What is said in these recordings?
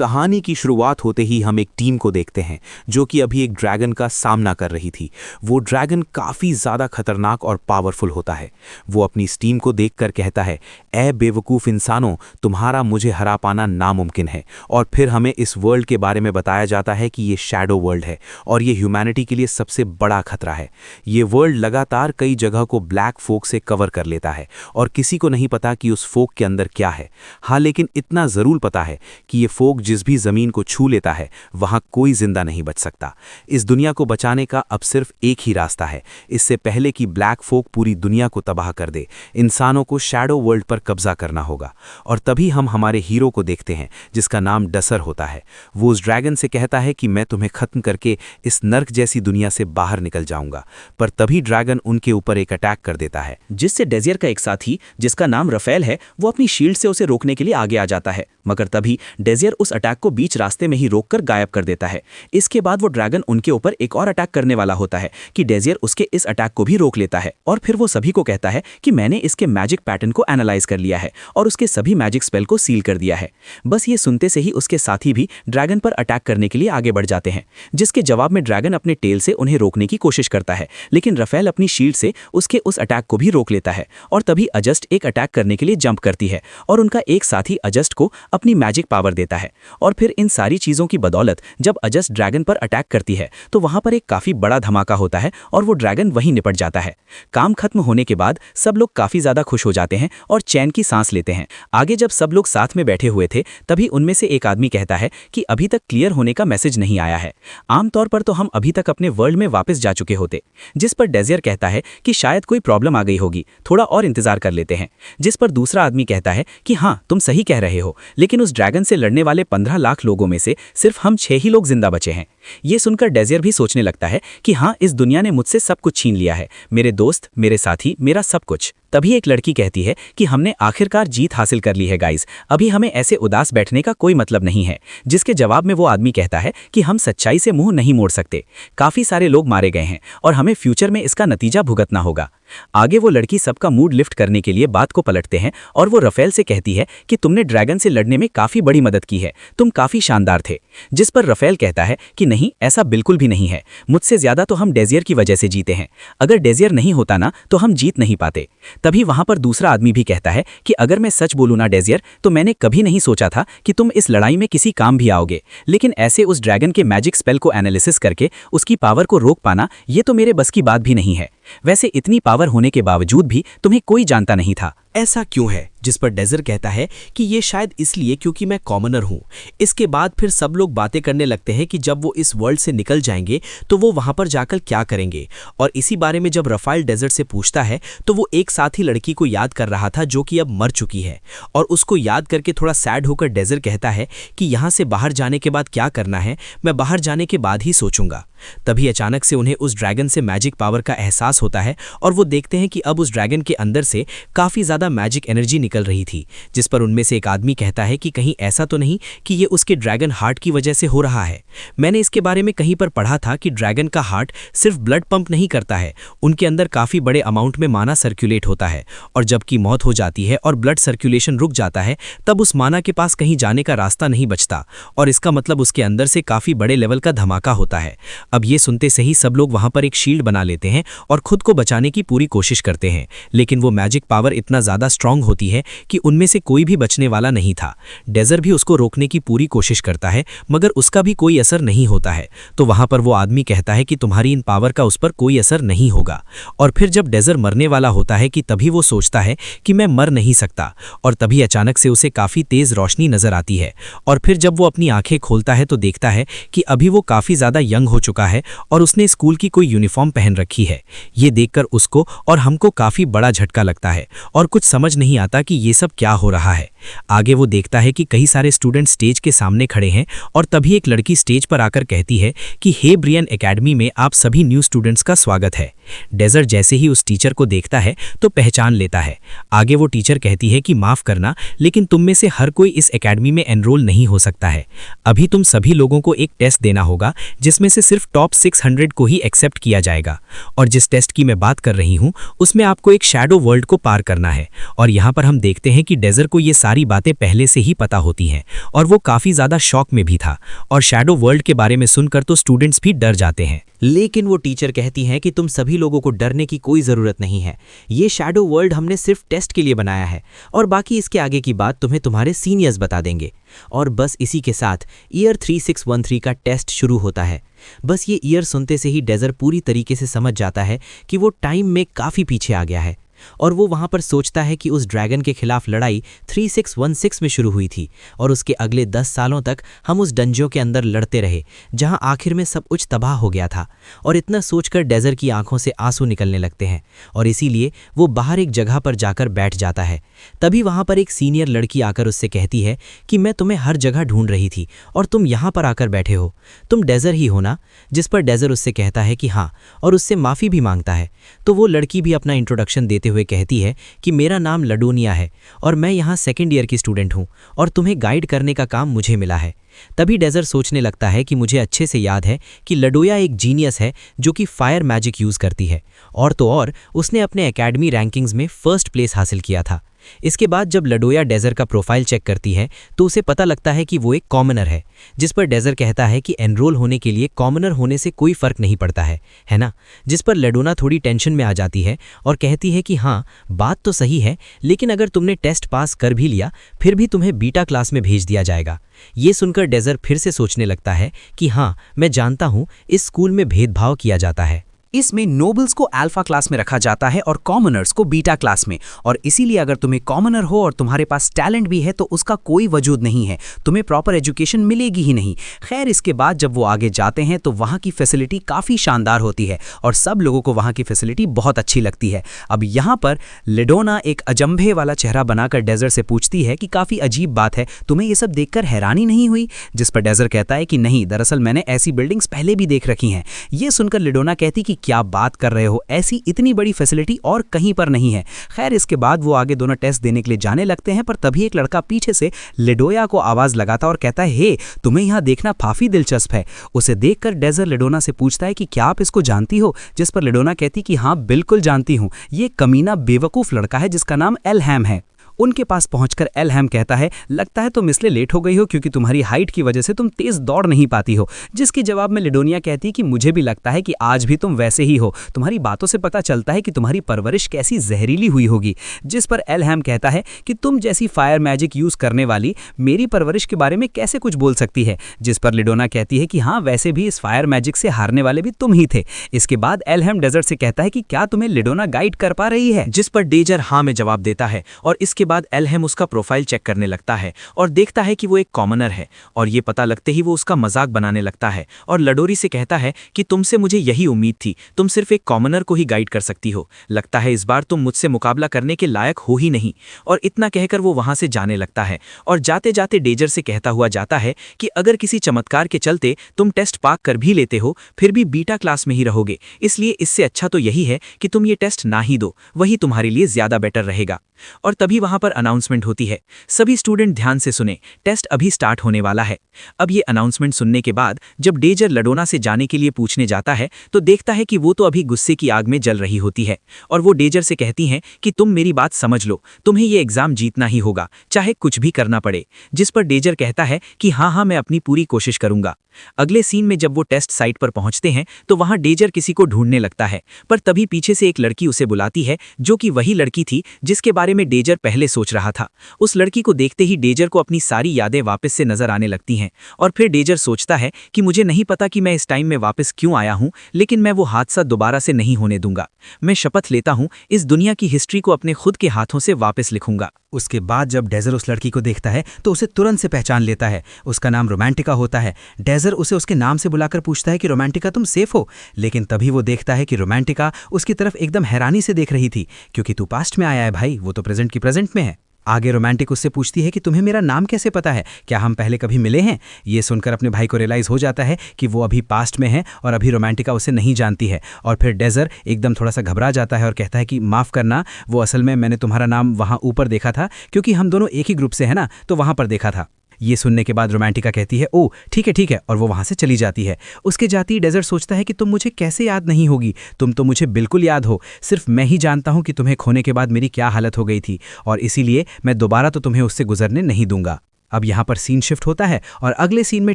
कहानी की शुरुआत होते ही हम एक टीम को देखते हैं जो कि अभी एक ड्रैगन का सामना कर रही थी। वो ड्रैगन काफ़ी ज़्यादा खतरनाक और पावरफुल होता है। वो अपनी इस टीम को देखकर कहता है, ए बेवकूफ़ इंसानों, तुम्हारा मुझे हरा पाना नामुमकिन है। और फिर हमें इस वर्ल्ड के बारे में बताया जाता है कि ये शैडो वर्ल्ड है और ये ह्यूमैनिटी के लिए सबसे बड़ा खतरा है। ये वर्ल्ड लगातार कई जगह को ब्लैक फोक से कवर कर लेता है और किसी को नहीं पता कि उस फोक के अंदर क्या है। हाँ, लेकिन इतना ज़रूर पता है कि ये फोक जिस भी ज़मीन को छू लेता है वहाँ कोई जिंदा नहीं बच सकता। इस दुनिया को बचाने का अब सिर्फ एक ही रास्ता है। इससे पहले कि ब्लैक फोक पूरी दुनिया को तबाह कर दे, इंसानों को शैडो वर्ल्ड पर कब्जा करना होगा। और तभी हम हमारे हीरो को देखते हैं जिसका नाम डसर होता है। वो उस ड्रैगन से कहता है कि मैं तुम्हें खत्म करके इस नर्क जैसी दुनिया से बाहर निकल जाऊंगा। पर तभी ड्रैगन उनके ऊपर एक अटैक कर देता है, जिससे डेजियर का एक साथी जिसका नाम रफेल है वो अपनी शील्ड से उसे रोकने के लिए आगे आ जाता है। मगर तभी डेजियर उस अटैक को बीच रास्ते में ही रोककर गायब कर देता है। इसके बाद वो ड्रैगन उनके ऊपर एक और अटैक करने वाला होता है कि डेजियर उसके इस अटैक को भी रोक लेता है। और फिर वो सभी को कहता है कि मैंने इसके मैजिक पैटर्न को एनालाइज कर लिया है और उसके सभी मैजिक स्पेल को सील कर दिया है। बस ये सुनते से ही उसके साथी भी ड्रैगन पर अटैक करने के लिए आगे बढ़ जाते हैं, जिसके जवाब में ड्रैगन अपने टेल से उन्हें रोकने की कोशिश करता है। लेकिन रफेल अपनी शील्ड से उसके उस अटैक को भी रोक लेता है। और तभी अजस्ट एक अटैक करने के लिए जंप करती है और उनका एक साथी अजस्ट को अपनी मैजिक पावर देता है। और फिर इन सारी चीज़ों की बदौलत जब अजस्ट ड्रैगन पर अटैक करती है तो वहाँ पर एक काफ़ी बड़ा धमाका होता है और वो ड्रैगन वहीं निपट जाता है। काम खत्म होने के बाद सब लोग काफ़ी ज़्यादा खुश हो जाते हैं और चैन की सांस लेते हैं। आगे जब सब लोग साथ में बैठे हुए थे तभी उनमें से एक आदमी कहता है कि अभी तक क्लियर होने का मैसेज नहीं आया है। आमतौर पर तो हम अभी तक अपने वर्ल्ड में वापस जा चुके होते। जिस पर डेजियर कहता है कि शायद कोई प्रॉब्लम आ गई होगी, थोड़ा और इंतजार कर लेते हैं। जिस पर दूसरा आदमी कहता है कि हाँ, तुम सही कह रहे हो, लेकिन उस ड्रैगन से लड़ने वाले 15 लाख लोगों में से सिर्फ हम 6 ही लोग जिंदा बचे हैं। ये सुनकर डेजियर भी सोचने लगता है कि हाँ, इस दुनिया ने मुझसे सब कुछ छीन लिया है, मेरे दोस्त, मेरे साथी, मेरा सब कुछ। तभी एक लड़की कहती है कि हमने आखिरकार जीत हासिल कर ली है गाइस, अभी हमें ऐसे उदास बैठने का कोई मतलब नहीं है। जिसके जवाब में वो आदमी कहता है कि हम सच्चाई से मुंह नहीं मोड़ सकते, काफ़ी सारे लोग मारे गए हैं और हमें फ्यूचर में इसका नतीजा भुगतना होगा। आगे वो लड़की सबका मूड लिफ्ट करने के लिए बात को पलटते हैं और वो रफेल से कहती है कि तुमने ड्रैगन से लड़ने में काफ़ी बड़ी मदद की है, तुम काफ़ी शानदार थे। जिस पर रफेल कहता है कि नहीं, ऐसा बिल्कुल भी नहीं है, मुझसे ज़्यादा तो हम डेजियर की वजह से जीते हैं। अगर डेजियर नहीं होता ना तो हम जीत नहीं पाते। तभी वहाँ पर दूसरा आदमी भी कहता है कि अगर मैं सच बोलूँ ना डेजियर, तो मैंने कभी नहीं सोचा था कि तुम इस लड़ाई में किसी काम भी आओगे। लेकिन ऐसे उस ड्रैगन के मैजिक स्पेल को एनालिसिस करके उसकी पावर को रोक पाना, ये तो मेरे बस की बात भी नहीं है। वैसे इतनी पावर होने के बावजूद भी तुम्हें कोई जानता नहीं था, ऐसा क्यों है? जिस पर डेजर कहता है कि ये शायद इसलिए क्योंकि मैं कॉमनर हूँ। इसके बाद फिर सब लोग बातें करने लगते हैं कि जब वो इस वर्ल्ड से निकल जाएंगे तो वो वहाँ पर जाकर क्या करेंगे। और इसी बारे में जब रफाइल डेजर से पूछता है तो वो एक साथी लड़की को याद कर रहा था जो कि अब मर चुकी है। और उसको याद करके थोड़ा सैड होकर डेजर कहता है कि यहाँ से बाहर जाने के बाद क्या करना है, मैं बाहर जाने के बाद ही सोचूंगा। तभी अचानक से उन्हें उस ड्रैगन से मैजिक पावर का एहसास होता है और वो देखते हैं कि अब उस ड्रैगन के अंदर से काफ़ी ज़्यादा मैजिक एनर्जी निकल रही थी। जिस पर उनमें से एक आदमी कहता है कि कहीं ऐसा तो नहीं कि ये उसके ड्रैगन हार्ट की वजह से हो रहा है। मैंने इसके बारे में कहीं पर पढ़ा था कि ड्रैगन का हार्ट सिर्फ ब्लड पंप नहीं करता है, उनके अंदर काफ़ी बड़े अमाउंट में माना सर्कुलेट होता है। और जबकि मौत हो जाती है और ब्लड सर्कुलेशन रुक जाता है तब उस माना के पास कहीं जाने का रास्ता नहीं बचता और इसका मतलब उसके अंदर से काफ़ी बड़े लेवल का धमाका होता है। अब ये सुनते से ही सब लोग वहां पर एक शील्ड बना लेते हैं और खुद को बचाने की पूरी कोशिश करते हैं। लेकिन वो मैजिक पावर इतना ज़्यादा स्ट्रांग होती है कि उनमें से कोई भी बचने वाला नहीं था। डेजर भी उसको रोकने की पूरी कोशिश करता है मगर उसका भी कोई असर नहीं होता है। तो वहां पर वो आदमी कहता है कि तुम्हारी इन पावर का उस पर कोई असर नहीं होगा। और फिर जब डेजर मरने वाला होता है कि तभी वो सोचता है कि मैं मर नहीं सकता। और तभी अचानक से उसे काफ़ी तेज़ रोशनी नज़र आती है और फिर जब वो अपनी आंखें खोलता है तो देखता है कि अभी वो काफ़ी ज़्यादा यंग हो चुका है और उसने स्कूल की कोई यूनिफॉर्म पहन रखी है। ये देखकर उसको और हमको काफ़ी बड़ा झटका लगता है और कुछ समझ नहीं आता कि ये सब क्या हो रहा है। आगे वो देखता है कि कई सारे स्टूडेंट स्टेज के सामने खड़े हैं और तभी एक लड़की स्टेज पर आकर कहती है कि हे ब्रियन एकेडमी में आप सभी न्यू स्टूडेंट्स का स्वागत है। डेजर्ट जैसे ही उस टीचर को देखता है तो पहचान लेता है। आगे वो टीचर कहती है कि माफ़ करना, लेकिन तुम में से हर कोई इस एकेडमी में एनरोल नहीं हो सकता है। अभी तुम सभी लोगों को एक टेस्ट देना होगा जिसमें से सिर्फ टॉप 600 को ही एक्सेप्ट किया जाएगा। और जिस टेस्ट की मैं बात कर रही हूँ उसमें आपको एक शैडो वर्ल्ड को पार करना है। और यहाँ पर हम देखते हैं कि डेजर्ट को ये सारी बातें पहले से ही पता होती हैं और वो काफ़ी ज़्यादा शॉक में भी था। और शैडो वर्ल्ड के बारे में सुनकर तो स्टूडेंट्स भी डर जाते हैं। लेकिन वो टीचर कहती हैं कि तुम सभी लोगों को डरने की कोई ज़रूरत नहीं है। ये शैडो वर्ल्ड हमने सिर्फ टेस्ट के लिए बनाया है और बाकी इसके आगे की बात तुम्हें तुम्हारे सीनियर्स बता देंगे। और बस इसी के साथ ईयर 3613 का टेस्ट शुरू होता है। बस ये ईयर सुनते से ही डेजर्ट पूरी तरीके से समझ जाता है कि वो टाइम में काफ़ी पीछे आ गया है। और वो वहाँ पर सोचता है कि उस ड्रैगन के खिलाफ लड़ाई 3616 में शुरू हुई थी और उसके अगले 10 सालों तक हम उस डंजों के अंदर लड़ते रहे जहाँ आखिर में सब कुछ तबाह हो गया था। और इतना सोचकर डेजर्ट की आंखों से आंसू निकलने लगते हैं और इसीलिए वो बाहर एक जगह पर जाकर बैठ जाता है। तभी वहाँ पर एक सीनियर लड़की आकर उससे कहती है कि मैं तुम्हें हर जगह ढूंढ रही थी और तुम यहाँ पर आकर बैठे हो, तुम डेजर्ट ही हो ना? जिस पर डेजर्ट उससे कहता है कि हाँ, और उससे माफ़ी भी मांगता है। तो वो लड़की भी अपना इंट्रोडक्शन देते हुए कहती है कि मेरा नाम लडोनिया है और मैं यहाँ सेकेंड ईयर की स्टूडेंट हूँ और तुम्हें गाइड करने का काम मुझे मिला है। तभी डेजर्ट सोचने लगता है कि मुझे अच्छे से याद है कि लडोया एक जीनियस है जो कि फायर मैजिक यूज़ करती है, और तो और उसने अपने एकेडमी रैंकिंग्स में फर्स्ट प्लेस हासिल किया था। इसके बाद जब लडोया डेजर्ट का प्रोफाइल चेक करती है तो उसे पता लगता है कि वो एक कॉमनर है। जिस पर डेजर्ट कहता है कि एनरोल होने के लिए कॉमनर होने से कोई फ़र्क नहीं पड़ता है ना? जिस पर लडोना थोड़ी टेंशन में आ जाती है और कहती है कि हाँ, बात तो सही है, लेकिन अगर तुमने टेस्ट पास कर भी लिया फिर भी तुम्हें बीटा क्लास में भेज दिया जाएगा। ये सुनकर डेजर्ट फिर से सोचने लगता है कि हाँ, मैं जानता हूँ इस स्कूल में भेदभाव किया जाता है। इसमें नोबल्स को अल्फा क्लास में रखा जाता है और कॉमनर्स को बीटा क्लास में, और इसीलिए अगर तुम्हें कॉमनर हो और तुम्हारे पास टैलेंट भी है तो उसका कोई वजूद नहीं है, तुम्हें प्रॉपर एजुकेशन मिलेगी ही नहीं। खैर, इसके बाद जब वो आगे जाते हैं तो वहाँ की फैसिलिटी काफ़ी शानदार होती है और सब लोगों को वहाँ की फैसिलिटी बहुत अच्छी लगती है। अब यहाँ पर लेडोना एक अजंभे वाला चेहरा बनाकर डेजर्ट से पूछती है कि काफ़ी अजीब बात है, तुम्हें ये सब देखकर हैरानी नहीं हुई? जिस पर डेजर्ट कहता है कि नहीं, दरअसल मैंने ऐसी बिल्डिंग्स पहले भी देख रखी हैं। ये सुनकर लेडोना कहती कि क्या बात कर रहे हो, ऐसी इतनी बड़ी फैसिलिटी और कहीं पर नहीं है। खैर, इसके बाद वो आगे दोनों टेस्ट देने के लिए जाने लगते हैं, पर तभी एक लड़का पीछे से लेडोया को आवाज लगाता और कहता है, हे, तुम्हें यहाँ देखना काफी दिलचस्प है। उसे देखकर डेजर्ट लेडोना से पूछता है कि क्या आप इसको जानती हो? जिस पर लेडोना कहती कि हाँ, बिल्कुल जानती हूँ, ये कमीना बेवकूफ लड़का है जिसका नाम एलहैम है। उनके पास पहुंचकर एलहैम कहता है, लगता है तुम इसलिए लेट हो गई हो क्योंकि तुम्हारी हाइट की वजह से तुम तेज दौड़ नहीं पाती हो। जिसके जवाब में लेडोनिया कहती है कि मुझे भी लगता है कि आज भी तुम वैसे ही हो, तुम्हारी बातों से पता चलता है कि तुम्हारी परवरिश कैसी जहरीली हुई होगी। जिस पर एलहैम कहता है कि तुम जैसी फायर मैजिक यूज करने वाली मेरी परवरिश के बारे में कैसे कुछ बोल सकती है। जिस पर लेडोना कहती है कि हाँ, वैसे भी इस फायर मैजिक से हारने वाले भी तुम ही थे। इसके बाद एलहैम डेजर्ट से कहता है कि क्या तुम्हें लेडोना गाइड कर पा रही है? जिस पर डेजर हाँ में जवाब देता है और इसके बाद एलहैम उसका प्रोफाइल चेक करने लगता है और देखता है कि वो एक कॉमनर है, और ये पता लगते ही वो उसका मजाक बनाने लगता है और लडोरी से कहता है कि तुमसे मुझे यही उम्मीद थी, तुम सिर्फ एक कॉमनर को ही गाइड कर सकती हो, लगता है इस बार तुम मुझसे मुकाबला करने के लायक हो ही नहीं। और इतना कहकर वो वहां से जाने लगता है और जाते जाते डेजर से कहता हुआ जाता है कि अगर किसी चमत्कार के चलते तुम टेस्ट पास कर भी लेते हो फिर भी बीटा क्लास में ही रहोगे, इसलिए इससे अच्छा तो यही है कि तुम ये टेस्ट ना ही दो, वही तुम्हारे लिए ज्यादा बेटर रहेगा। और तभी वहां पर अनाउंसमेंट होती है, सभी स्टूडेंट ध्यान से सुने, टेस्ट अभी स्टार्ट होने वाला है। अब ये अनाउंसमेंट सुनने के बाद जब डेजर लडोना से जाने के लिए पूछने जाता है तो देखता है कि वो तो अभी गुस्से की आग में जल रही होती है और वो डेजर से कहती हैं कि तुम मेरी बात समझ लो, तुम्हें ये एग्जाम जीतना ही होगा, चाहे कुछ भी करना पड़े। जिस पर डेजर कहता है कि हाँ, मैं अपनी पूरी कोशिश करूंगा। अगले सीन में जब वो टेस्ट साइट पर पहुंचते हैं तो वहां डेजर किसी को ढूंढने लगता है, पर तभी पीछे से एक लड़की उसे बुलाती है जो कि वही लड़की थी जिसके बारे में डेजर पहले सोच रहा था। उस लड़की को देखते ही डेजर को अपनी सारी यादें वापस से नजर आने लगती हैं और फिर डेजर सोचता है कि मुझे नहीं पता कि मैं इस टाइम में वापस क्यों आया हूं, लेकिन मैं वो हादसा दोबारा से नहीं होने दूंगा। मैं शपथ लेता हूं इस दुनिया की हिस्ट्री को अपने खुद के हाथों से वापस लिखूंगा। उसके बाद जब डेजर उस लड़की को देखता है तो उसे तुरंत से पहचान लेता है। उसका नाम रोमांटिका होता है। डेजर उसे उसके नाम से बुलाकर पूछता है कि रोमांटिका तुम सेफ हो, लेकिन तभी वो देखता है कि रोमांटिका उसकी तरफ एकदम हैरानी से देख रही थी, क्योंकि तू पास्ट में आया है भाई, वो तो प्रेजेंट की प्रेजेंट में है। आगे रोमांटिक उससे पूछती है कि तुम्हें मेरा नाम कैसे पता है, क्या हम पहले कभी मिले हैं। ये सुनकर अपने भाई को रियलाइज हो जाता है कि वो अभी पास्ट में है और अभी रोमांटिका उसे नहीं जानती है। और फिर डेजर एकदम थोड़ा सा घबरा जाता है और कहता है कि माफ़ करना, वो असल में मैंने तुम्हारा नाम वहाँ ऊपर देखा था, क्योंकि हम दोनों एक ही ग्रुप से हैं ना, तो वहाँ पर देखा था। ये सुनने के बाद रोमांटिका कहती है ओह ठीक है, और वो वहाँ से चली जाती है। उसके जाती ही डेजर्ट सोचता है कि तुम मुझे कैसे याद नहीं होगी, तुम तो मुझे बिल्कुल याद हो, सिर्फ मैं ही जानता हूँ कि तुम्हें खोने के बाद मेरी क्या हालत हो गई थी, और इसीलिए मैं दोबारा तो तुम्हें उससे गुजरने नहीं दूंगा। अब यहाँ पर सीन शिफ्ट होता है और अगले सीन में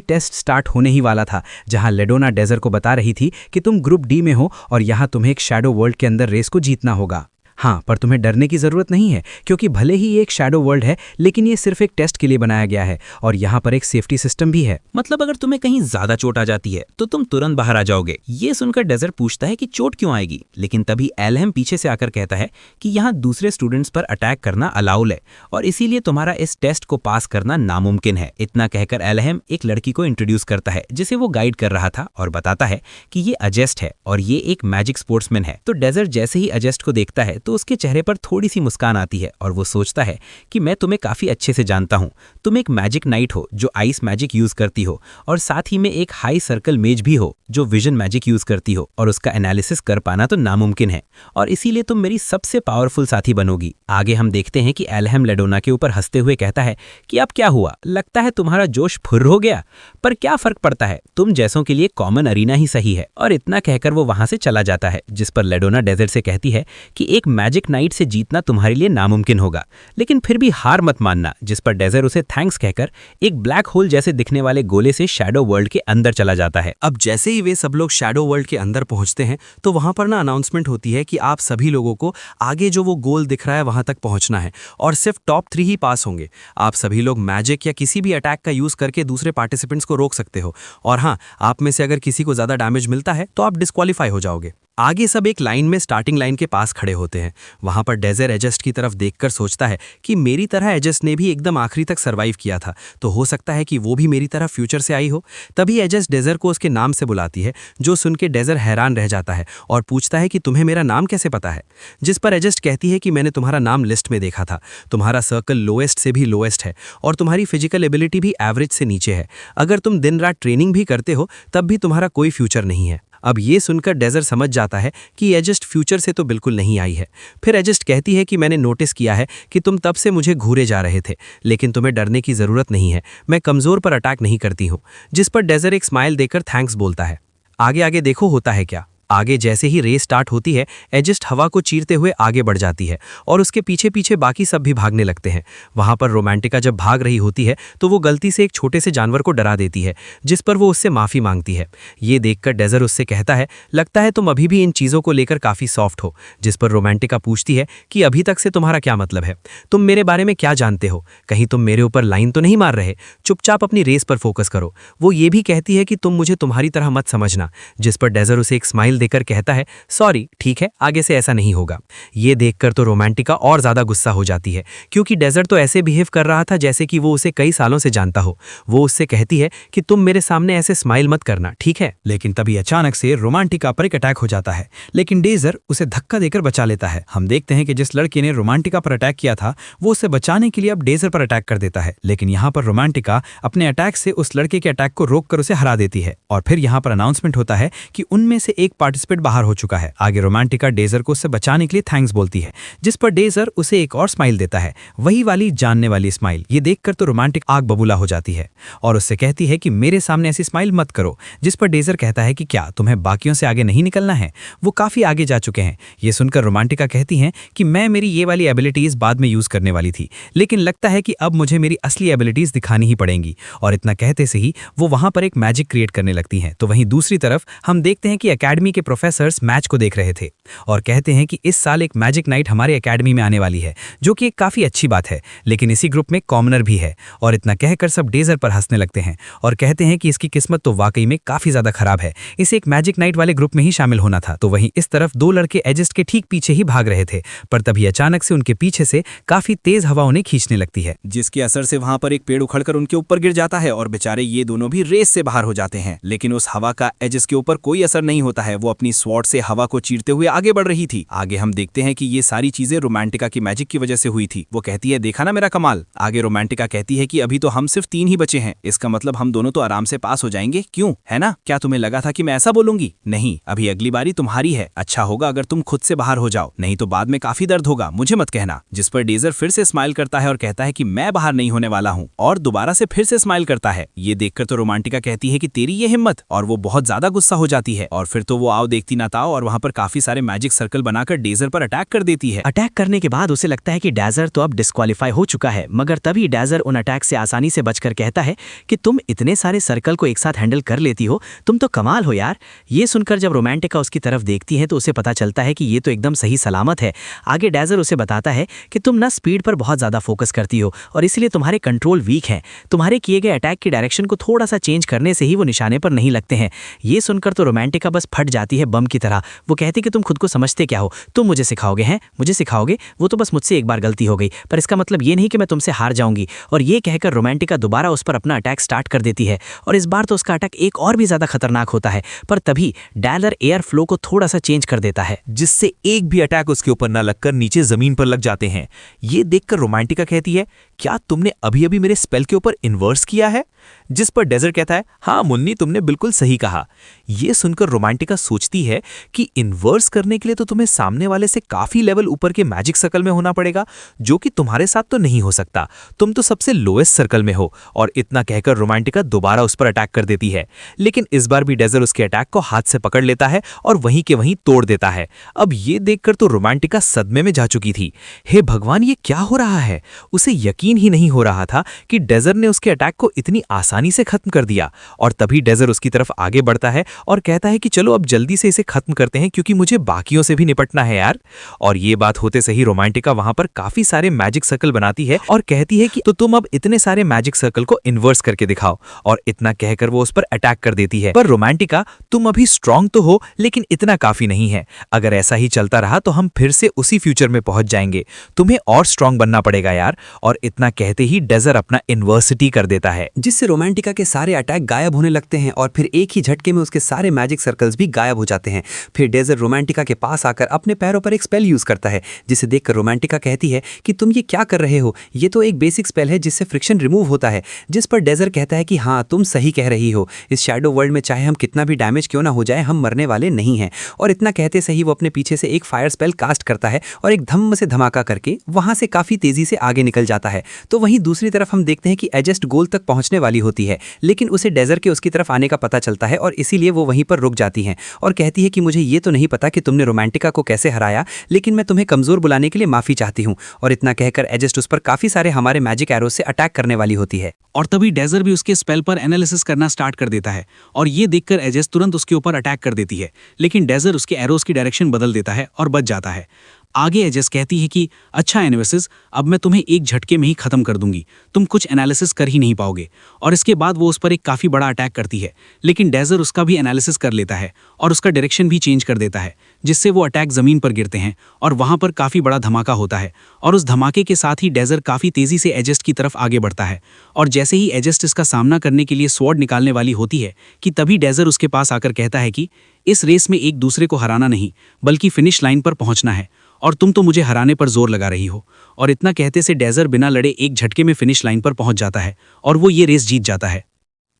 टेस्ट स्टार्ट होने ही वाला था, जहाँ लेडोना डेजर को बता रही थी कि तुम ग्रुप डी में हो और यहाँ तुम्हें एक शैडो वर्ल्ड के अंदर रेस को जीतना होगा। हाँ, पर तुम्हें डरने की ज़रूरत नहीं है, क्योंकि भले ही ये एक शैडो वर्ल्ड है, लेकिन ये सिर्फ एक टेस्ट के लिए बनाया गया है और यहाँ पर एक सेफ्टी सिस्टम भी है। मतलब अगर तुम्हें कहीं ज्यादा चोट आ जाती है तो तुम तुरंत बाहर आ जाओगे। ये सुनकर डेजर्ट पूछता है कि चोट क्यों आएगी, लेकिन तभी एलहम पीछे से आकर कहता है कि यहाँ दूसरे स्टूडेंट्स पर अटैक करना अलाउड है और इसीलिए तुम्हारा इस टेस्ट को पास करना नामुमकिन है। इतना कहकर एलहम एक लड़की को इंट्रोड्यूस करता है जिसे वो गाइड कर रहा था और बताता है कि ये अजेस्ट है और ये एक मैजिक स्पोर्ट्समैन है। तो डेजर्ट जैसे ही अजेस्ट को देखता है तो उसके चेहरे पर थोड़ी सी मुस्कान आती है और वो सोचता है कि मैं तुम्हें काफी अच्छे से जानता हूं, तुम एक मैजिक नाइट हो जो आइस मैजिक यूज करती हो और साथ ही में एक हाई सर्कल मेज भी हो जो विजन मैजिक यूज करती हो और उसका एनालिसिस कर पाना तो नामुमकिन है और इसीलिए तुम मेरी सबसे पावरफुल साथी बनोगी। आगे हम देखते हैं कि एलहम लेडोना के ऊपर हंसते हुए कहता है कि अब क्या हुआ, लगता है तुम्हारा जोश फुर्र हो गया, पर क्या फर्क पड़ता है, तुम जैसों के लिए कॉमन अरीना ही सही है। और इतना कहकर वो वहां से चला जाता है, जिस पर लेडोना डेजर्ट से कहती है कि एक मैजिक नाइट से जीतना तुम्हारे लिए नामुमकिन होगा, लेकिन फिर भी हार मत मानना। जिस पर डेजर्ट उसे थैंक्स कहकर एक ब्लैक होल जैसे दिखने वाले गोले से शैडो वर्ल्ड के अंदर चला जाता है। अब जैसे ही वे सब लोग शैडो वर्ल्ड के अंदर पहुंचते हैं तो वहां पर ना अनाउंसमेंट होती है कि आप सभी लोगों को आगे जो वो गोल दिख रहा है वहां तक पहुंचना है और सिर्फ टॉप 3 ही पास होंगे। आप सभी लोग मैजिक या किसी भी अटैक का यूज करके दूसरे पार्टिसिपेंट्स को रोक सकते हो और हाँ, आप में से अगर किसी को ज्यादा डैमेज मिलता है तो आप डिस्क्वालीफाई हो जाओगे। आगे सब एक लाइन में स्टार्टिंग लाइन के पास खड़े होते हैं। वहां पर डेजर्ट एजेस्ट की तरफ देखकर सोचता है कि मेरी तरह एजेस्ट ने भी एकदम आखिरी तक सर्वाइव किया था, तो हो सकता है कि वो भी मेरी तरह फ्यूचर से आई हो। तभी एजेस्ट डेजर्ट को उसके नाम से बुलाती है, जो सुन के डेजर्ट हैरान रह जाता है और पूछता है कि तुम्हें मेरा नाम कैसे पता है। जिस पर एजेस्ट कहती है कि मैंने तुम्हारा नाम लिस्ट में देखा था, तुम्हारा सर्कल लोएस्ट से भी लोएस्ट है और तुम्हारी फिजिकल एबिलिटी भी एवरेज से नीचे है। अगर तुम दिन रात ट्रेनिंग भी करते हो तब भी तुम्हारा कोई फ्यूचर नहीं है। अब ये सुनकर डेजर्ट समझ जाता है कि एजेस्ट फ्यूचर से तो बिल्कुल नहीं आई है। फिर एजेस्ट कहती है कि मैंने नोटिस किया है कि तुम तब से मुझे घूरे जा रहे थे, लेकिन तुम्हें डरने की ज़रूरत नहीं है, मैं कमज़ोर पर अटैक नहीं करती हूँ। जिस पर डेजर्ट एक स्माइल देकर थैंक्स बोलता है। आगे आगे देखो होता है क्या। आगे जैसे ही रेस स्टार्ट होती है, एजेस्ट हवा को चीरते हुए आगे बढ़ जाती है और उसके पीछे पीछे बाकी सब भी भागने लगते हैं। वहां पर रोमांटिका जब भाग रही होती है तो वो गलती से एक छोटे से जानवर को डरा देती है, जिस पर वो उससे माफ़ी मांगती है। ये देखकर डेजर्ट उससे कहता है, लगता है तुम अभी भी इन चीज़ों को लेकर काफ़ी सॉफ्ट हो। जिस पर रोमांटिका पूछती है कि अभी तक से तुम्हारा क्या मतलब है, तुम मेरे बारे में क्या जानते हो, कहीं तुम मेरे ऊपर लाइन तो नहीं मार रहे, चुपचाप अपनी रेस पर फोकस करो। वो ये भी कहती है कि तुम मुझे तुम्हारी तरह मत समझना। जिस पर डेजर्ट उसे एक स्माइल देकर कहता है, सॉरी, ठीक है, आगे से ऐसा नहीं होगा। ये देखकर तो रोमांटिका और ज्यादा गुस्सा हो जाती है, क्योंकि डेजर्ट तो ऐसे बिहेव कर रहा था जैसे कि वो उसे कई सालों से जानता हो। वो उससे कहती है कि तुम मेरे सामने ऐसे स्माइल मत करना, ठीक है। लेकिन तभी अचानक से रोमांटिका पर एक अटैक हो जाता है, लेकिन डेजर्ट उसे धक्का देकर बचा लेता है। हम देखते हैं कि जिस लड़के ने रोमांटिका पर अटैक किया था वो उसे बचाने के लिए अब डेजर्ट पर अटैक कर देता है, लेकिन यहाँ पर रोमांटिका अपने अटैक से उस लड़के के अटैक को रोककर उसे हरा देती है। और फिर यहाँ पर अनाउंसमेंट होता है कि उनमें से एक पार्टिसिपेंट बाहर हो चुका है। आगे रोमांटिका डेजर्ट को उससे बचाने के लिए थैंक्स बोलती है, जिस पर डेजर्ट उसे एक और स्माइल देता है, वही वाली जानने वाली स्माइल। ये देखकर तो रोमांटिक आग बबूला हो जाती है और उससे कहती है कि मेरे सामने ऐसी स्माइल मत करो। जिस पर डेजर्ट कहता है कि क्या तुम्हें बाकियों से आगे नहीं निकलना है, वो काफी आगे जा चुके हैं। ये सुनकर रोमांटिका कहती हैं कि मैं मेरी ये वाली एबिलिटीज बाद में यूज करने वाली थी, लेकिन लगता है कि अब मुझे मेरी असली एबिलिटीज दिखानी ही पड़ेंगी। और इतना कहते से ही वो वहां पर एक मैजिक क्रिएट करने लगती हैं। तो वहीं दूसरी तरफ हम देखते हैं कि एकेडमी के प्रोफेसर्स मैच को देख रहे थे और कहते हैं कि इस साल एक मैजिक नाइट हमारे एकेडमी में आने वाली है, जो कि एक काफी अच्छी बात है, लेकिन इसी ग्रुप में कॉमनर भी है। और इतना कहकर सब डेजर्ट पर हंसने लगते हैं और कहते हैं कि इसकी किस्मत तो वाकई में काफी ज्यादा खराब है, इसे एक मैजिक नाइट वाले ग्रुप में ही शामिल होना था। तो वहीं इस तरफ दो लड़के एजेस्ट के ठीक पीछे ही भाग रहे थे, पर तभी अचानक से उनके पीछे से काफी तेज हवा उन्हें खींचने लगती है, जिसके असर से वहां पर एक पेड़ उखड़कर उनके ऊपर गिर जाता है और बेचारे ये दोनों भी रेस से बाहर हो जाते हैं। लेकिन उस हवा का एजेस्ट के ऊपर कोई असर नहीं होता है, वो अपनी स्वॉर्ड से हवा को चीरते हुए आगे बढ़ रही थी। आगे हम देखते हैं कि ये सारी चीजें रोमांटिका की मैजिक की वजह से हुई थी। वो कहती है, देखा ना मेरा कमाल। आगे रोमांटिका कहती है कि अभी तो हम सिर्फ 3 ही बचे हैं, इसका मतलब हम दोनों तो आराम से पास हो जाएंगे, क्यों, है ना? क्या तुम्हें लगा था कि मैं ऐसा बोलूंगी? नहीं, अभी अगली बारी तुम्हारी है। अच्छा होगा अगर तुम खुद से बाहर हो जाओ, नहीं तो बाद में काफी दर्द होगा, मुझे मत कहना। जिस पर डेजर फिर से स्माइल करता है और कहता है कि मैं बाहर नहीं होने वाला हूँ, और दोबारा से फिर से स्माइल करता है। ये देखकर तो रोमांटिका कहती है कि तेरी ये हिम्मत, और वो बहुत ज्यादा गुस्सा हो जाती है। और फिर तो वो आओ देखती ना ताओ, और वहां पर काफी सारे मैजिक सर्कल बनाकर डेजर पर अटैक कर देती है। अटैक करने के बाद उसे लगता है कि डेजर तो अब डिस्क्वालीफाई हो चुका है, मगर तभी डेजर उन अटैक से आसानी से बचकर कहता है कि तुम इतने सारे सर्कल को एक साथ हैंडल कर लेती हो, तुम तो कमाल हो यार। ये सुनकर जब रोमांटिका उसकी तरफ देखती है तो उसे पता चलता है कि ये तो एकदम सही सलामत है। आगे डेजर उसे बताता है कि तुम ना स्पीड पर बहुत ज़्यादा फोकस करती हो और इसलिए तुम्हारे कंट्रोल वीक हैं। तुम्हारे किए गए अटैक की डायरेक्शन को थोड़ा सा चेंज करने से ही वो निशाने पर नहीं लगते हैं। ये सुनकर तो रोमांटिका बस फट जाती है बम की तरह। वो कहती कि तुम खुद को समझते क्या हो, तुम मुझे सिखाओगे? हैं, मुझे सिखाओगे? वो तो बस मुझसे एक बार गलती हो गई, पर इसका मतलब ये नहीं कि मैं तुमसे हार जाऊंगी। और ये कहकर रोमांटिका दोबारा उस पर अपना अटैक स्टार्ट कर देती है, और इस बार तो उसका अटैक एक और भी ज्यादा खतरनाक होता है। पर तभी डेजर एयर फ्लो को थोड़ा सा चेंज कर देता है, जिससे एक भी अटैक उसके ऊपर न लगकर नीचे जमीन पर लग जाते हैं। ये देखकर रोमांटिका कहती है, क्या तुमने अभी अभी मेरे स्पेल के ऊपर इन्वर्स किया है? जिस पर डेजर कहता है, हाँ मुन्नी, तुमने बिल्कुल सही कहा। ये सुनकर रोमांटिका सोचती है कि इन्वर्स करने के लिए तो तुम्हें सामने वाले से काफी लेवल ऊपर के मैजिक सर्कल में होना पड़ेगा, जो कि तुम्हारे साथ तो नहीं हो सकता। तुम तो सबसे लोएस्ट सर्कल में हो। और इतना कहकर रोमांटिका दोबारा उस पर अटैक कर देती है, लेकिन इस बार भी डेजर उसके अटैक को हाथ से पकड़ लेता है और वहीं के वहीं तोड़ देता है। अब ये देखकर तो रोमांटिका सदमे में जा चुकी थी। हे भगवान, ये क्या हो रहा है? उसे यकीन ही नहीं हो रहा था कि डेजर ने उसके अटैक को इतनी आसानी से खत्म कर दिया। और तभी डेजर उसकी तरफ आगे बढ़ता है और कहता है कि चलो अब जल्दी से इसे खत्म करते हैं, क्योंकि मुझे बाकियों से भी निपटना है यार। और ये बात होते सही रोमांटिका वहां पर काफी सारे मैजिक सर्कल बनाती है और कहती है कि तो तुम अब इतने सारे मैजिक सर्कल को इन्वर्स करके दिखाओ। और इतना कहकर वो उस पर अटैक कर देती है। पर रोमांटिका, तुम अभी स्ट्रांग तो हो, लेकिन इतना काफी नहीं है। अगर ऐसा ही चलता रहा तो हम फिर से उसी फ्यूचर में पहुंच जाएंगे। तुम्हें और स्ट्रांग बनना पड़ेगा यार। और इतना कहते ही डेजर अपना इन्वर्सिटी कर देता है, जिससे रोमांटिका के सारे अटैक गायब होने लगते हैं और फिर एक ही झटके में उसके सारे मैजिक सर्कल्स भी गायब हो जाते हैं। फिर डेजर रोमांटिका के पास आकर अपने पैरों पर एक स्पेल यूज करता है, जिसे देखकर रोमांटिका कहती है कि तुम ये क्या कर रहे हो? ये तो एक बेसिक स्पेल है जिससे फ्रिक्शन रिमूव होता है। जिस पर डेजर कहता है कि हाँ, तुम सही कह रही हो। इस शैडो वर्ल्ड में चाहे हम कितना भी डैमेज क्यों ना हो जाए, हम मरने वाले नहीं हैं। और इतना कहते सही वो अपने पीछे से एक फायर स्पेल कास्ट करता है और एक धम्म से धमाका करके वहां से काफी तेजी से आगे निकल जाता है। तो वहीं दूसरी तरफ हम देखते हैं कि एजेस्ट गोल तक पहुंचने वाली होती है, लेकिन उसे डेजर के उसकी तरफ आने का पता चलता है और इसीलिए वो वहीं पर रुक जाती हैं और कहती है कि मुझे ये तो नहीं पता कि तुमने रोमांटिका को कैसे हराया, लेकिन मैं तुम्हें कमजोर बुलाने के लिए माफी चाहती हूँ। और इतना कहकर एजेस्ट उस पर काफी सारे हमारे मैजिक एरोज से अटैक करने वाली होती है। और तभी डेजर भी उसके स्पेल पर एनालिसिस करना स्टार्ट कर देता है, और ये देखकर एजेस तुरंत उसके ऊपर अटैक कर देती है, लेकिन डेजर उसके एरोज की डायरेक्शन बदल देता है और बच जाता है। आगे एजेस कहती है कि अच्छा एनालिसिस, अब मैं तुम्हें एक झटके में ही खत्म कर दूंगी, तुम कुछ एनालिसिस कर ही नहीं पाओगे। और इसके बाद वो उस पर एक काफ़ी बड़ा अटैक करती है, लेकिन डेजर उसका भी एनालिसिस कर लेता है और उसका डायरेक्शन भी चेंज कर देता है, जिससे वो अटैक ज़मीन पर गिरते हैं और वहाँ पर काफ़ी बड़ा धमाका होता है। और उस धमाके के साथ ही डेजर काफ़ी तेज़ी से एजेस्ट की तरफ आगे बढ़ता है, और जैसे ही एजेस्ट इसका सामना करने के लिए स्वॉर्ड निकालने वाली होती है कि तभी डेजर उसके पास आकर कहता है कि इस रेस में एक दूसरे को हराना नहीं, बल्कि फिनिश लाइन पर पहुंचना है, और तुम तो मुझे हराने पर जोर लगा रही हो। और इतना कहते से डेजर बिना लड़े एक झटके में फिनिश लाइन पर पहुंच जाता है और वो ये रेस जीत जाता है।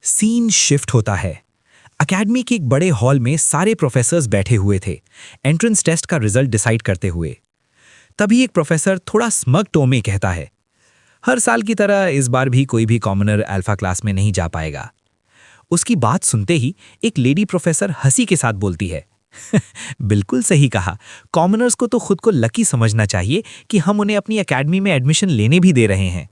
सीन शिफ्ट होता है। अकेडमी के एक बड़े हॉल में सारे प्रोफेसर्स बैठे हुए थे, एंट्रेंस टेस्ट का रिजल्ट डिसाइड करते हुए। तभी एक प्रोफेसर थोड़ा स्मग टोन में कहता है, हर साल की तरह इस बार भी कोई भी कॉमनर अल्फा क्लास में नहीं जा पाएगा। उसकी बात सुनते ही एक लेडी प्रोफेसर हंसी के साथ बोलती है, बिल्कुल सही कहा, कॉमनर्स को तो खुद को लकी समझना चाहिए कि हम उन्हें अपनी एकेडमी में एडमिशन लेने भी दे रहे हैं।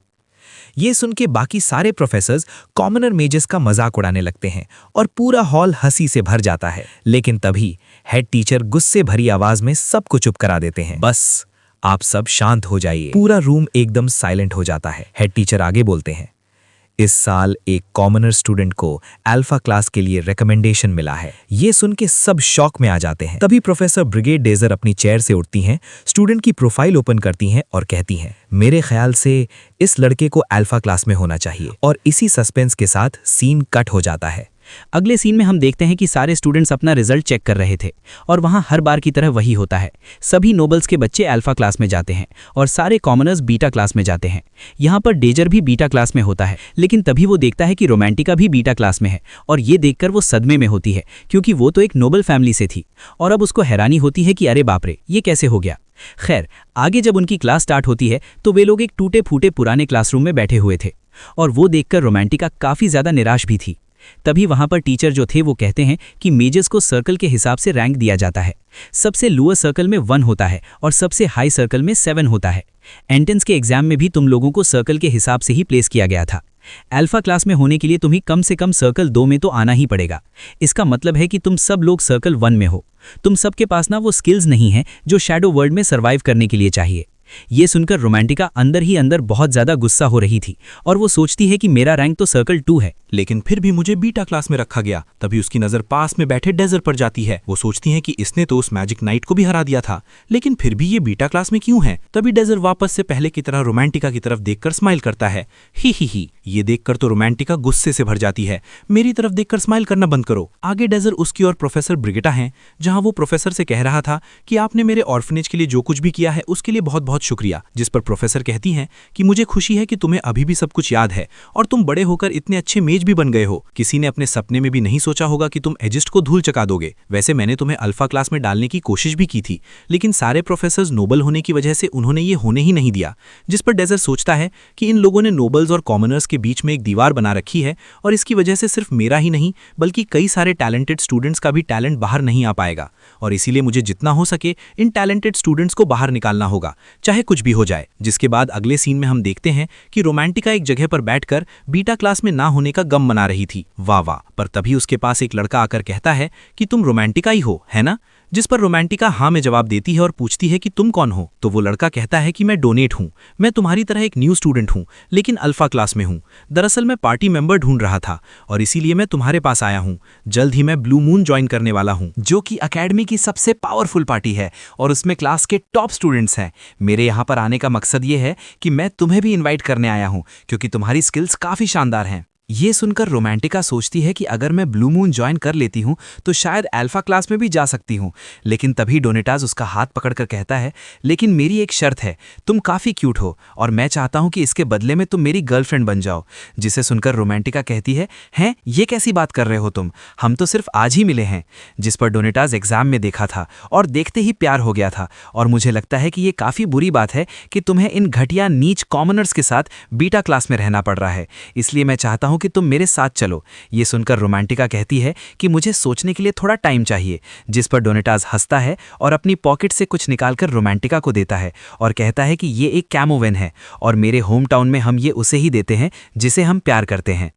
ये सुन के बाकी सारे प्रोफेसर्स कॉमनर मेजर्स का मजाक उड़ाने लगते हैं और पूरा हॉल हंसी से भर जाता है। लेकिन तभी हेड टीचर गुस्से भरी आवाज में सबको चुप करा देते हैं। बस आप सब शांत हो जाइए। पूरा रूम एकदम साइलेंट हो जाता है। हेड टीचर आगे बोलते हैं, इस साल एक कॉमनर स्टूडेंट को अल्फा क्लास के लिए रिकमेंडेशन मिला है। ये सुन के सब शॉक में आ जाते हैं। तभी प्रोफेसर ब्रिगेड डेजर अपनी चेयर से उठती हैं, स्टूडेंट की प्रोफाइल ओपन करती हैं और कहती हैं, मेरे ख्याल से इस लड़के को अल्फा क्लास में होना चाहिए। और इसी सस्पेंस के साथ सीन कट हो जाता है। अगले सीन में हम देखते हैं कि सारे स्टूडेंट्स अपना रिजल्ट चेक कर रहे थे और वहां हर बार की तरह वही होता है। सभी नोबल्स के बच्चे अल्फा क्लास में जाते हैं और सारे कॉमनर्स बीटा क्लास में जाते हैं। यहाँ पर डेजर भी बीटा क्लास में होता है, लेकिन तभी वो देखता है कि रोमांटिका भी बीटा क्लास में है और ये देखकर वो सदमे में होती है, क्योंकि वो तो एक नोबल फैमिली से थी। और अब उसको हैरानी होती है कि अरे बाप रे, ये कैसे हो गया। खैर, आगे जब उनकी क्लास स्टार्ट होती है तो वे लोग एक टूटे फूटे पुराने क्लासरूम में बैठे हुए थे और वो देखकर रोमांटिका काफ़ी ज़्यादा निराश भी थी। तभी वहां पर टीचर जो थे वो कहते हैं कि मेजर्स को सर्कल के हिसाब से रैंक दिया जाता है। सबसे लोअर सर्कल में 1 होता है और सबसे हाई सर्कल में 7 होता है। एंट्रेंस के एग्जाम में भी तुम लोगों को सर्कल के हिसाब से ही प्लेस किया गया था। अल्फा क्लास में होने के लिए तुम्हें कम से कम सर्कल 2 में तो आना ही पड़ेगा। इसका मतलब है कि तुम सब लोग सर्कल 1 में हो। तुम सबके पास ना वो स्किल्स नहीं है जो शैडो वर्ल्ड में सर्वाइव करने के लिए चाहिए। ये सुनकर रोमांटिका अंदर ही अंदर बहुत ज्यादा गुस्सा हो रही थी और वो सोचती है कि मेरा रैंक तो सर्कल 2 है, लेकिन फिर भी मुझे बीटा क्लास में रखा गया। तभी उसकी नजर पास में बैठे डेजर पर जाती है। वो सोचती है कि इसने तो उस मैजिक नाइट को भी हरा दिया था, लेकिन फिर भी ये बीटा क्लास में क्यों है। तभी डेजर वापस से पहले की तरह रोमांटिका की तरफ देखकर स्माइल करता है। ही। ये देखकर तो रोमांटिका गुस्से से भर जाती है। मेरी तरफ देखकर स्माइल करना बंद करो। आगे डेजर उसकी और प्रोफेसर ब्रिगिटा हैं, जहां वो प्रोफेसर से कह रहा था कि आपने मेरे ऑर्फनेज के लिए जो कुछ भी किया है उसके लिए बहुत बहुत शुक्रिया। जिस पर प्रोफेसर कहती हैं कि मुझे खुशी है कि तुम्हें अभी भी सब कुछ याद है और तुम बड़े होकर इतने अच्छे मेज भी बन गए हो। किसी ने अपने सपने में भी नहीं सोचा होगा कि तुम एजिस्ट को धूल चका दोगे। वैसे मैंने तुम्हें अल्फा क्लास में डालने की कोशिश भी की थी, लेकिन सारे प्रोफेसर्स नोबल होने की वजह से उन्होंने ये होने ही नहीं दिया। जिस पर डेजर सोचता है कि इन लोगों ने नोबल्स और कॉमनर्स के बीच में एक दीवार बना रखी है और इसकी वजह से सिर्फ मेरा ही नहीं बल्कि कई सारे टैलेंटेड स्टूडेंट्स का भी टैलेंट बाहर नहीं आ पाएगा और इसीलिए मुझे जितना हो सके इन टैलेंटेड स्टूडेंट्स को बाहर निकालना होगा, चाहे कुछ भी हो जाए। जिसके बाद अगले सीन में हम देखते हैं कि रोमांटिका एक जगह पर बैठकर बीटा क्लास में ना होने का गम मना रही थी। वाह वाह। पर तभी उसके पास एक लड़का आकर कहता है कि तुम रोमांटिका ही हो, है ना। जिस पर रोमांटिका हाँ में जवाब देती है और पूछती है कि तुम कौन हो। तो वो लड़का कहता है कि मैं डोनेट हूँ, मैं तुम्हारी तरह एक न्यू स्टूडेंट हूँ लेकिन अल्फा क्लास में हूँ। दरअसल मैं पार्टी मेंबर ढूंढ रहा था और इसीलिए मैं तुम्हारे पास आया हूँ। जल्द ही मैं ब्लू मून ज्वाइन करने वाला हूँ, जो कि एकेडमी की सबसे पावरफुल पार्टी है और उसमें क्लास के टॉप स्टूडेंट्स हैं। मेरे यहाँ पर आने का मकसद ये है कि मैं तुम्हें भी इन्वाइट करने आया हूँ क्योंकि तुम्हारी स्किल्स काफ़ी शानदार हैं। ये सुनकर रोमांटिका सोचती है कि अगर मैं ब्लू मून ज्वाइन कर लेती हूँ तो शायद अल्फा क्लास में भी जा सकती हूँ। लेकिन तभी डोनेटास उसका हाथ पकड़कर कहता है, लेकिन मेरी एक शर्त है, तुम काफ़ी क्यूट हो और मैं चाहता हूँ कि इसके बदले में तुम मेरी गर्लफ्रेंड बन जाओ। जिसे सुनकर रोमांटिका कहती है, हैं ये कैसी बात कर रहे हो तुम, हम तो सिर्फ आज ही मिले हैं। जिस पर डोनेटास एग्जाम में देखा था और देखते ही प्यार हो गया था और मुझे लगता है कि ये काफ़ी बुरी बात है कि तुम्हें इन घटिया नीच कॉमनर्स के साथ बीटा क्लास में रहना पड़ रहा है, इसलिए मैं चाहता हूं कि तुम मेरे साथ चलो। ये सुनकर रोमांटिका कहती है कि मुझे सोचने के लिए थोड़ा टाइम चाहिए। जिस पर डोनेटास हंसता है और अपनी पॉकेट से कुछ निकालकर रोमांटिका को देता है और कहता है कि ये एक कैमोवेन है और मेरे होम टाउन में हम ये उसे ही देते हैं जिसे हम प्यार करते हैं।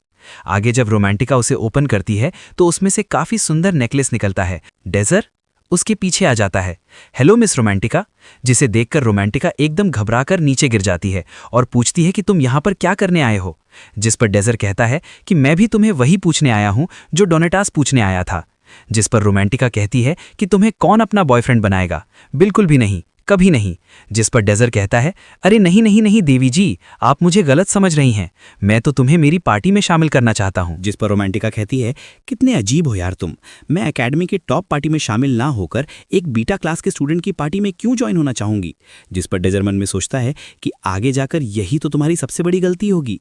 आगे जब रोमांटिका उसे ओपन करती है तो उसमें से काफी सुंदर नेकलेस निकलता है। डेजर उसके पीछे आ जाता है। Hello miss Romantica. जिसे देखकर रोमांटिका एकदम घबराकर नीचे गिर जाती है और पूछती है कि तुम यहाँ पर क्या करने आए हो। जिस पर डेजर कहता है कि मैं भी तुम्हें वही पूछने आया हूँ जो डोनेटास पूछने आया था। जिस पर रोमांटिका कहती है कि तुम्हें कौन अपना बॉयफ्रेंड बनाएगा, बिल्कुल भी नहीं, कभी नहीं। जिस पर डेजर कहता है, अरे नहीं नहीं नहीं देवी जी, आप मुझे गलत समझ रही हैं, मैं तो तुम्हें मेरी पार्टी में शामिल करना चाहता हूं। जिस पर रोमांटिका कहती है, कितने अजीब हो यार तुम, मैं एकेडमी के टॉप पार्टी में शामिल ना होकर एक बीटा क्लास के स्टूडेंट की पार्टी में क्यों ज्वाइन होना चाहूंगी। जिस पर डेजर मन में सोचता है कि आगे जाकर यही तो तुम्हारी सबसे बड़ी गलती होगी।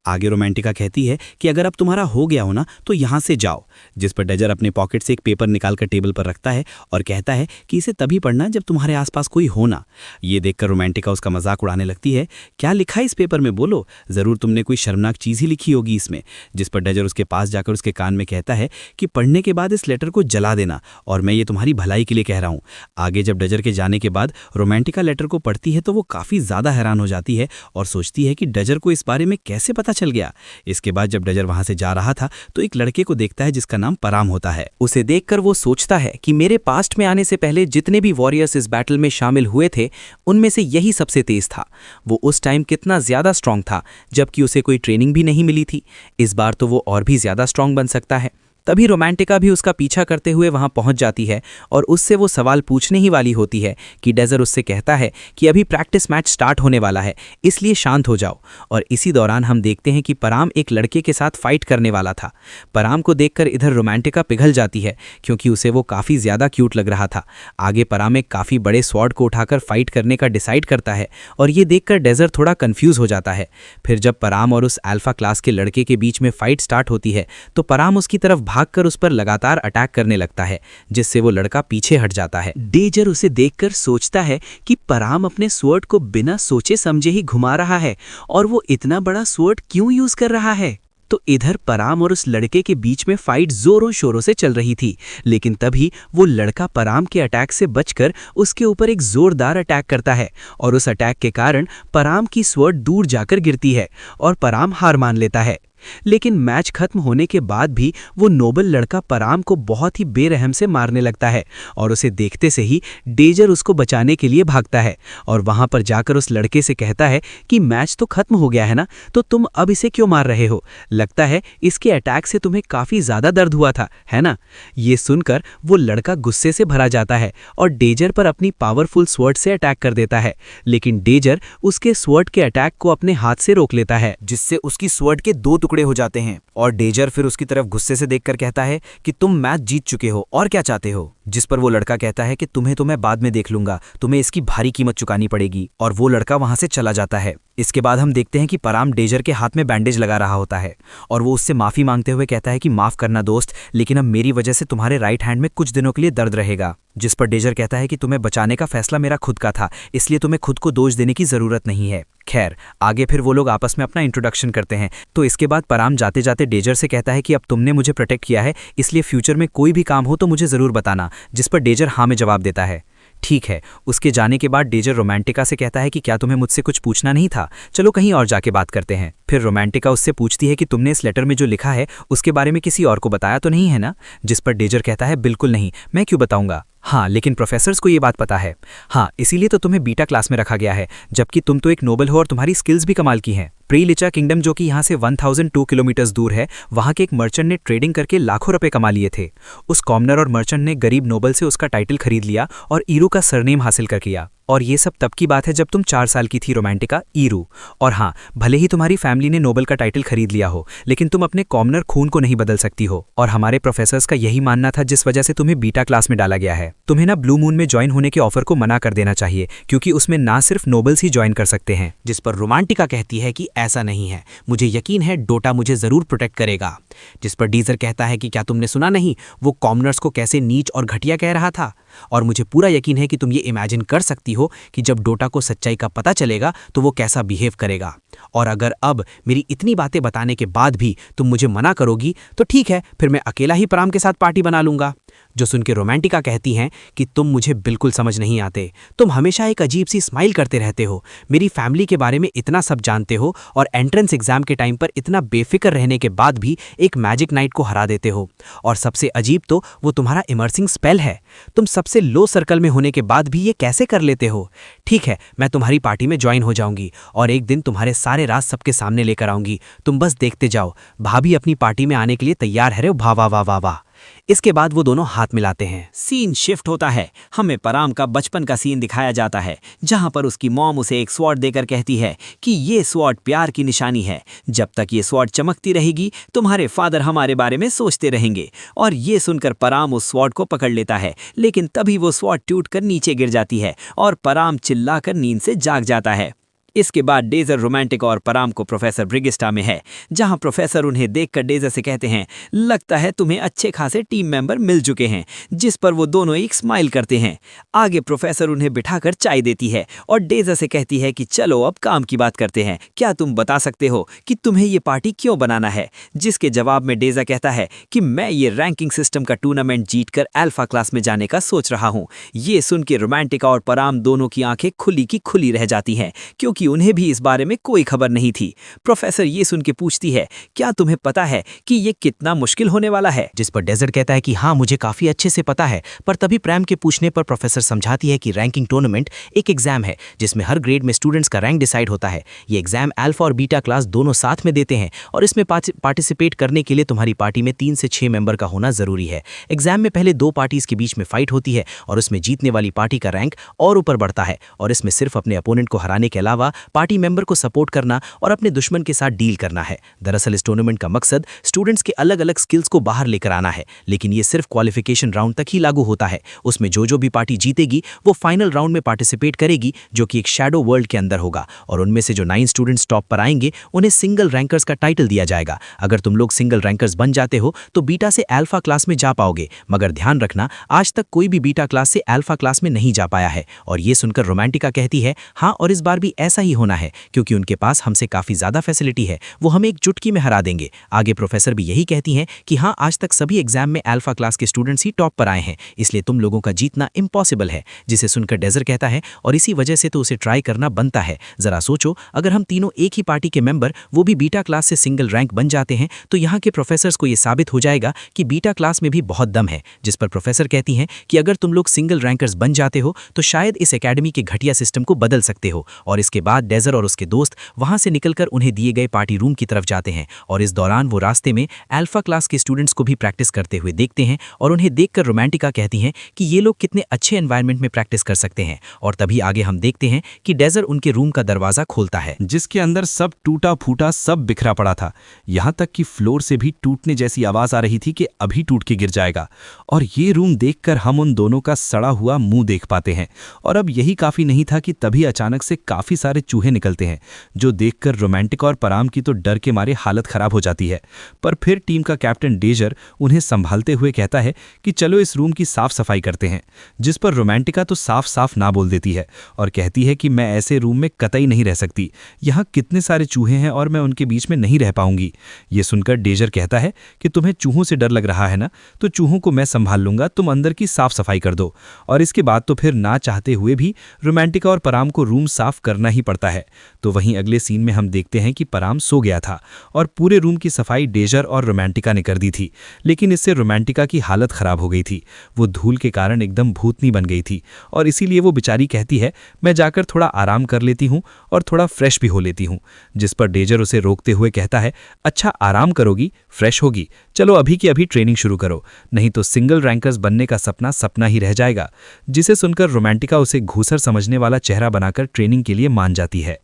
आगे रोमांटिका कहती है कि अगर अब तुम्हारा हो गया हो ना तो यहाँ से जाओ। जिस पर डेजर अपने पॉकेट से एक पेपर निकालकर टेबल पर रखता है और कहता है कि इसे तभी पढ़ना जब तुम्हारे आसपास कोई होना। ये देखकर रोमांटिका उसका मजाक उड़ाने लगती है, क्या लिखा है इस पेपर में, बोलो, जरूर तुमने कोई शर्मनाक चीज ही लिखी होगी इसमें। जिस पर डेजर उसके पास जाकर उसके कान में कहता है कि पढ़ने के बाद इस लेटर को जला देना और मैं ये तुम्हारी भलाई के लिए कह रहा हूँ। आगे जब डेजर के जाने के बाद रोमांटिका लेटर को पढ़ती है तो वो काफी ज्यादा हैरान हो जाती है और सोचती है कि डेजर को इस बारे में कैसे पता चल गया। इसके बाद जब डेजर वहां से जा रहा था तो एक लड़के को देखता है जिसका नाम पराम होता है। उसे देखकर वो सोचता है कि मेरे पास्ट में आने से पहले जितने भी वॉरियर्स इस बैटल में शामिल हुए थे उनमें से यही सबसे तेज था। वो उस टाइम कितना ज्यादा स्ट्रांग था जबकि उसे कोई ट्रेनिंग भी नहीं मिली थी। इस बार तो वो और भी ज्यादा स्ट्रांग बन सकता है। तभी रोमांटिका भी उसका पीछा करते हुए वहां पहुंच जाती है और उससे वो सवाल पूछने ही वाली होती है कि डेजर उससे कहता है कि अभी प्रैक्टिस मैच स्टार्ट होने वाला है, इसलिए शांत हो जाओ। और इसी दौरान हम देखते हैं कि पराम एक लड़के के साथ फाइट करने वाला था। पराम को देखकर इधर रोमांटिका पिघल जाती है क्योंकि उसे वो काफ़ी ज़्यादा क्यूट लग रहा था। आगे पराम एक काफ़ी बड़े स्वॉर्ड को उठाकर फाइट करने का डिसाइड करता है और ये देखकर डेजर थोड़ा कंफ्यूज हो जाता है। फिर जब पराम और उस अल्फा क्लास के लड़के के बीच में फाइट स्टार्ट होती है तो पराम उसकी तरफ भागकर उस पर लगातार अटैक करने लगता है, जिससे वो लड़का पीछे हट जाता है। डेजर उसे देखकर सोचता है कि पराम अपने स्वॉर्ड को बिना सोचे समझे ही घुमा रहा है और वो इतना बड़ा स्वॉर्ड क्यों यूज कर रहा है। तो इधर पराम और उस लड़के के बीच में फाइट जोरों शोरों से चल रही थी, लेकिन तभी वो लड़का पराम के अटैक से बचकर उसके ऊपर एक जोरदार अटैक करता है और उस अटैक के कारण पराम की स्वॉर्ड दूर जाकर गिरती है और पराम हार मान लेता है। लेकिन मैच खत्म होने के बाद भी वो नोबल लड़का पराम को बहुत ही बेरहम से मारने लगता है और उसे देखते से ही डेजर उसको बचाने के लिए भागता है और वहां पर जाकर उस लड़के से कहता है कि मैच तो खत्म हो गया है ना, तो तुम अब इसे क्यों मार रहे हो? लगता है इसके अटैक से तुम्हें काफी ज्यादा दर्द हुआ था, है ना? ये सुनकर वो लड़का गुस्से से भरा जाता है और डेजर पर अपनी पावरफुल स्वॉर्ड से अटैक कर देता है, लेकिन डेजर उसके स्वॉर्ड के अटैक को अपने हाथ से रोक लेता है, जिससे उसकी स्वॉर्ड के 2 टुकड़े हो जाते हैं। और डेजर फिर उसकी तरफ गुस्से से देखकर कहता है कि तुम मैच जीत चुके हो और क्या चाहते हो? जिस पर वो लड़का कहता है कि तुम्हें तो मैं बाद में देख लूंगा, तुम्हें इसकी भारी कीमत चुकानी पड़ेगी। और वो लड़का वहां से चला जाता है। इसके बाद हम देखते हैं कि पराम डेजर के हाथ में बैंडेज लगा रहा होता है और वो उससे माफी मांगते हुए कहता है कि माफ करना दोस्त, लेकिन अब मेरी वजह से तुम्हारे राइट हैंड में कुछ दिनों के लिए दर्द रहेगा। जिस पर डेजर कहता है कि तुम्हें बचाने का फैसला मेरा खुद का था, इसलिए तुम्हें खुद को दोष देने की जरूरत नहीं है। खैर, आगे फिर वो लोग आपस में अपना इंट्रोडक्शन करते हैं। तो इसके बाद पराम जाते जाते डेजर से कहता है कि अब तुमने मुझे प्रोटेक्ट किया है, इसलिए फ्यूचर में कोई भी काम हो तो मुझे जरूर बताना। जिस पर डेजर हाँ में जवाब देता है। ठीक है। उसके जाने के बाद डेजर रोमांटिका से कहता है कि क्या तुम्हें मुझसे कुछ पूछना नहीं था? चलो कहीं और जाके बात करते हैं। फिर रोमांटिका उससे पूछती है कि तुमने इस लेटर में जो लिखा है उसके बारे में किसी और को बताया तो नहीं है ना? जिस पर डेजर कहता है बिल्कुल नहीं, मैं क्यों बताऊंगा? हाँ, लेकिन प्रोफेसर्स को ये बात पता है। हाँ, इसीलिए तो तुम्हें बीटा क्लास में रखा गया है, जबकि तुम तो एक नोबल हो और तुम्हारी स्किल्स भी कमाल की हैं। प्रीलिचा किंगडम, जो कि यहाँ से 1002 किलोमीटर दूर है, वहाँ के एक मर्चेंट ने ट्रेडिंग करके लाखों रुपए कमा लिए थे। उस कॉमनर और मर्चेंट ने गरीब नोबल से उसका टाइटल खरीद लिया और ईरू का सरनेम हासिल कर किया। और ये सब तब की बात है जब तुम 4 साल की थी रोमांटिका, ईरू। और हाँ, भले ही तुम्हारी फैमिली ने नोबल का टाइटल खरीद लिया हो, लेकिन तुम अपने कॉमनर खून को नहीं बदल सकती हो। और हमारे प्रोफेसर्स का यही मानना था, जिस वजह से तुम्हें बीटा क्लास में डाला गया है। तुम्हें ना ब्लू मून में ज्वाइन होने के ऑफर को मना कर देना चाहिए, क्योंकि उसमें ना सिर्फ नोबल्स ही ज्वाइन कर सकते हैं। जिस पर रोमांटिका कहती है कि ऐसा नहीं है, मुझे यकीन है डोटा मुझे जरूर प्रोटेक्ट करेगा। जिस पर डीजर कहता है कि क्या तुमने सुना नहीं, वो कॉमनर्स को कैसे नीच और घटिया कह रहा था? और मुझे पूरा यकीन है कि तुम ये इमेजिन कर सकती हो कि जब डोटा को सच्चाई का पता चलेगा तो वो कैसा बिहेव करेगा। और अगर अब मेरी इतनी बातें बताने के बाद भी तुम मुझे मना करोगी तो ठीक है, फिर मैं अकेला ही पराम के साथ पार्टी बना लूंगा। जो सुन के रोमांटिका कहती हैं कि तुम मुझे बिल्कुल समझ नहीं आते, तुम हमेशा एक अजीब सी स्माइल करते रहते हो, मेरी फैमिली के बारे में इतना सब जानते हो और एंट्रेंस एग्जाम के टाइम पर इतना बेफिक्र रहने के बाद भी एक मैजिक नाइट को हरा देते हो। और सबसे अजीब तो वो तुम्हारा इमर्सिंग स्पेल है। तुम सबसे लो सर्कल में होने के बाद भी ये कैसे कर लेते हो? ठीक है, मैं तुम्हारी पार्टी में ज्वाइन हो जाऊंगी और एक दिन तुम्हारे सारे राज सबके सामने लेकर आऊंगी। तुम बस देखते जाओ। भाभी अपनी पार्टी में आने के लिए तैयार है रे, वाह वाह वाह वाह वाह। इसके बाद वो दोनों हाथ मिलाते हैं। सीन शिफ्ट होता है। हमें पराम का बचपन का सीन दिखाया जाता है, जहां पर उसकी मॉम उसे एक स्वॉर्ड देकर कहती है कि ये स्वॉर्ड प्यार की निशानी है। जब तक ये स्वॉर्ड चमकती रहेगी, तुम्हारे फादर हमारे बारे में सोचते रहेंगे। और ये सुनकर पराम उस स्वॉर्ड को पकड़ लेता है, लेकिन तभी वो स्वॉर्ड टूटकर नीचे गिर जाती है और पराम चिल्लाकर नींद से जाग जाता है। इसके बाद डेजर रोमांटिक और पराम को प्रोफेसर ब्रिगिस्टा में है, जहां प्रोफेसर उन्हें देखकर डेजर से कहते हैं, लगता है तुम्हें अच्छे खासे टीम मेंबर मिल चुके हैं। जिस पर वो दोनों एक स्माइल करते हैं। आगे प्रोफेसर उन्हें बिठाकर चाय देती है और डेजर से कहती है कि चलो अब काम की बात करते हैं। क्या तुम बता सकते हो कि तुम्हें ये पार्टी क्यों बनाना है? जिसके जवाब में डेजर कहता है कि मैं ये रैंकिंग सिस्टम का टूर्नामेंट जीतकर अल्फा क्लास में जाने का सोच रहा हूँ। ये सुन के रोमांटिका और पराम दोनों की आंखें खुली की खुली रह जाती हैं, क्योंकि जबकि उन्हें भी इस बारे में कोई खबर नहीं थी। प्रोफेसर ये सुन के पूछती है, क्या तुम्हें पता है कि ये कितना मुश्किल होने वाला है? जिस पर डेजर्ट कहता है कि हाँ मुझे काफ़ी अच्छे से पता है, पर तभी प्रैम के पूछने पर प्रोफेसर समझाती है कि रैंकिंग टूर्नामेंट एक एग्जाम है जिसमें हर ग्रेड में स्टूडेंट्स का रैंक डिसाइड होता है। ये एग्जाम अल्फा और बीटा क्लास दोनों साथ में देते हैं और इसमें पार्टिसिपेट करने के लिए तुम्हारी पार्टी में 3 से 6 मेंबर का होना जरूरी है। एग्जाम में पहले 2 पार्टीज के बीच में फाइट होती है और उसमें जीतने वाली पार्टी का रैंक और ऊपर बढ़ता है और इसमें सिर्फ अपने अपोनेंट को हराने के अलावा पार्टी मेंबर को सपोर्ट करना और अपने दुश्मन के साथ डील करना है। दरअसल इस टूर्नामेंट का मकसद स्टूडेंट्स के अलग अलग स्किल्स को बाहर लेकर आना है, लेकिन ये सिर्फ क्वालिफिकेशन राउंड तक ही लागू होता है। उसमें जो भी पार्टी जीतेगी वो फाइनल राउंड में पार्टिसिपेट करेगी, जो कि एक शैडो वर्ल्ड के अंदर होगा और उनमें से जो 9 स्टूडेंट्स टॉप पर आएंगे उन्हें सिंगल रैंकर्स का टाइटल दिया जाएगा। अगर तुम लोग सिंगल रैंकर्स बन जाते हो तो बीटा से अल्फा क्लास में जा पाओगे, मगर ध्यान रखना आज तक कोई भी बीटा क्लास से अल्फा क्लास में नहीं जा पाया है। और ये सुनकर रोमांटिका कहती है, हाँ और इस बार भी ऐसा ही होना है क्योंकि उनके पास हमसे काफी ज्यादा फैसिलिटी है, वो हमें एक चुटकी में हरा देंगे। आगे प्रोफेसर भी यही कहती हैं कि हाँ आज तक सभी एग्जाम में अल्फा क्लास के स्टूडेंट्स ही टॉप पर आए हैं, इसलिए तुम लोगों का जीतना इम्पॉसिबल है। जिसे सुनकर डेजर्ट कहता है, और इसी वजह से तो उसे ट्राई करना बनता है। जरा सोचो, अगर हम तीनों एक ही पार्टी के मेंबर वो भी बीटा क्लास से सिंगल रैंक बन जाते हैं तो यहाँ के प्रोफेसर्स को यह साबित हो जाएगा कि बीटा क्लास में भी बहुत दम है। जिस पर प्रोफेसर कहती हैं कि अगर तुम लोग सिंगल रैंकर्स बन जाते हो तो शायद इस एकेडमी के घटिया सिस्टम को बदल सकते हो। और इसके बाद डेजर्ट और उसके दोस्त वहां से निकलकर उन्हें दिए गए पार्टी रूम की तरफ जाते हैं और इस दौरान वो रास्ते में अल्फा क्लास के स्टूडेंट्स को भी प्रैक्टिस करते हुए देखते हैं और उन्हें देखकर रोमांटिका कहती हैं कि ये लोग कितने अच्छे एनवायरनमेंट में प्रैक्टिस कर सकते हैं। और तभी आगे हम देखते हैं कि डेजर्ट उनके रूम का दरवाजा खोलता है जिसके अंदर सब टूटा फूटा, सब बिखरा पड़ा था। यहां तक कि फ्लोर से भी टूटने जैसी आवाज आ रही थी कि अभी टूट के गिर जाएगा। और ये रूम देखकर हम उन दोनों का सड़ा हुआ मुंह देख पाते हैं। और अब यही काफी नहीं था कि तभी अचानक से काफी सारे चूहे निकलते हैं, जो देखकर रोमांटिक और पराम की तो डर के मारे हालत खराब हो जाती है। पर फिर टीम का कैप्टन डेजर उन्हें संभालते हुए कहता है कि चलो इस रूम की साफ सफाई करते हैं। जिस पर रोमांटिका तो साफ साफ ना बोल देती है और कहती है कि मैं ऐसे रूम में कतई नहीं रह सकती, यहाँ कितने सारे चूहे हैं और मैं उनके बीच में नहीं रह पाऊंगी। ये सुनकर डेजर कहता है कि तुम्हें चूहों से डर लग रहा है ना, तो चूहों को मैं संभाल लूंगा, तुम अंदर की साफ सफाई कर दो। और इसके बाद तो फिर ना चाहते हुए भी रोमांटिका और पराम को रूम साफ करना ही पड़ता है। तो वहीं अगले सीन में हम देखते हैं कि पराम सो गया था और पूरे रूम की सफाई डेजर और रोमांटिका ने कर दी थी, लेकिन इससे रोमांटिका की हालत खराब हो गई थी। वो धूल के कारण एकदम भूतनी बन गई थी और इसीलिए वो बेचारी कहती है, मैं जाकर थोड़ा आराम कर लेती हूँ और थोड़ा फ्रेश भी हो लेती हूँ। जिस पर डेजर उसे रोकते हुए कहता है, अच्छा आराम करोगी, फ्रेश होगी, चलो अभी की अभी ट्रेनिंग शुरू करो, नहीं तो सिंगल रैंकर्स बनने का सपना सपना ही रह जाएगा। जिसे सुनकर रोमांटिका उसे घूसर समझने वाला चेहरा बनाकर ट्रेनिंग के लिए मान जाती है।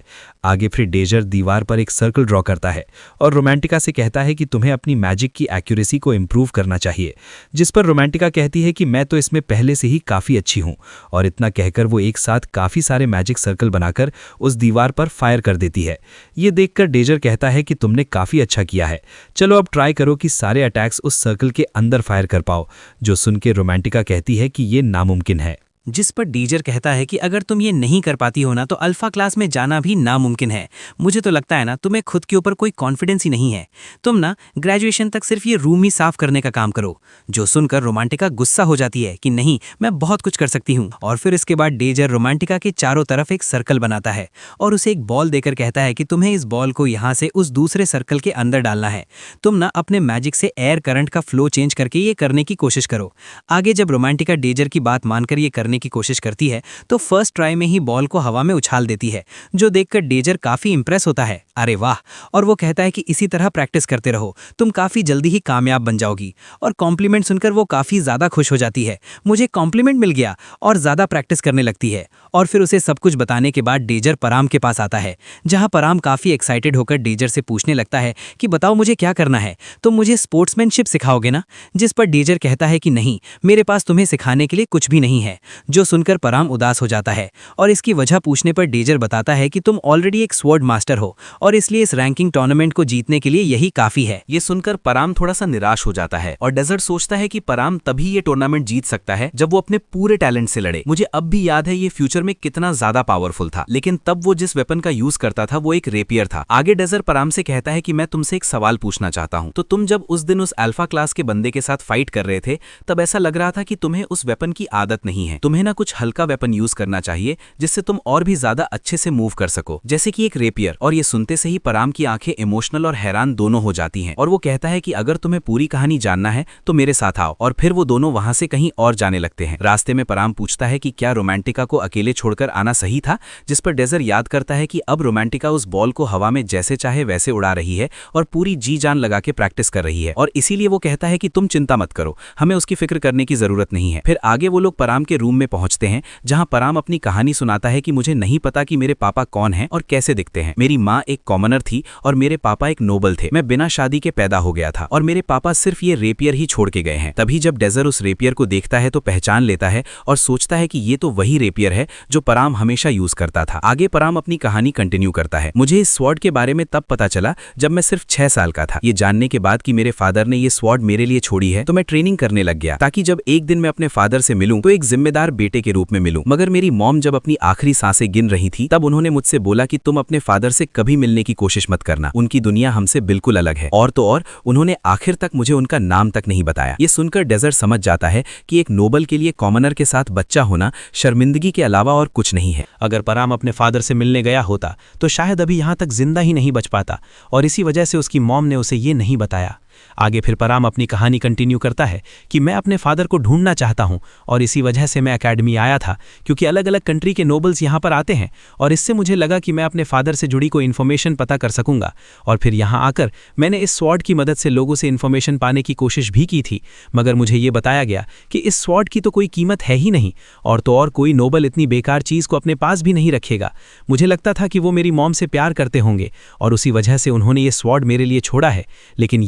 आगे फिर डेजर दीवार पर एक सर्कल ड्रॉ करता है और रोमांटिका से कहता है कि तुम्हें अपनी मैजिक की एक्यूरेसी को इम्प्रूव करना चाहिए। जिस पर रोमांटिका कहती है कि मैं तो इसमें पहले से ही काफ़ी अच्छी हूँ। और इतना कहकर वो एक साथ काफ़ी सारे मैजिक सर्कल बनाकर उस दीवार पर फायर कर देती है। ये देखकर डेजर कहता है कि तुमने काफ़ी अच्छा किया है, चलो अब ट्राई करो कि सारे अटैक्स उस सर्कल के अंदर फायर कर पाओ। जो सुन के रोमांटिका कहती है कि ये नामुमकिन है। जिस पर डेजर कहता है कि अगर तुम ये नहीं कर पाती हो ना तो अल्फा क्लास में जाना भी नामुमकिन है। मुझे तो लगता है ना तुम्हें खुद के ऊपर कोई कॉन्फिडेंस ही नहीं है, तुम ना ग्रेजुएशन तक सिर्फ ये रूम ही साफ करने का काम करो। जो सुनकर रोमांटिका गुस्सा हो जाती है कि नहीं मैं बहुत कुछ कर सकती हूँ। और फिर इसके बाद डेजर रोमांटिका के चारों तरफ एक सर्कल बनाता है और उसे एक बॉल देकर कहता है कि तुम्हें इस बॉल को यहाँ से उस दूसरे सर्कल के अंदर डालना है। तुम ना अपने मैजिक से एयर करंट का फ्लो चेंज करके ये करने की कोशिश करो। आगे जब रोमांटिका डेजर की बात मानकर ये करने की कोशिश करती है तो फर्स्ट ट्राई में ही बॉल को हवा में उछाल देती है, जो देखकर डेजर काफी इंप्रेस होता है। अरे वाह! और वो कहता है कि इसी तरह प्रैक्टिस करते रहो, तुम काफी जल्दी ही कामयाब बन जाओगी। और कॉम्प्लीमेंट सुनकर वो काफी ज्यादा खुश हो जाती है, मुझे कॉम्प्लीमेंट मिल गया, और ज्यादा प्रैक्टिस करने लगती है। और फिर उसे सब कुछ बताने के बाद डेजर पराम के पास आता है, जहां पराम काफी एक्साइटेड होकर डेजर से पूछने लगता है कि बताओ मुझे क्या करना है, तुम मुझे स्पोर्ट्समैनशिप सिखाओगे ना? जिस पर डेजर कहता है कि नहीं, मेरे पास तुम्हें सिखाने के लिए कुछ भी नहीं है। जो सुनकर पराम उदास हो जाता है और इसकी वजह पूछने पर डेजर बताता है कि तुम ऑलरेडी एक स्वॉर्ड मास्टर हो और इसलिए इस रैंकिंग टूर्नामेंट को जीतने के लिए यही काफी है। ये सुनकर पराम थोड़ा सा निराश हो जाता है और डेजर्ट सोचता है कि पराम तभी ये टूर्नामेंट जीत सकता है जब वो अपने पूरे टैलेंट से लड़े। मुझे अब भी याद है ये फ्यूचर में कितना ज्यादा पावरफुल था, लेकिन तब वो जिस वेपन का यूज करता था वो एक रेपियर था। आगे डेजर्ट पराम से कहता है कि मैं तुमसे एक सवाल पूछना चाहता हूँ, तो तुम जब उस दिन उस अल्फा क्लास के बंदे के साथ फाइट कर रहे थे तब ऐसा लग रहा था कि तुम्हें उस वेपन की आदत नहीं है, तुम्हें ना कुछ हल्का वेपन यूज करना चाहिए जिससे तुम और भी ज्यादा अच्छे से मूव कर सको, जैसे कि एक रेपियर। और ये सुनते से ही पराम की आंखें इमोशनल और हैरान दोनों हो जाती हैं और वो कहता है कि अगर तुम्हें पूरी कहानी जानना है तो मेरे साथ आओ। और फिर वो दोनों वहां से कहीं और जाने लगते हैं। रास्ते में पराम पूछता है कि क्या रोमांटिका को अकेले छोड़कर आना सही था, जिस पर डेजर याद करता है कि अब रोमांटिका उस बॉल को हवा में जैसे चाहे वैसे उड़ा रही है और पूरी जी जान लगा के प्रैक्टिस कर रही है, और इसीलिए वो कहता है कि तुम चिंता मत करो, हमें उसकी फिक्र करने की जरूरत नहीं है। फिर आगे वो लोग पराम के रूम में पहुंचते हैं जहां पराम अपनी कहानी सुनाता है कि मुझे नहीं पता कि मेरे पापा कौन हैं और कैसे दिखते हैं। मेरी माँ एक कॉमनर थी और मेरे पापा एक नोबल थे। मैं बिना शादी के पैदा हो गया था और मेरे पापा सिर्फ ये रेपियर ही छोड़ के गए हैं। तभी जब डेजर उस रेपियर को देखता है तो पहचान लेता है और सोचता है कि ये तो वही रेपियर है जो पराम हमेशा यूज करता था। आगे पराम अपनी कहानी कंटिन्यू करता है। मुझे इस स्वॉर्ड के बारे में तब पता चला जब मैं सिर्फ 6 साल का था। ये जानने के बाद कि मेरे फादर ने ये स्वॉर्ड मेरे लिए छोड़ी है तो मैं ट्रेनिंग करने लग गया, ताकि जब एक दिन मैं अपने फादर से मिलूं तो एक जिम्मेदार बेटे के रूप में मिलूं। मगर मेरी मॉम जब अपनी आखिरी सांसें गिन रही थी तब उन्होंने मुझसे बोला कि तुम अपने फादर से कभी मिलने की कोशिश मत करना, उनकी दुनिया हमसे बिल्कुल अलग है। और तो और उन्होंने आखिर तक मुझे उनका नाम तक नहीं बताया। ये सुनकर डेजर्ट समझ जाता है कि एक नोबल के लिए कॉमनर के साथ बच्चा होना शर्मिंदगी के अलावा और कुछ नहीं है। अगर पराम अपने फादर से मिलने गया होता तो शायद अभी यहाँ तक जिंदा ही नहीं बच पाता, और इसी वजह से उसकी मॉम ने उसे ये नहीं बताया। आगे फिर पराम अपनी कहानी कंटिन्यू करता है कि मैं अपने फादर को ढूंढना चाहता हूं और इसी वजह से मैं एकेडमी आया था, क्योंकि अलग अलग कंट्री के नोबल्स यहां पर आते हैं और इससे मुझे लगा कि मैं अपने फादर से जुड़ी कोई इन्फॉर्मेशन पता कर सकूंगा। और फिर यहां आकर मैंने इस स्वॉर्ड की मदद से लोगों से इन्फॉर्मेशन पाने की कोशिश भी की थी, मगर मुझे ये बताया गया कि इस स्वॉर्ड की तो कोई कीमत है ही नहीं, और तो और कोई नोबल इतनी बेकार चीज़ को अपने पास भी नहीं रखेगा। मुझे लगता था कि वो मेरी मॉम से प्यार करते होंगे और उसी वजह से उन्होंने ये स्वॉर्ड मेरे लिए छोड़ा है, लेकिन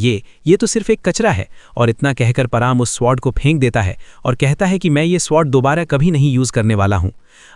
ये तो सिर्फ एक कचरा है। और इतना कहकर पराम उस स्वॉर्ड को फेंक देता है और कहता है कि मैं ये स्वॉर्ड दोबारा कभी नहीं यूज करने वाला हूं।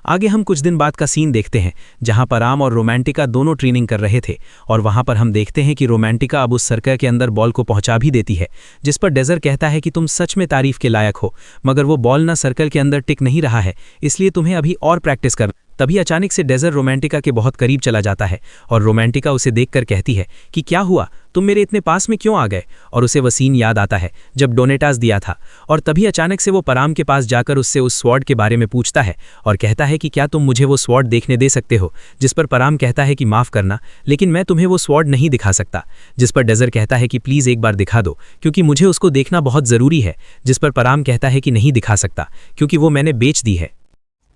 आगे हम कुछ दिन बाद का सीन देखते हैं जहां पराम और रोमांटिका दोनों ट्रेनिंग कर रहे थे, और वहां पर हम देखते हैं कि रोमांटिका अब उस सर्कल के अंदर बॉल को पहुंचा भी देती है, जिस पर डेजर कहता है कि तुम सच में तारीफ के लायक हो, मगर वो बॉल ना सर्कल के अंदर टिक नहीं रहा है, इसलिए तुम्हें अभी और प्रैक्टिस करना। तभी अचानक से डेजर रोमांटिका के बहुत करीब चला जाता है और रोमांटिका उसे देखकर कहती है कि क्या हुआ, तुम मेरे इतने पास में क्यों आ गए। और उसे वो सीन याद आता है जब डोनेटास दिया था, और तभी अचानक से वो पराम के पास जाकर उससे उस स्वॉर्ड के बारे में पूछता है और कहता है कि क्या तुम मुझे वो स्वॉर्ड देखने दे सकते हो, जिस पर पराम कहता है कि माफ़ करना, लेकिन मैं तुम्हें वो स्वॉर्ड नहीं दिखा सकता। जिस पर डेजर कहता है कि प्लीज़ एक बार दिखा दो, क्योंकि मुझे उसको देखना बहुत ज़रूरी है। जिस पर पराम कहता है कि नहीं दिखा सकता, क्योंकि वो मैंने बेच दी है।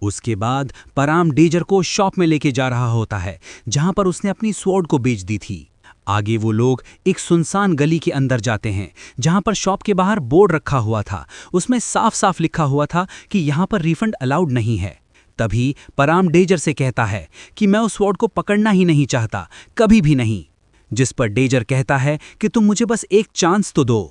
उसके बाद पराम डेजर को शॉप में लेके जा रहा होता है जहां पर उसने अपनी स्वॉर्ड को बेच दी थी। आगे वो लोग एक सुनसान गली के अंदर जाते हैं जहां पर शॉप के बाहर बोर्ड रखा हुआ था, उसमें साफ साफ लिखा हुआ था कि यहां पर रिफंड अलाउड नहीं है। तभी पराम डेजर से कहता है कि मैं उस स्वॉर्ड को पकड़ना ही नहीं चाहता, कभी भी नहीं। जिस पर डेजर कहता है कि तुम मुझे बस एक चांस तो दो।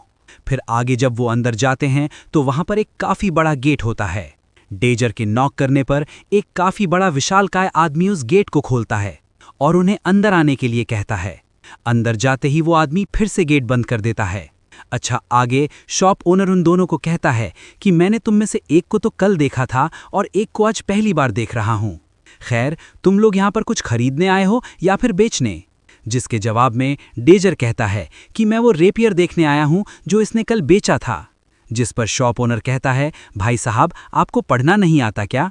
फिर आगे जब वो अंदर जाते हैं तो वहां पर एक काफी बड़ा गेट होता है। डेजर के नॉक करने पर एक काफी बड़ा विशालकाय आदमी उस गेट को खोलता है और उन्हें अंदर आने के लिए कहता है। अंदर जाते ही वो आदमी फिर से गेट बंद कर देता है। अच्छा, आगे शॉप ओनर उन दोनों को कहता है कि मैंने तुम में से एक को तो कल देखा था और एक को आज पहली बार देख रहा हूं। खैर, तुम लोग यहां पर कुछ खरीदने आए हो या फिर बेचने? जिसके जवाब में डेजर कहता है कि मैं वो रेपियर देखने आया हूं जो इसने कल बेचा था। जिस पर शॉप ओनर कहता है, भाई साहब, आपको पढ़ना नहीं आता क्या?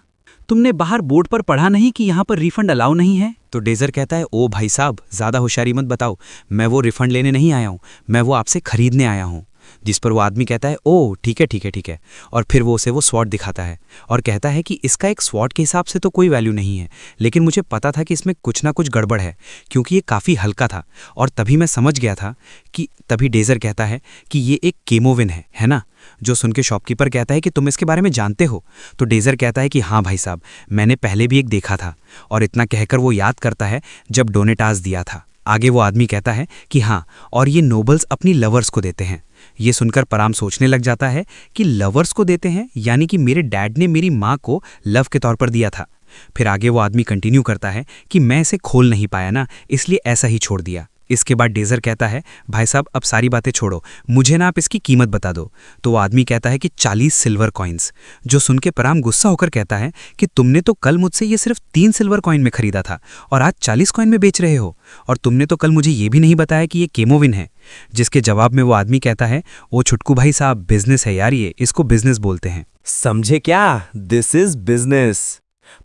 तुमने बाहर बोर्ड पर पढ़ा नहीं कि यहाँ पर रिफंड अलाउ नहीं है? तो डेजर कहता है, ओ भाई साहब, ज़्यादा होशियारी मत बताओ, मैं वो रिफंड लेने नहीं आया हूँ, मैं वो आपसे खरीदने आया हूँ। जिस पर वो आदमी कहता है, ओ ठीक है ठीक है ठीक है, और फिर वो उसे वो स्वॉर्ड दिखाता है और कहता है कि इसका एक स्वॉर्ड के हिसाब से तो कोई वैल्यू नहीं है, लेकिन मुझे पता था कि इसमें कुछ ना कुछ गड़बड़ है क्योंकि ये काफ़ी हल्का था, और तभी मैं समझ गया था कि तभी डेजर कहता है कि ये एक केमोविन है ना? जो सुन के शॉपकीपर कहता है कि तुम इसके बारे में जानते हो? तो डेजर कहता है कि हाँ भाई साहब, मैंने पहले भी एक देखा था। और इतना कहकर वो याद करता है जब डोनेटास दिया था। आगे वो आदमी कहता है कि हाँ, और ये नोबल्स अपनी लवर्स को देते हैं। ये सुनकर पराम सोचने लग जाता है कि लवर्स को देते हैं, यानी कि मेरे डैड ने मेरी माँ को लव के तौर पर दिया था। फिर आगे वो आदमी कंटिन्यू करता है कि मैं इसे खोल नहीं पाया ना, इसलिए ऐसा ही छोड़ दिया। इसके बाद डेजर कहता है, भाई साहब अब सारी बातें छोड़ो, मुझे ना आप इसकी कीमत बता दो। तो वो आदमी कहता है कि 40 सिल्वर कॉइन्स। जो सुन के पराम गुस्सा होकर कहता है कि तुमने तो कल मुझसे ये सिर्फ 3 सिल्वर कॉइन में खरीदा था और आज 40 कॉइन में बेच रहे हो, और तुमने तो कल मुझे ये भी नहीं बताया कि ये केमोविन है। जिसके जवाब में वो आदमी कहता है, ओ छुटकू भाई साहब, बिजनेस है यार, ये इसको बिजनेस बोलते हैं। समझे क्या? This is business.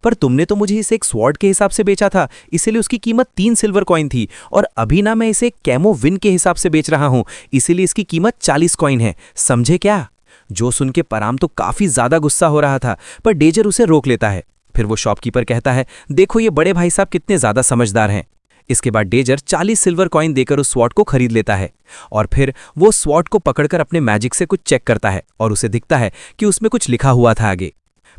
पर तुमने तो मुझे इसे एक स्वॉर्ड के हिसाब से बेचा था, इसीलिए उसकी कीमत 3 सिल्वर कॉइन थी, और अभी ना मैं इसे कैमो विन के हिसाब से बेच रहा हूं, इसीलिए इसकी कीमत 40 कॉइन है। समझे क्या? जो सुन के पराम तो काफी ज्यादा गुस्सा हो रहा था, पर डेजर उसे रोक लेता है। फिर वो शॉपकीपर कहता है, देखो ये बड़े भाई साहब कितने ज्यादा समझदार हैं। इसके बाद डेजर 40 सिल्वर कॉइन देकर उस स्वॉर्ड को खरीद लेता है, और फिर वो स्वॉर्ड को पकड़कर अपने मैजिक से कुछ चेक करता है और उसे दिखता है कि उसमें कुछ लिखा हुआ था आगे।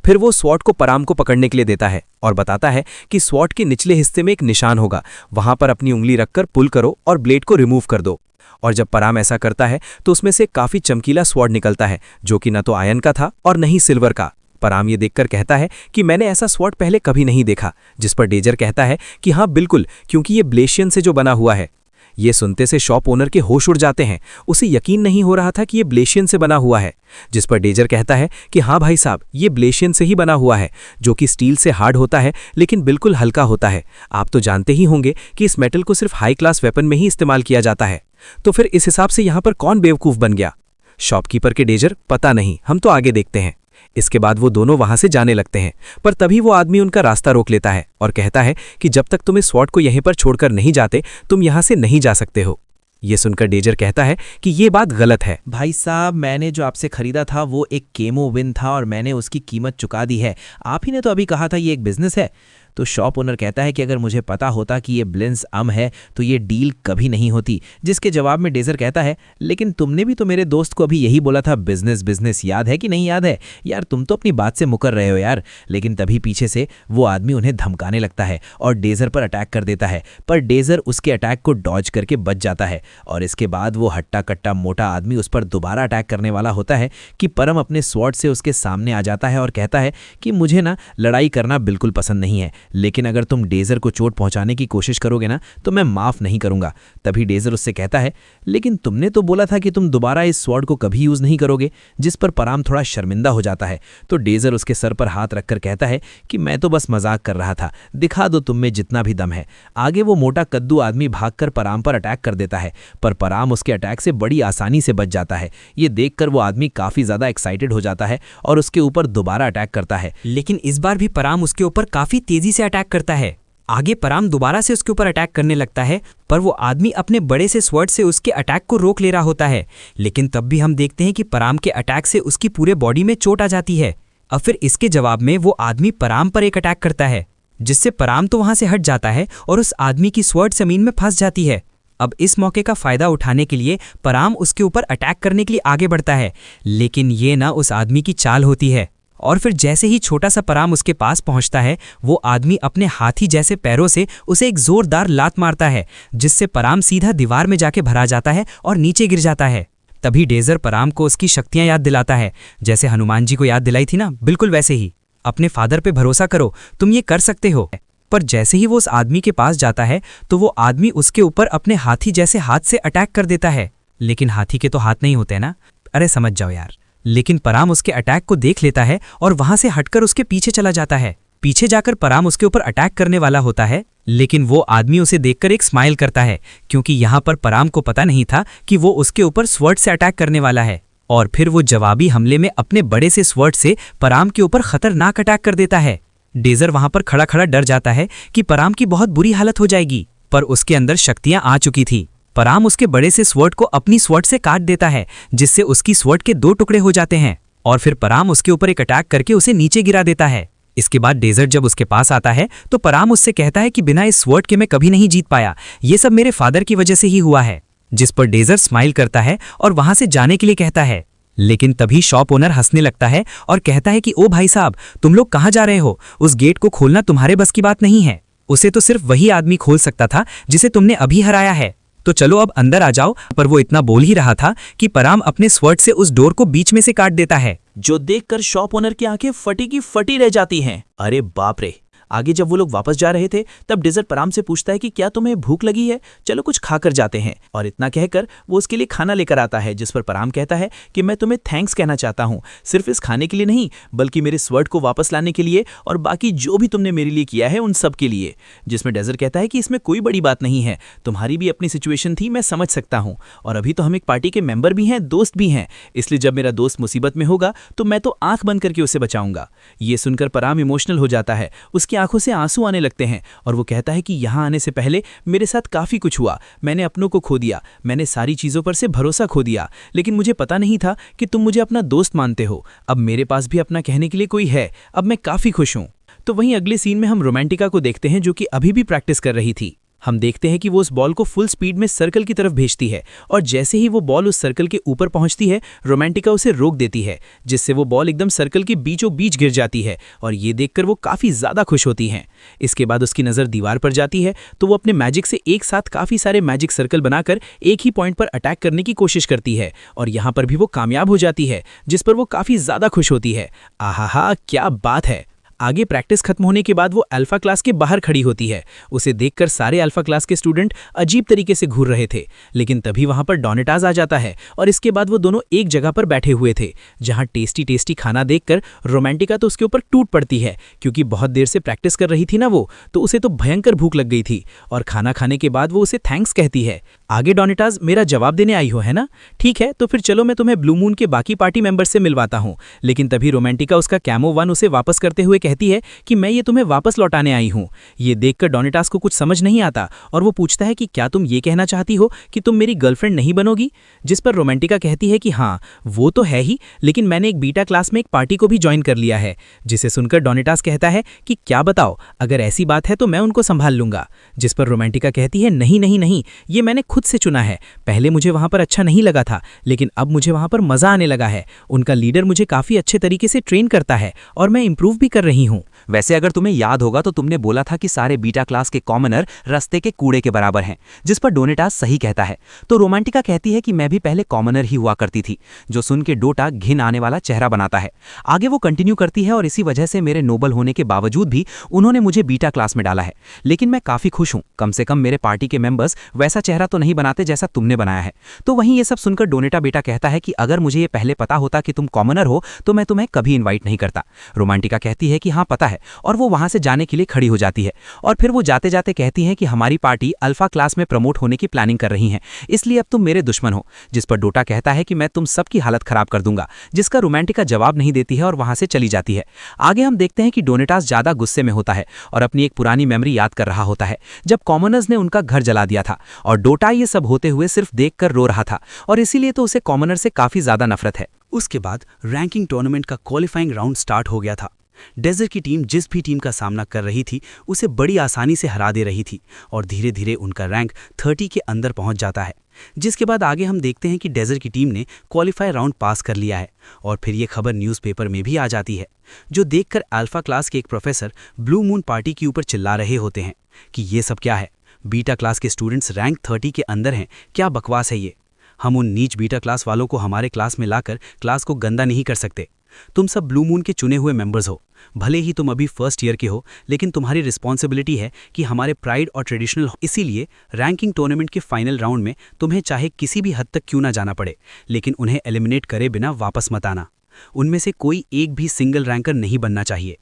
फिर वो स्वॉर्ड को पराम को पकड़ने के लिए देता है और बताता है कि स्वॉर्ड के निचले हिस्से में एक निशान होगा, वहां पर अपनी उंगली रखकर पुल करो और ब्लेड को रिमूव कर दो। और जब पराम ऐसा करता है तो उसमें से काफी चमकीला स्वॉर्ड निकलता है, जो कि न तो आयरन का था और न ही सिल्वर का। पराम ये देखकर कहता है कि मैंने ऐसा स्वॉर्ड पहले कभी नहीं देखा, जिस पर डेजर कहता है कि हाँ बिल्कुल, क्योंकि ये ब्लेशियन से जो बना हुआ है। ये सुनते से शॉप ओनर के होश उड़ जाते हैं, उसे यकीन नहीं हो रहा था कि ये ब्लेशियन से बना हुआ है। जिस पर डेजर कहता है कि हाँ भाई साहब, ये ब्लेशियन से ही बना हुआ है, जो कि स्टील से हार्ड होता है लेकिन बिल्कुल हल्का होता है। आप तो जानते ही होंगे कि इस मेटल को सिर्फ हाई क्लास वेपन में ही इस्तेमाल किया जाता है। तो फिर इस हिसाब से यहाँ पर कौन बेवकूफ़ बन गया? शॉपकीपर के डेजर, पता नहीं, हम तो आगे देखते हैं। इसके बाद वो दोनों वहां से जाने लगते हैं, पर तभी वो आदमी उनका रास्ता रोक लेता है और कहता है कि जब तक तुम इस स्वॉर्ड को यहीं पर छोड़कर नहीं जाते, तुम यहां से नहीं जा सकते हो। ये सुनकर डेजर कहता है कि ये बात गलत है। भाई साहब, मैंने जो आपसे खरीदा था वो एक केमो विन था और मैंने उसकी कीमत चुका दी है। आप ही ने तो अभी कहा था ये एक बिजनेस है। तो शॉप ओनर कहता है कि अगर मुझे पता होता कि ये ब्लिंस अम है तो ये डील कभी नहीं होती। जिसके जवाब में डेजर कहता है, लेकिन तुमने भी तो मेरे दोस्त को अभी यही बोला था, बिजनेस बिजनेस, याद है कि नहीं याद है? यार तुम तो अपनी बात से मुकर रहे हो यार। लेकिन तभी पीछे से वो आदमी उन्हें धमकाने लगता है और डेजर पर अटैक कर देता है, पर डेजर उसके अटैक को डॉज करके बच जाता है। और इसके बाद वो हट्टा कट्टा मोटा आदमी उस पर दोबारा अटैक करने वाला होता है कि परम अपने स्वॉर्ड से उसके सामने आ जाता है और कहता है कि मुझे ना लड़ाई करना बिल्कुल पसंद नहीं है, लेकिन अगर तुम डेजर को चोट पहुंचाने की कोशिश करोगे ना तो मैं माफ नहीं करूंगा। तभी डेजर उससे कहता है, लेकिन तुमने तो बोला था कि तुम दोबारा इस स्वॉर्ड को कभी यूज नहीं करोगे। जिस पर पराम थोड़ा शर्मिंदा हो जाता है। तो डेजर उसके सर पर हाथ रखकर कहता है कि मैं तो बस मजाक कर रहा था, दिखा दो तुम में जितना भी दम है। आगे वो मोटा कद्दू आदमी भागकर पराम पर अटैक कर देता है, पर पराम उसके अटैक से बड़ी आसानी से बच जाता है। ये देखकर वो आदमी काफी ज्यादा एक्साइटेड हो जाता है और उसके ऊपर दोबारा अटैक करता है। लेकिन इस बार भी पराम उसके ऊपर काफी तेजी से अटैक करता है। आगे पराम दोबारा से उसके ऊपर अटैक करने लगता है, पर वो आदमी अपने बड़े से स्वॉर्ड से उसके अटैक को रोक ले रहा होता है। लेकिन तब भी हम देखते हैं कि पराम के अटैक से उसकी पूरे बॉडी में चोट आ जाती है। अब फिर इसके जवाब में वो आदमी पराम पर एक अटैक करता है, जिससे पराम तो वहां से हट जाता है और उस आदमी की स्वॉर्ड जमीन में फंस जाती है। अब इस मौके का फायदा उठाने के लिए पराम उसके ऊपर अटैक करने के लिए आगे बढ़ता है, लेकिन ये ना उस आदमी की चाल होती है। और फिर जैसे ही छोटा सा पराम उसके पास पहुंचता है, वो आदमी अपने हाथी जैसे पैरों से उसे एक जोरदार लात मारता है, जिससे पराम सीधा दीवार में जाके भरा जाता है और नीचे गिर जाता है। तभी डेजर पराम को उसकी शक्तियां याद दिलाता है, जैसे हनुमान जी को याद दिलाई थी ना, बिल्कुल वैसे ही। अपने फादर पे भरोसा करो, तुम ये कर सकते हो। पर जैसे ही वो उस आदमी के पास जाता है तो वो आदमी उसके ऊपर अपने हाथी जैसे हाथ से अटैक कर देता है। लेकिन हाथी के तो हाथ नहीं होते ना, अरे समझ जाओ यार। लेकिन पराम उसके अटैक को देख लेता है और वहां से हटकर उसके पीछे चला जाता है। पीछे जाकर पराम उसके ऊपर अटैक करने वाला होता है, लेकिन वो आदमी उसे देखकर एक स्माइल करता है, क्योंकि यहाँ पर पराम को पता नहीं था कि वो उसके ऊपर स्वॉर्ड से अटैक करने वाला है। और फिर वो जवाबी हमले में अपने बड़े से स्वॉर्ड से पराम के ऊपर खतरनाक अटैक कर देता है। डेजर वहां पर खड़ा खड़ा डर जाता है कि पराम की बहुत बुरी हालत हो जाएगी, पर उसके अंदर शक्तियां आ चुकी थी। पराम उसके बड़े से स्वॉर्ड को अपनी स्वॉर्ड से काट देता है, जिससे उसकी स्वॉर्ड के 2 टुकड़े हो जाते हैं। और फिर पराम उसके ऊपर एक अटैक करके उसे नीचे गिरा देता है। इसके बाद डेजर्ट जब उसके पास आता है तो पराम उससे कहता है कि बिना इस स्वॉर्ड के मैं कभी नहीं जीत पाया, ये सब मेरे फादर की वजह से ही हुआ है। जिस पर डेजर्ट स्माइल करता है और वहां से जाने के लिए कहता है। लेकिन तभी शॉप ओनर हंसने लगता है और कहता है कि ओ भाई साहब, तुम लोग कहाँ जा रहे हो? उस गेट को खोलना तुम्हारे बस की बात नहीं है। उसे तो सिर्फ वही आदमी खोल सकता था जिसे तुमने अभी हराया है। तो चलो अब अंदर आ जाओ। पर वो इतना बोल ही रहा था कि पराम अपने स्वॉर्ड से उस डोर को बीच में से काट देता है, जो देखकर शॉप ओनर की आंखें फटी की फटी रह जाती हैं। अरे बाप रे, आगे जब वो लोग वापस जा रहे थे तब डेजर्ट पराम से पूछता है कि क्या तुम्हें भूख लगी है, चलो कुछ खाकर जाते हैं। और इतना कहकर वो उसके लिए खाना लेकर आता है, जिस पर पराम कहता है कि मैं तुम्हें थैंक्स कहना चाहता हूँ, सिर्फ इस खाने के लिए नहीं बल्कि मेरे स्वर्ड को वापस लाने के लिए और बाकी जो भी तुमने मेरे लिए किया है उन सब के लिए। जिसमें डेजर्ट कहता है कि इसमें कोई बड़ी बात नहीं है, तुम्हारी भी अपनी सिचुएशन थी, मैं समझ सकता हूँ, और अभी तो हम एक पार्टी के मेंबर भी हैं, दोस्त भी हैं, इसलिए जब मेरा दोस्त मुसीबत में होगा तो मैं तो आंख बंद करके उसे बचाऊंगा। ये सुनकर पराम इमोशनल हो जाता है, उसकी आंखों से आंसू आने लगते हैं और वो कहता है कि यहाँ आने से पहले मेरे साथ काफ़ी कुछ हुआ, मैंने अपनों को खो दिया, मैंने सारी चीज़ों पर से भरोसा खो दिया, लेकिन मुझे पता नहीं था कि तुम मुझे अपना दोस्त मानते हो। अब मेरे पास भी अपना कहने के लिए कोई है, अब मैं काफ़ी खुश हूँ। तो वहीं अगले सीन में हम रोमांटिका को देखते हैं जो कि अभी भी प्रैक्टिस कर रही थी। हम देखते हैं कि वो उस बॉल को फुल स्पीड में सर्कल की तरफ भेजती है और जैसे ही वो बॉल उस सर्कल के ऊपर पहुंचती है रोमांटिका उसे रोक देती है, जिससे वो बॉल एकदम सर्कल के बीचों बीच गिर जाती है और ये देखकर वो काफ़ी ज़्यादा खुश होती हैं। इसके बाद उसकी नज़र दीवार पर जाती है तो वो अपने मैजिक से एक साथ काफ़ी सारे मैजिक सर्कल बनाकर एक ही पॉइंट पर अटैक करने की कोशिश करती है और यहाँ पर भी वो कामयाब हो जाती है, जिस पर वो काफ़ी ज़्यादा खुश होती है। आहा, क्या बात है। आगे प्रैक्टिस खत्म होने के बाद वो अल्फा क्लास के बाहर खड़ी होती है। उसे देखकर सारे अल्फा क्लास के स्टूडेंट अजीब तरीके से घूर रहे थे, लेकिन तभी वहां पर डोनेटास आ जाता है और इसके बाद वो दोनों एक जगह पर बैठे हुए थे, जहां टेस्टी टेस्टी खाना देखकर रोमांटिका तो उसके ऊपर टूट पड़ती है, क्योंकि बहुत देर से प्रैक्टिस कर रही थी ना वो, तो उसे तो भयंकर भूख लग गई थी और खाना खाने के बाद वो उसे थैंक्स कहती है। आगे डोनेटास, मेरा जवाब देने आई हो है ना, ठीक है तो फिर चलो मैं तुम्हें ब्लू मून के बाकी पार्टी मेंबर्स से मिलवाता हूँ। लेकिन तभी रोमांटिका उसका कैमो 1 उसे वापस करते हुए कहती है कि मैं ये तुम्हें वापस लौटाने आई हूँ। ये देखकर डोनेटास को कुछ समझ नहीं आता और वो पूछता है कि क्या तुम ये कहना चाहती हो कि तुम मेरी गर्लफ्रेंड नहीं बनोगी, जिस पर रोमांटिका कहती है कि हाँ वो तो है ही, लेकिन मैंने एक बीटा क्लास में एक पार्टी को भी ज्वाइन कर लिया है। जिसे सुनकर डोनेटास कहता है कि क्या बताओ, अगर ऐसी बात है तो मैं उनको संभाल लूंगा। जिस पर रोमांटिका कहती है नहीं नहीं नहीं, ये मैंने खुद से चुना है, पहले मुझे वहां पर अच्छा नहीं लगा था लेकिन अब मुझे वहां पर मजा आने लगा है, उनका लीडर मुझे काफी अच्छे तरीके से ट्रेन करता है और मैं इंप्रूव भी कर रही हूँ। वैसे अगर तुम्हें याद होगा तो तुमने बोला था कि सारे बीटा क्लास के कॉमनर रास्ते के कूड़े के बराबर हैं, जिस पर डोनेटास सही कहता है। तो रोमांटिका कहती है कि मैं भी पहले कॉमनर ही हुआ करती थी, जो सुन के डोटा घिन आने वाला चेहरा बनाता है। आगे वो कंटिन्यू करती है और इसी वजह से मेरे नोबल होने के बावजूद भी उन्होंने मुझे बीटा क्लास में डाला है, लेकिन मैं काफी खुश हूं, कम से कम मेरे पार्टी के मेंबर्स वैसा चेहरा तो नहीं बनाते जैसा तुमने बनाया है। तो वहीं ये सब सुनकर डोनेटा बेटा कहता है कि अगर मुझे ये पहले पता होता कि तुम कॉमनर हो तो मैं तुम्हें कभी इन्वाइट नहीं करता। रोमांटिका कहती है कि हाँ पता है, और वो वहां से जाने के लिए खड़ी हो जाती है और फिर वो जाते जाते कहती हैं कि हमारी पार्टी अल्फा क्लास में प्रमोट होने की प्लानिंग कर रही है, इसलिए अब तुम मेरे दुश्मन हो। जिस पर डोटा कहता है कि मैं तुम सबकी हालत खराब कर दूंगा, जिसका रोमांटिका जवाब नहीं देती है और वहां से चली जाती है। आगे हम देखते हैं कि डोनेटास ज्यादा गुस्से में होता है और अपनी एक पुरानी मेमोरी याद कर रहा होता है जब कॉमनर्स ने उनका घर जला दिया था, और डोटा ये सब होते हुए सिर्फ देखकर रो रहा था और इसीलिए तो उसे कॉमनर से काफी ज्यादा नफरत है। उसके बाद रैंकिंग टूर्नामेंट का क्वालिफाइंग राउंड स्टार्ट हो गया था। डेजर्ट की टीम जिस भी टीम का सामना कर रही थी उसे बड़ी आसानी से हरा दे रही थी और धीरे धीरे उनका रैंक 30 के अंदर पहुंच जाता है। जिसके बाद आगे हम देखते हैं कि डेजर्ट की टीम ने क्वालिफाई राउंड पास कर लिया है और फिर ये खबर न्यूज़पेपर में भी आ जाती है, जो देखकर अल्फा क्लास के एक प्रोफेसर ब्लू मून पार्टी के ऊपर चिल्ला रहे होते हैं कि ये सब क्या है, बीटा क्लास के स्टूडेंट्स रैंक 30 के अंदर हैं, क्या बकवास है ये, हम उन नीच बीटा क्लास वालों को हमारे क्लास में लाकर क्लास को गंदा नहीं कर सकते। तुम सब ब्लू मून के चुने हुए मेंबर्स हो, भले ही तुम अभी फर्स्ट ईयर के हो, लेकिन तुम्हारी रिस्पॉन्सिबिलिटी है कि हमारे प्राइड और ट्रेडिशनल, इसीलिए रैंकिंग टूर्नामेंट के फाइनल राउंड में तुम्हें चाहे किसी भी हद तक क्यों ना जाना पड़े, लेकिन उन्हें एलिमिनेट करे बिना वापस मत आना। उनमें से कोई एक भी सिंगल रैंकर नहीं बनना चाहिए।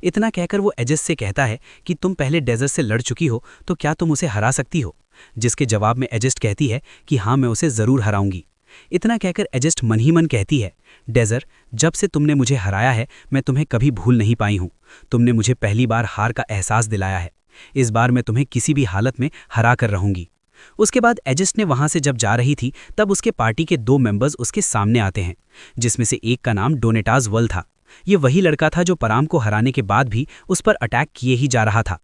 इतना कहकर वो एजिस्ट से कहता है कि तुम पहले डेजर्ट से लड़ चुकी हो तो क्या तुम उसे हरा सकती हो, जिसके जवाब में एजिस्ट कहती है कि हाँ मैं उसे ज़रूर हराऊंगी। इतना कहकर एजिस्ट मन ही मन कहती है, डेजर्ट जब से तुमने मुझे हराया है मैं तुम्हें कभी भूल नहीं पाई हूँ, तुमने मुझे पहली बार हार का एहसास दिलाया है, इस बार मैं तुम्हें किसी भी हालत में हरा कर रहूंगी। उसके बाद एजिस्ट ने वहां से जब जा रही थी तब उसके पार्टी के 2 मेंबर्स उसके सामने आते हैं, जिसमें से एक का नाम डोनेटास वल था। ये वही लड़का था जो पराम को हराने के बाद भी उस पर अटैक किए ही जा रहा था।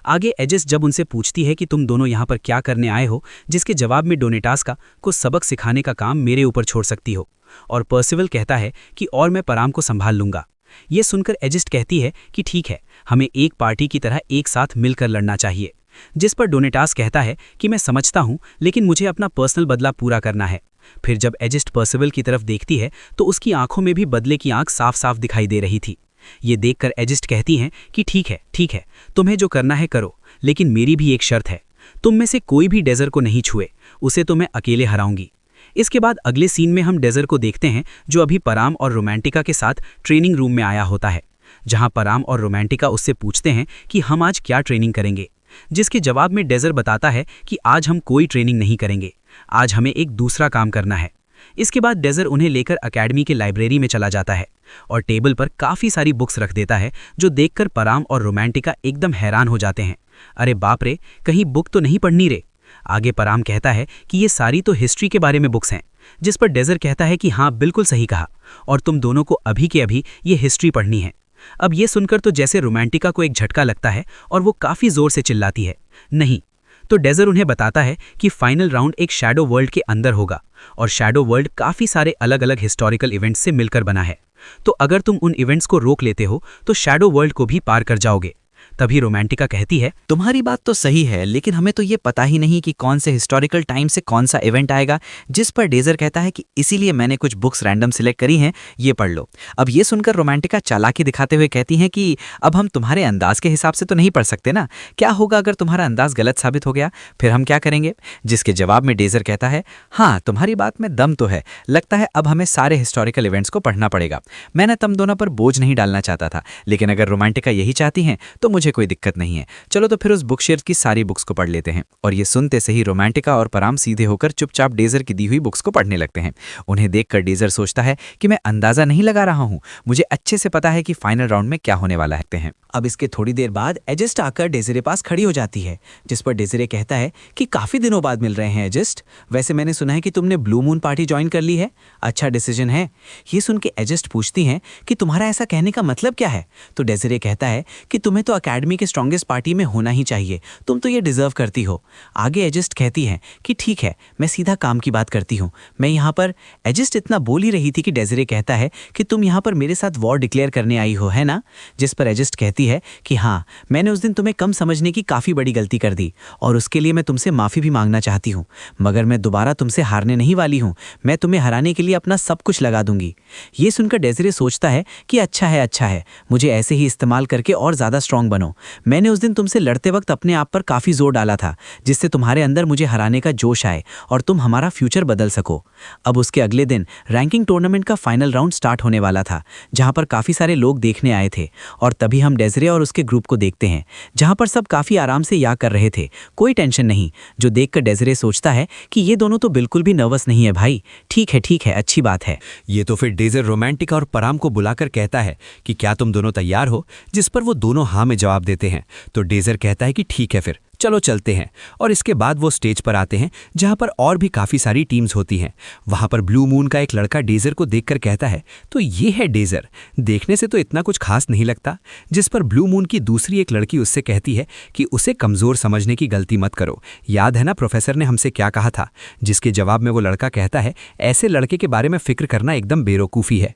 आगे एजिस्ट जब उनसे पूछती है कि तुम दोनों यहाँ पर क्या करने आए हो, जिसके जवाब में डोनेटास का कुछ सबक सिखाने का काम मेरे ऊपर छोड़ सकती हो, और पर्सिवल कहता है कि और मैं पराम को संभाल लूंगा। ये सुनकर एजिस्ट कहती है कि ठीक है, हमें एक पार्टी की तरह एक साथ मिलकर लड़ना चाहिए, जिस पर डोनेटास कहता है कि मैं समझता हूँ लेकिन मुझे अपना पर्सनल बदला पूरा करना है। फिर जब एजिस्ट पर्सिवल की तरफ देखती है तो उसकी आंखों में भी बदले की आंख साफ साफ दिखाई दे रही थी। ये देखकर एजिस्ट कहती हैं कि ठीक है, तुम्हें जो करना है करो, लेकिन मेरी भी एक शर्त है, तुम में से कोई भी डेजर को नहीं छुए, उसे तो मैं अकेले हराऊंगी। इसके बाद अगले सीन में हम डेजर को देखते हैं जो अभी पराम और रोमांटिका के साथ ट्रेनिंग रूम में आया होता है, जहां पराम और रोमांटिका उससे पूछते हैं कि हम आज क्या ट्रेनिंग करेंगे, जिसके जवाब में डेजर बताता है कि आज हम कोई ट्रेनिंग नहीं करेंगे, आज हमें एक दूसरा काम करना है। इसके बाद डेजर उन्हें लेकर एकेडमी के लाइब्रेरी में चला जाता है और टेबल पर काफ़ी सारी बुक्स रख देता है, जो देखकर पराम और रोमांटिका एकदम हैरान हो जाते हैं। अरे बाप रे, कहीं बुक तो नहीं पढ़नी रे। आगे पराम कहता है कि ये सारी तो हिस्ट्री के बारे में बुक्स हैं, जिस पर डेजर कहता है कि हाँ बिल्कुल सही कहा, और तुम दोनों को अभी के अभी ये हिस्ट्री पढ़नी है। अब ये सुनकर तो जैसे रोमांटिका को एक झटका लगता है और वो काफ़ी ज़ोर से चिल्लाती है, नहीं। तो डेजर उन्हें बताता है कि फाइनल राउंड एक शैडो वर्ल्ड के अंदर होगा, और शैडो वर्ल्ड काफ़ी सारे अलग अलग हिस्टोरिकल इवेंट्स से मिलकर बना है। तो अगर तुम उन इवेंट्स को रोक लेते हो तो शैडो वर्ल्ड को भी पार कर जाओगे। तभी रोमांटिका कहती है, तुम्हारी बात तो सही है, लेकिन हमें तो ये पता ही नहीं कि कौन से हिस्टोरिकल टाइम से कौन सा इवेंट आएगा। जिस पर डेजर कहता है कि इसीलिए मैंने कुछ बुक्स रैंडम सिलेक्ट करी हैं, ये पढ़ लो। अब ये सुनकर रोमांटिका चालाकी दिखाते हुए कहती हैं कि अब हम तुम्हारे अंदाज के हिसाब से तो नहीं पढ़ सकते ना, क्या होगा अगर तुम्हारा अंदाज गलत साबित हो गया, फिर हम क्या करेंगे। जिसके जवाब में डेजर कहता है, हाँ तुम्हारी बात में दम तो है, लगता है अब हमें सारे हिस्टोरिकल इवेंट्स को पढ़ना पड़ेगा। मैंने तुम दोनों पर बोझ नहीं डालना चाहता था, लेकिन अगर रोमांटिका यही चाहती हैं तो मुझे कोई दिक्कत नहीं है। चलो तो फिर उस बुक शेल्फ की सारी बुक्स को पढ़ लेते हैं। और ये सुनते से ही रोमांटिका और पराम सीधे होकर चुपचाप डेजर की दी हुई बुक्स को पढ़ने लगते हैं। उन्हें देखकर डेजर सोचता है कि मैं अंदाजा नहीं लगा रहा हूं, मुझे अच्छे से पता है कि फाइनल राउंड में क्या होने वाला है। अब इसके थोड़ी देर बाद एजिस्ट आकर डेजरे पास खड़ी हो जाती है, जिस पर डेजरे कहता है कि काफ़ी दिनों बाद मिल रहे हैं एजिस्ट, वैसे मैंने सुना है कि तुमने ब्लू मून पार्टी ज्वाइन कर ली है, अच्छा डिसीजन है। ये सुन के एजिस्ट पूछती हैं कि तुम्हारा ऐसा कहने का मतलब क्या है। तो डेजरे कहता है कि तुम्हें तो अकेडमी के स्ट्रॉन्गेस्ट पार्टी में होना ही चाहिए, तुम तो ये डिजर्व करती हो। आगे एजिस्ट कहती हैं कि ठीक है, मैं सीधा काम की बात करती हूँ, मैं यहाँ पर। एजिस्ट इतना बोल ही रही थी कि डेजरे कहता है कि तुम यहाँ पर मेरे साथ वॉर डिक्लेयर करने आई हो, है ना। जिस पर एजिस्ट कहती है कि हाँ, मैंने उस दिन तुम्हें कम समझने की काफ़ी बड़ी गलती कर दी और उसके लिए मैं तुमसे माफ़ी भी मांगना चाहती हूँ, मगर मैं दोबारा तुमसे हारने नहीं वाली हूँ, मैं तुम्हें हराने के लिए अपना सब कुछ लगा दूंगी। ये सुनकर डेजरे सोचता है कि अच्छा है, मुझे ऐसे ही इस्तेमाल करके और ज़्यादा स्ट्रांग बनो। मैंने उस दिन तुमसे लड़ते वक्त अपने आप पर काफ़ी जोर डाला था, जिससे तुम्हारे अंदर मुझे हराने का जोश आए और तुम हमारा फ्यूचर बदल सको। अब उसके अगले दिन रैंकिंग टूर्नामेंट का फाइनल राउंड स्टार्ट होने वाला था, जहाँ पर काफ़ी सारे लोग देखने आए थे, और तभी हम डेजरे और उसके ग्रुप को देखते हैं, जहां पर सब काफी आराम से या कर रहे थे, कोई टेंशन नहीं। जो देखकर डेजरे सोचता है कि ये दोनों तो बिल्कुल भी नर्वस नहीं है भाई, ठीक है, अच्छी बात है। ये तो फिर डेजर रोमांटिका और पराम को बुलाकर कहता है कि क्या तुम दोनों तैयार हो, जिस पर वो दोनों हाँ में जवाब देते हैं। तो डेजर कहता है कि ठीक है, फिर चलो चलते हैं। और इसके बाद वो स्टेज पर आते हैं, जहां पर और भी काफ़ी सारी टीम्स होती हैं। वहां पर ब्लू मून का एक लड़का डेजर को देखकर कहता है, तो ये है डेजर, देखने से तो इतना कुछ खास नहीं लगता। जिस पर ब्लू मून की दूसरी एक लड़की उससे कहती है कि उसे कमज़ोर समझने की गलती मत करो, याद है ना प्रोफेसर ने हमसे क्या कहा था। जिसके जवाब में वो लड़का कहता है, ऐसे लड़के के बारे में फिक्र करना एकदम बेवकूफ़ी है।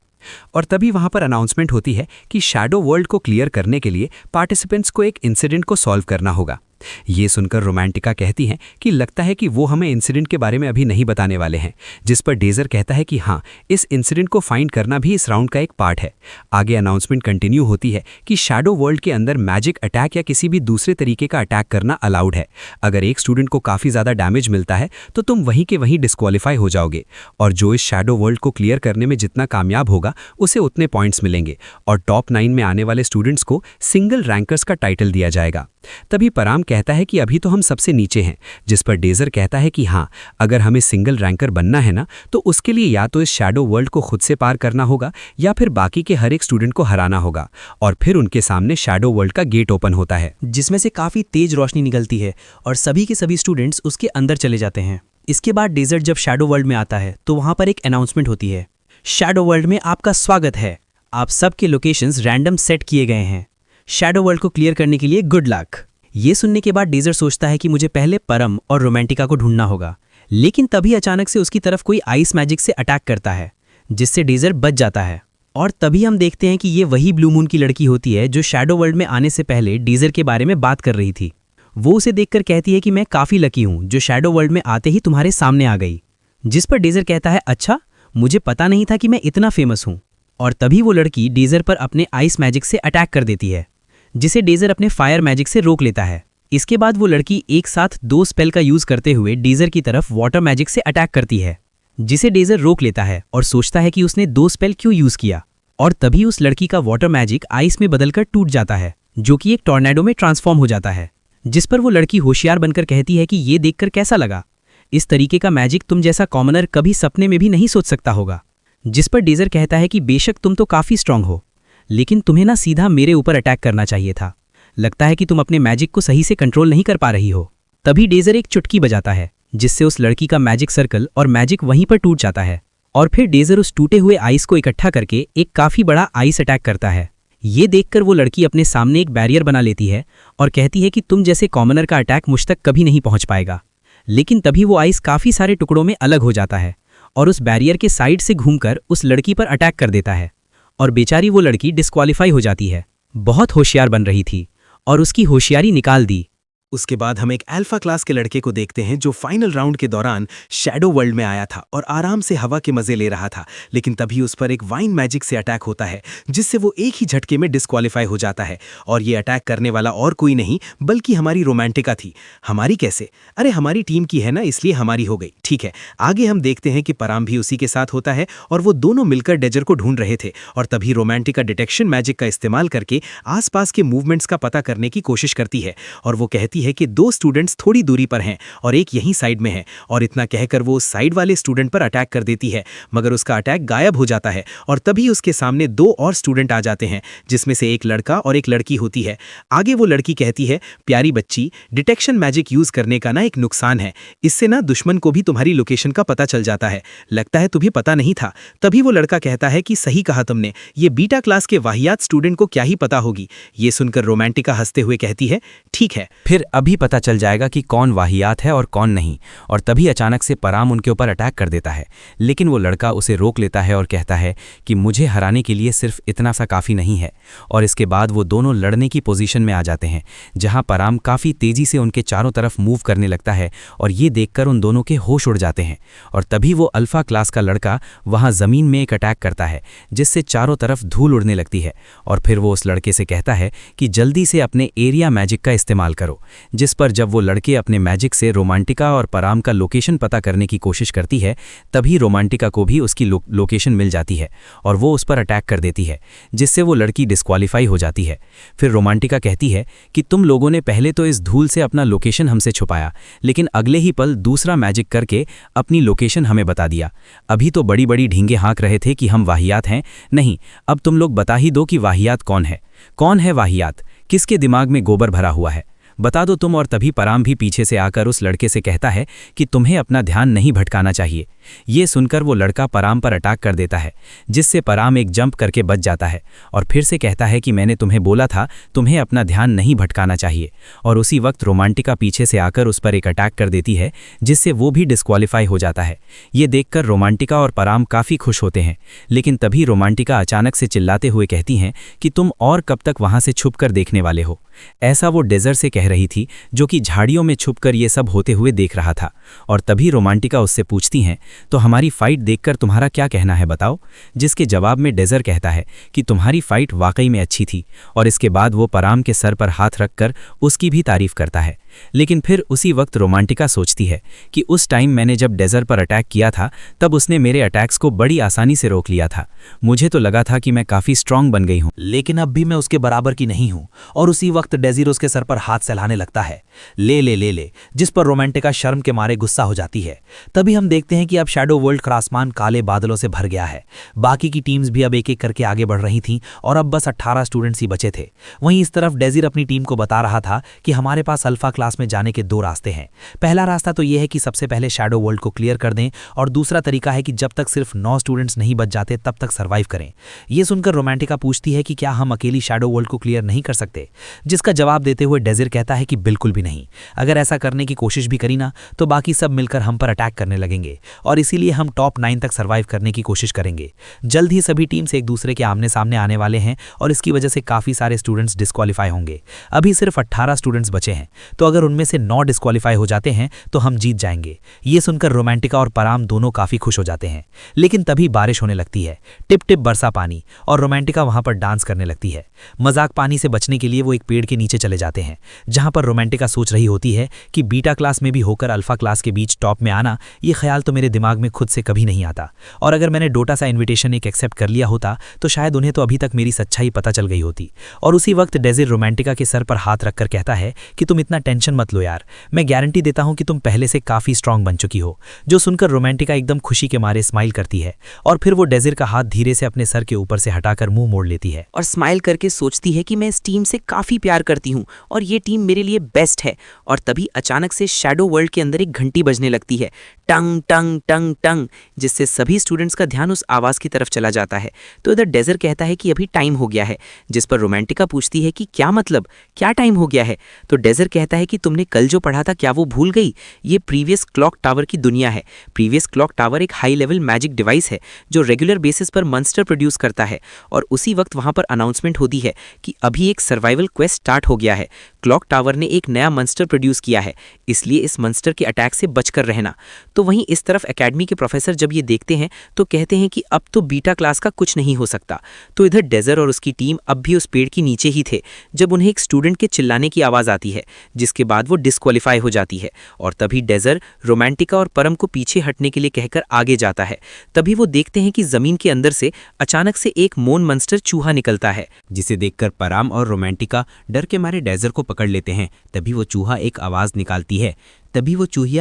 और तभी वहां पर अनाउंसमेंट होती है कि शैडो वर्ल्ड को क्लियर करने के लिए पार्टिसिपेंट्स को एक इंसिडेंट को सॉल्व करना होगा। ये सुनकर रोमांटिका कहती हैं कि लगता है कि वो हमें इंसिडेंट के बारे में अभी नहीं बताने वाले हैं। जिस पर डेजर कहता है कि हाँ, इस इंसिडेंट को फाइंड करना भी इस राउंड का एक पार्ट है। आगे अनाउंसमेंट कंटिन्यू होती है कि शैडो वर्ल्ड के अंदर मैजिक अटैक या किसी भी दूसरे तरीके का अटैक करना अलाउड है। अगर एक स्टूडेंट को काफ़ी ज़्यादा डैमेज मिलता है तो तुम वहीं के वहीं डिस्क्वालीफाई हो जाओगे, और जो इस शैडो वर्ल्ड को क्लियर करने में जितना कामयाब होगा उसे उतने पॉइंट्स मिलेंगे, और टॉप 9 में आने वाले स्टूडेंट्स को सिंगल रैंकर्स का टाइटल दिया जाएगा। तभी पराम कहता है कि अभी तो हम सबसे नीचे हैं। जिस पर डेजर कहता है कि हाँ, अगर हमें सिंगल रैंकर बनना है ना, तो उसके लिए या तो इस शैडो वर्ल्ड को खुद से पार करना होगा या फिर बाकी के हर एक स्टूडेंट को हराना होगा। और फिर उनके सामने शैडो वर्ल्ड का गेट ओपन होता है, जिसमें से काफ़ी तेज रोशनी निकलती है और सभी के सभी स्टूडेंट्स उसके अंदर चले जाते हैं। इसके बाद डेजर्ट जब शैडो वर्ल्ड में आता है तो वहाँ पर एक अनाउंसमेंट होती है, शैडो वर्ल्ड में आपका स्वागत है, आप सबके लोकेशंस रैंडम सेट किए गए हैं, शैडो वर्ल्ड को क्लियर करने के लिए गुड लक। ये सुनने के बाद डेजर सोचता है कि मुझे पहले परम और रोमांटिका को ढूंढना होगा, लेकिन तभी अचानक से उसकी तरफ कोई आइस मैजिक से अटैक करता है, जिससे डेजर बच जाता है। और तभी हम देखते हैं कि ये वही ब्लू मून की लड़की होती है जो शैडो वर्ल्ड में आने से पहले डेजर के बारे में बात कर रही थी। वो उसे देखकर कहती है कि मैं काफ़ी लकी हूँ जो शैडो वर्ल्ड में आते ही तुम्हारे सामने आ गई। जिस पर डेजर कहता है, अच्छा, मुझे पता नहीं था कि मैं इतना फेमस हूँ। और तभी वो लड़की डेजर पर अपने आइस मैजिक से अटैक कर देती है, जिसे डेजर अपने फायर मैजिक से रोक लेता है। इसके बाद वो लड़की एक साथ 2 स्पेल का यूज करते हुए डेजर की तरफ वाटर मैजिक से अटैक करती है, जिसे डेजर रोक लेता है और सोचता है कि उसने 2 स्पेल क्यों यूज किया। और तभी उस लड़की का वाटर मैजिक आइस में बदलकर टूट जाता है, जो कि एक टॉर्नेडो में ट्रांसफॉर्म हो जाता है। जिस पर वो लड़की होशियार बनकर कहती है कि ये देखकर कैसा लगा, इस तरीके का मैजिक तुम जैसा कॉमनर कभी सपने में भी नहीं सोच सकता होगा। जिस पर डेजर कहता है कि बेशक तुम तो काफी स्ट्रांग हो, लेकिन तुम्हें ना सीधा मेरे ऊपर अटैक करना चाहिए था। लगता है कि तुम अपने मैजिक को सही से कंट्रोल नहीं कर पा रही हो। तभी डेजर एक चुटकी बजाता है, जिससे उस लड़की का मैजिक सर्कल और मैजिक वहीं पर टूट जाता है। और फिर डेजर उस टूटे हुए आइस को इकट्ठा करके एक काफी बड़ा आइस अटैक करता है। ये देखकर वो लड़की अपने सामने एक बैरियर बना लेती है और कहती है कि तुम जैसे कॉमनर का अटैक मुझ तक कभी नहीं पहुंच पाएगा। लेकिन तभी वो आइस काफी सारे टुकड़ों में अलग हो जाता है और उस बैरियर के साइड से घूमकर उस लड़की पर अटैक कर देता है, और बेचारी वो लड़की डिस्क्वालीफाई हो जाती है। बहुत होशियार बन रही थी और उसकी होशियारी निकाल दी। उसके बाद हम एक अल्फा क्लास के लड़के को देखते हैं जो फाइनल राउंड के दौरान शैडो वर्ल्ड में आया था और आराम से हवा के मजे ले रहा था। लेकिन तभी उस पर एक वाइन मैजिक से अटैक होता है, जिससे वो एक ही झटके में डिस्क्वालीफाई हो जाता है। और ये अटैक करने वाला और कोई नहीं बल्कि हमारी रोमांटिका थी। हमारी कैसे? अरे हमारी टीम की है ना, इसलिए हमारी हो गई। ठीक है, आगे हम देखते हैं कि पराम भी उसी के साथ होता है और वो दोनों मिलकर डेजर को ढूंढ रहे थे। और तभी रोमांटिका डिटेक्शन मैजिक का इस्तेमाल करके आसपास के मूवमेंट्स का पता करने की कोशिश करती है और वो कहती है कि 2 स्टूडेंट्स थोड़ी दूरी पर हैं और एक यहीं साइड में है। और इतना कहकर वो उस साइड वाले स्टूडेंट पर अटैक कर देती है, मगर उसका अटैक गायब हो जाता है और तभी उसके सामने 2 और स्टूडेंट आ जाते हैं, जिसमें से एक लड़का और एक लड़की होती है। आगे वो लड़की कहती है, प्यारी बच्ची, डिटेक्शन मैजिक यूज करने का ना एक नुकसान है, इससे ना दुश्मन को भी तुम्हारी लोकेशन का पता चल जाता है। लगता है तुम्हें पता नहीं था। तभी वो लड़का कहता है कि सही कहा तुमने, ये बीटा क्लास के वाहियात स्टूडेंट को क्या ही पता होगी। ये सुनकर रोमांटिका हंसते हुए कहती है, ठीक है, फिर अभी पता चल जाएगा कि कौन वाहियात है और कौन नहीं। और तभी अचानक से पराम उनके ऊपर अटैक कर देता है, लेकिन वो लड़का उसे रोक लेता है और कहता है कि मुझे हराने के लिए सिर्फ इतना सा काफ़ी नहीं है। और इसके बाद वो दोनों लड़ने की पोजीशन में आ जाते हैं, जहां पराम काफ़ी तेज़ी से उनके चारों तरफ मूव करने लगता है और ये देखकर उन दोनों के होश उड़ जाते हैं। और तभी वो अल्फा क्लास का लड़का वहाँ ज़मीन में एक अटैक करता है, जिससे चारों तरफ धूल उड़ने लगती है। और फिर वो उस लड़के से कहता है कि जल्दी से अपने एरिया मैजिक का इस्तेमाल करो। जिस पर जब वो लड़के अपने मैजिक से रोमांटिका और पराम का लोकेशन पता करने की कोशिश करती है, तभी रोमांटिका को भी उसकी लोकेशन मिल जाती है और वो उस पर अटैक कर देती है, जिससे वो लड़की डिस्क्वालीफाई हो जाती है। फिर रोमांटिका कहती है कि तुम लोगों ने पहले तो इस धूल से अपना लोकेशन हमसे छुपाया, लेकिन अगले ही पल दूसरा मैजिक करके अपनी लोकेशन हमें बता दिया। अभी तो बड़ी बड़ी ढींगे हाँक रहे थे कि हम वाहियात हैं। नहीं, अब तुम लोग बता ही दो कि वाहियात कौन है। कौन है वाहियात? किसके दिमाग में गोबर भरा हुआ है? बता दो तुम। और तभी पराम भी पीछे से आकर उस लड़के से कहता है कि तुम्हें अपना ध्यान नहीं भटकाना चाहिए। ये सुनकर वो लड़का पराम पर अटैक कर देता है, जिससे पराम एक जंप करके बच जाता है और फिर से कहता है कि मैंने तुम्हें बोला था तुम्हें अपना ध्यान नहीं भटकाना चाहिए। और उसी वक्त रोमांटिका पीछे से आकर उस पर एक अटैक कर देती है, जिससे वो भी डिस्क्वालीफाई हो जाता है। ये देखकर रोमांटिका और पराम काफ़ी खुश होते हैं, लेकिन तभी रोमांटिका अचानक से चिल्लाते हुए कहती हैं कि तुम और कब तक वहाँ से छुप कर देखने वाले हो। ऐसा वो डेजर से कह रही थी, जो कि झाड़ियों में छुपकर ये सब होते हुए देख रहा था। और तभी रोमांटिका उससे पूछती हैं, तो हमारी फाइट देखकर तुम्हारा क्या कहना है बताओ। जिसके जवाब में डेजर कहता है कि तुम्हारी फाइट वाकई में अच्छी थी। और इसके बाद वो पराम के सर पर हाथ रखकर उसकी भी तारीफ करता है। लेकिन फिर उसी वक्त रोमांटिका सोचती है कि उस टाइम मैंने जब डेजर पर अटैक किया था, तब उसने मेरे अटैक्स को बड़ी आसानी से रोक लिया था। मुझे तो लगा था कि मैं काफ़ी स्ट्रांग बन गई हूँ, लेकिन अब भी मैं उसके बराबर की नहीं हूँ। और उसी वक्त डेजिर उसके सर पर हाथ सहलाने लगता है, ले ले ले ले, जिस पर रोमांटिका शर्म के मारे गुस्सा हो जाती है। तभी हम देखते हैं कि अब शैडो वर्ल्ड का आसमान काले बादलों से भर गया है। बाकी की टीम्स भी अब एक एक करके आगे बढ़ रही थीं और अब बस 18 स्टूडेंट्स ही बचे थे। वहीं इस तरफ डेजिर अपनी टीम को बता रहा था कि हमारे पास अल्फा क्लास में जाने के 2 रास्ते हैं। पहला रास्ता तो यह है कि सबसे पहले शैडो वर्ल्ड को क्लियर कर दें, और दूसरा तरीका है कि जब तक सिर्फ 9 स्टूडेंट्स नहीं बच जाते तब तक सर्वाइव करें। यह सुनकर रोमांटिका पूछती है कि क्या हम अकेली शैडो वर्ल्ड को क्लियर नहीं कर सकते, जिसका जवाब देते हुए डेजिर कहता है कि बिल्कुल भी नहीं। अगर ऐसा करने की कोशिश भी करी ना, तो बाकी सब मिलकर हम पर अटैक करने लगेंगे और इसीलिए हम टॉप 9 तक सर्वाइव करने की कोशिश करेंगे। जल्द ही सभी टीम्स एक दूसरे के आमने सामने आने वाले हैं और इसकी वजह से काफी सारे स्टूडेंट्स डिस्क्वालीफाई होंगे। अभी सिर्फ 18 स्टूडेंट्स बचे हैं, तो अगर उनमें से 9 डिस्क्वालीफाई हो जाते हैं तो हम जीत जाएंगे। ये सुनकर रोमांटिका और पराम दोनों काफ़ी खुश हो जाते हैं। लेकिन तभी बारिश होने लगती है, टिप टिप बरसा पानी, और रोमांटिका वहाँ पर डांस करने लगती है। मजाक पानी से बचने के लिए वो एक पेड़ के नीचे चले जाते हैं, जहाँ पर रोमांटिका सोच रही होती है कि बीटा क्लास में भी होकर अल्फा क्लास के बीच टॉप में आना, ये ख्याल तो मेरे दिमाग में खुद से कभी नहीं आता, और अगर मैंने डोटा सा इन्विटेशन एक एक्सेप्ट कर लिया होता तो शायद उन्हें तो अभी तक मेरी सच्चाई पता चल गई होती। और उसी वक्त डेज़िर रोमांटिका के सर पर हाथ रखकर कहता है कि तुम इतना टेंशन मत लो यार, मैं गारंटी देता हूं कि तुम पहले से काफ़ी स्ट्रांग बन चुकी हो। जो सुनकर रोमांटिका एकदम खुशी के मारे स्माइल करती है, और फिर वो डेज़िर का हाथ धीरे से अपने सर के ऊपर से हटाकर मुंह मोड़ लेती है और स्माइल करके सोचती है कि मैं इस टीम से काफ़ी प्यार करती हूँ और ये टीम मेरे लिए बेस्ट है। और तभी अचानक से शैडो वर्ल्ड के अंदर एक घंटी बजने लगती है, टंग टंग टंग टंग, जिससे सभी स्टूडेंट्स का ध्यान उस आवाज़ की तरफ चला जाता है। तो इधर डेज़र कहता है कि अभी टाइम हो गया है, जिस पर रोमांटिका पूछती है कि क्या मतलब, क्या टाइम हो गया है? तो डेज़र कहता है कि तुमने कल जो पढ़ा था क्या वो भूल गई? ये प्रीवियस क्लॉक टावर की दुनिया है। प्रीवियस क्लॉक टावर एक हाई लेवल मैजिक डिवाइस है जो रेगुलर बेसिस पर मॉन्स्टर प्रोड्यूस करता है। और उसी वक्त वहाँ पर अनाउंसमेंट होती है कि अभी एक सर्वाइवल क्वेस्ट स्टार्ट हो गया है। क्लॉक टावर ने एक नया मॉन्स्टर प्रोड्यूस किया है, इसलिए इस मॉन्स्टर के अटैक से बचकर रहना। तो वहीं इस तरफ एकेडमी के प्रोफेसर जब ये देखते हैं तो कहते हैं कि अब तो बीटा क्लास का कुछ नहीं हो सकता। तो इधर डेज़र और उसकी टीम अब भी उस पेड़ के नीचे ही थे जब उन्हें एक स्टूडेंट के चिल्लाने की आवाज़ आती है, जिसके बाद वो डिस्क्वालीफाई हो जाती है। और तभी डेज़र रोमांटिका और परम को पीछे हटने के लिए कहकर आगे जाता है। तभी वो देखते हैं कि ज़मीन के अंदर से अचानक से एक मोन मॉन्स्टर चूहा निकलता है, जिसे देखकर पराम और रोमांटिका डर के मारे डेज़र को पकड़ लेते हैं। तभी वो चूहिया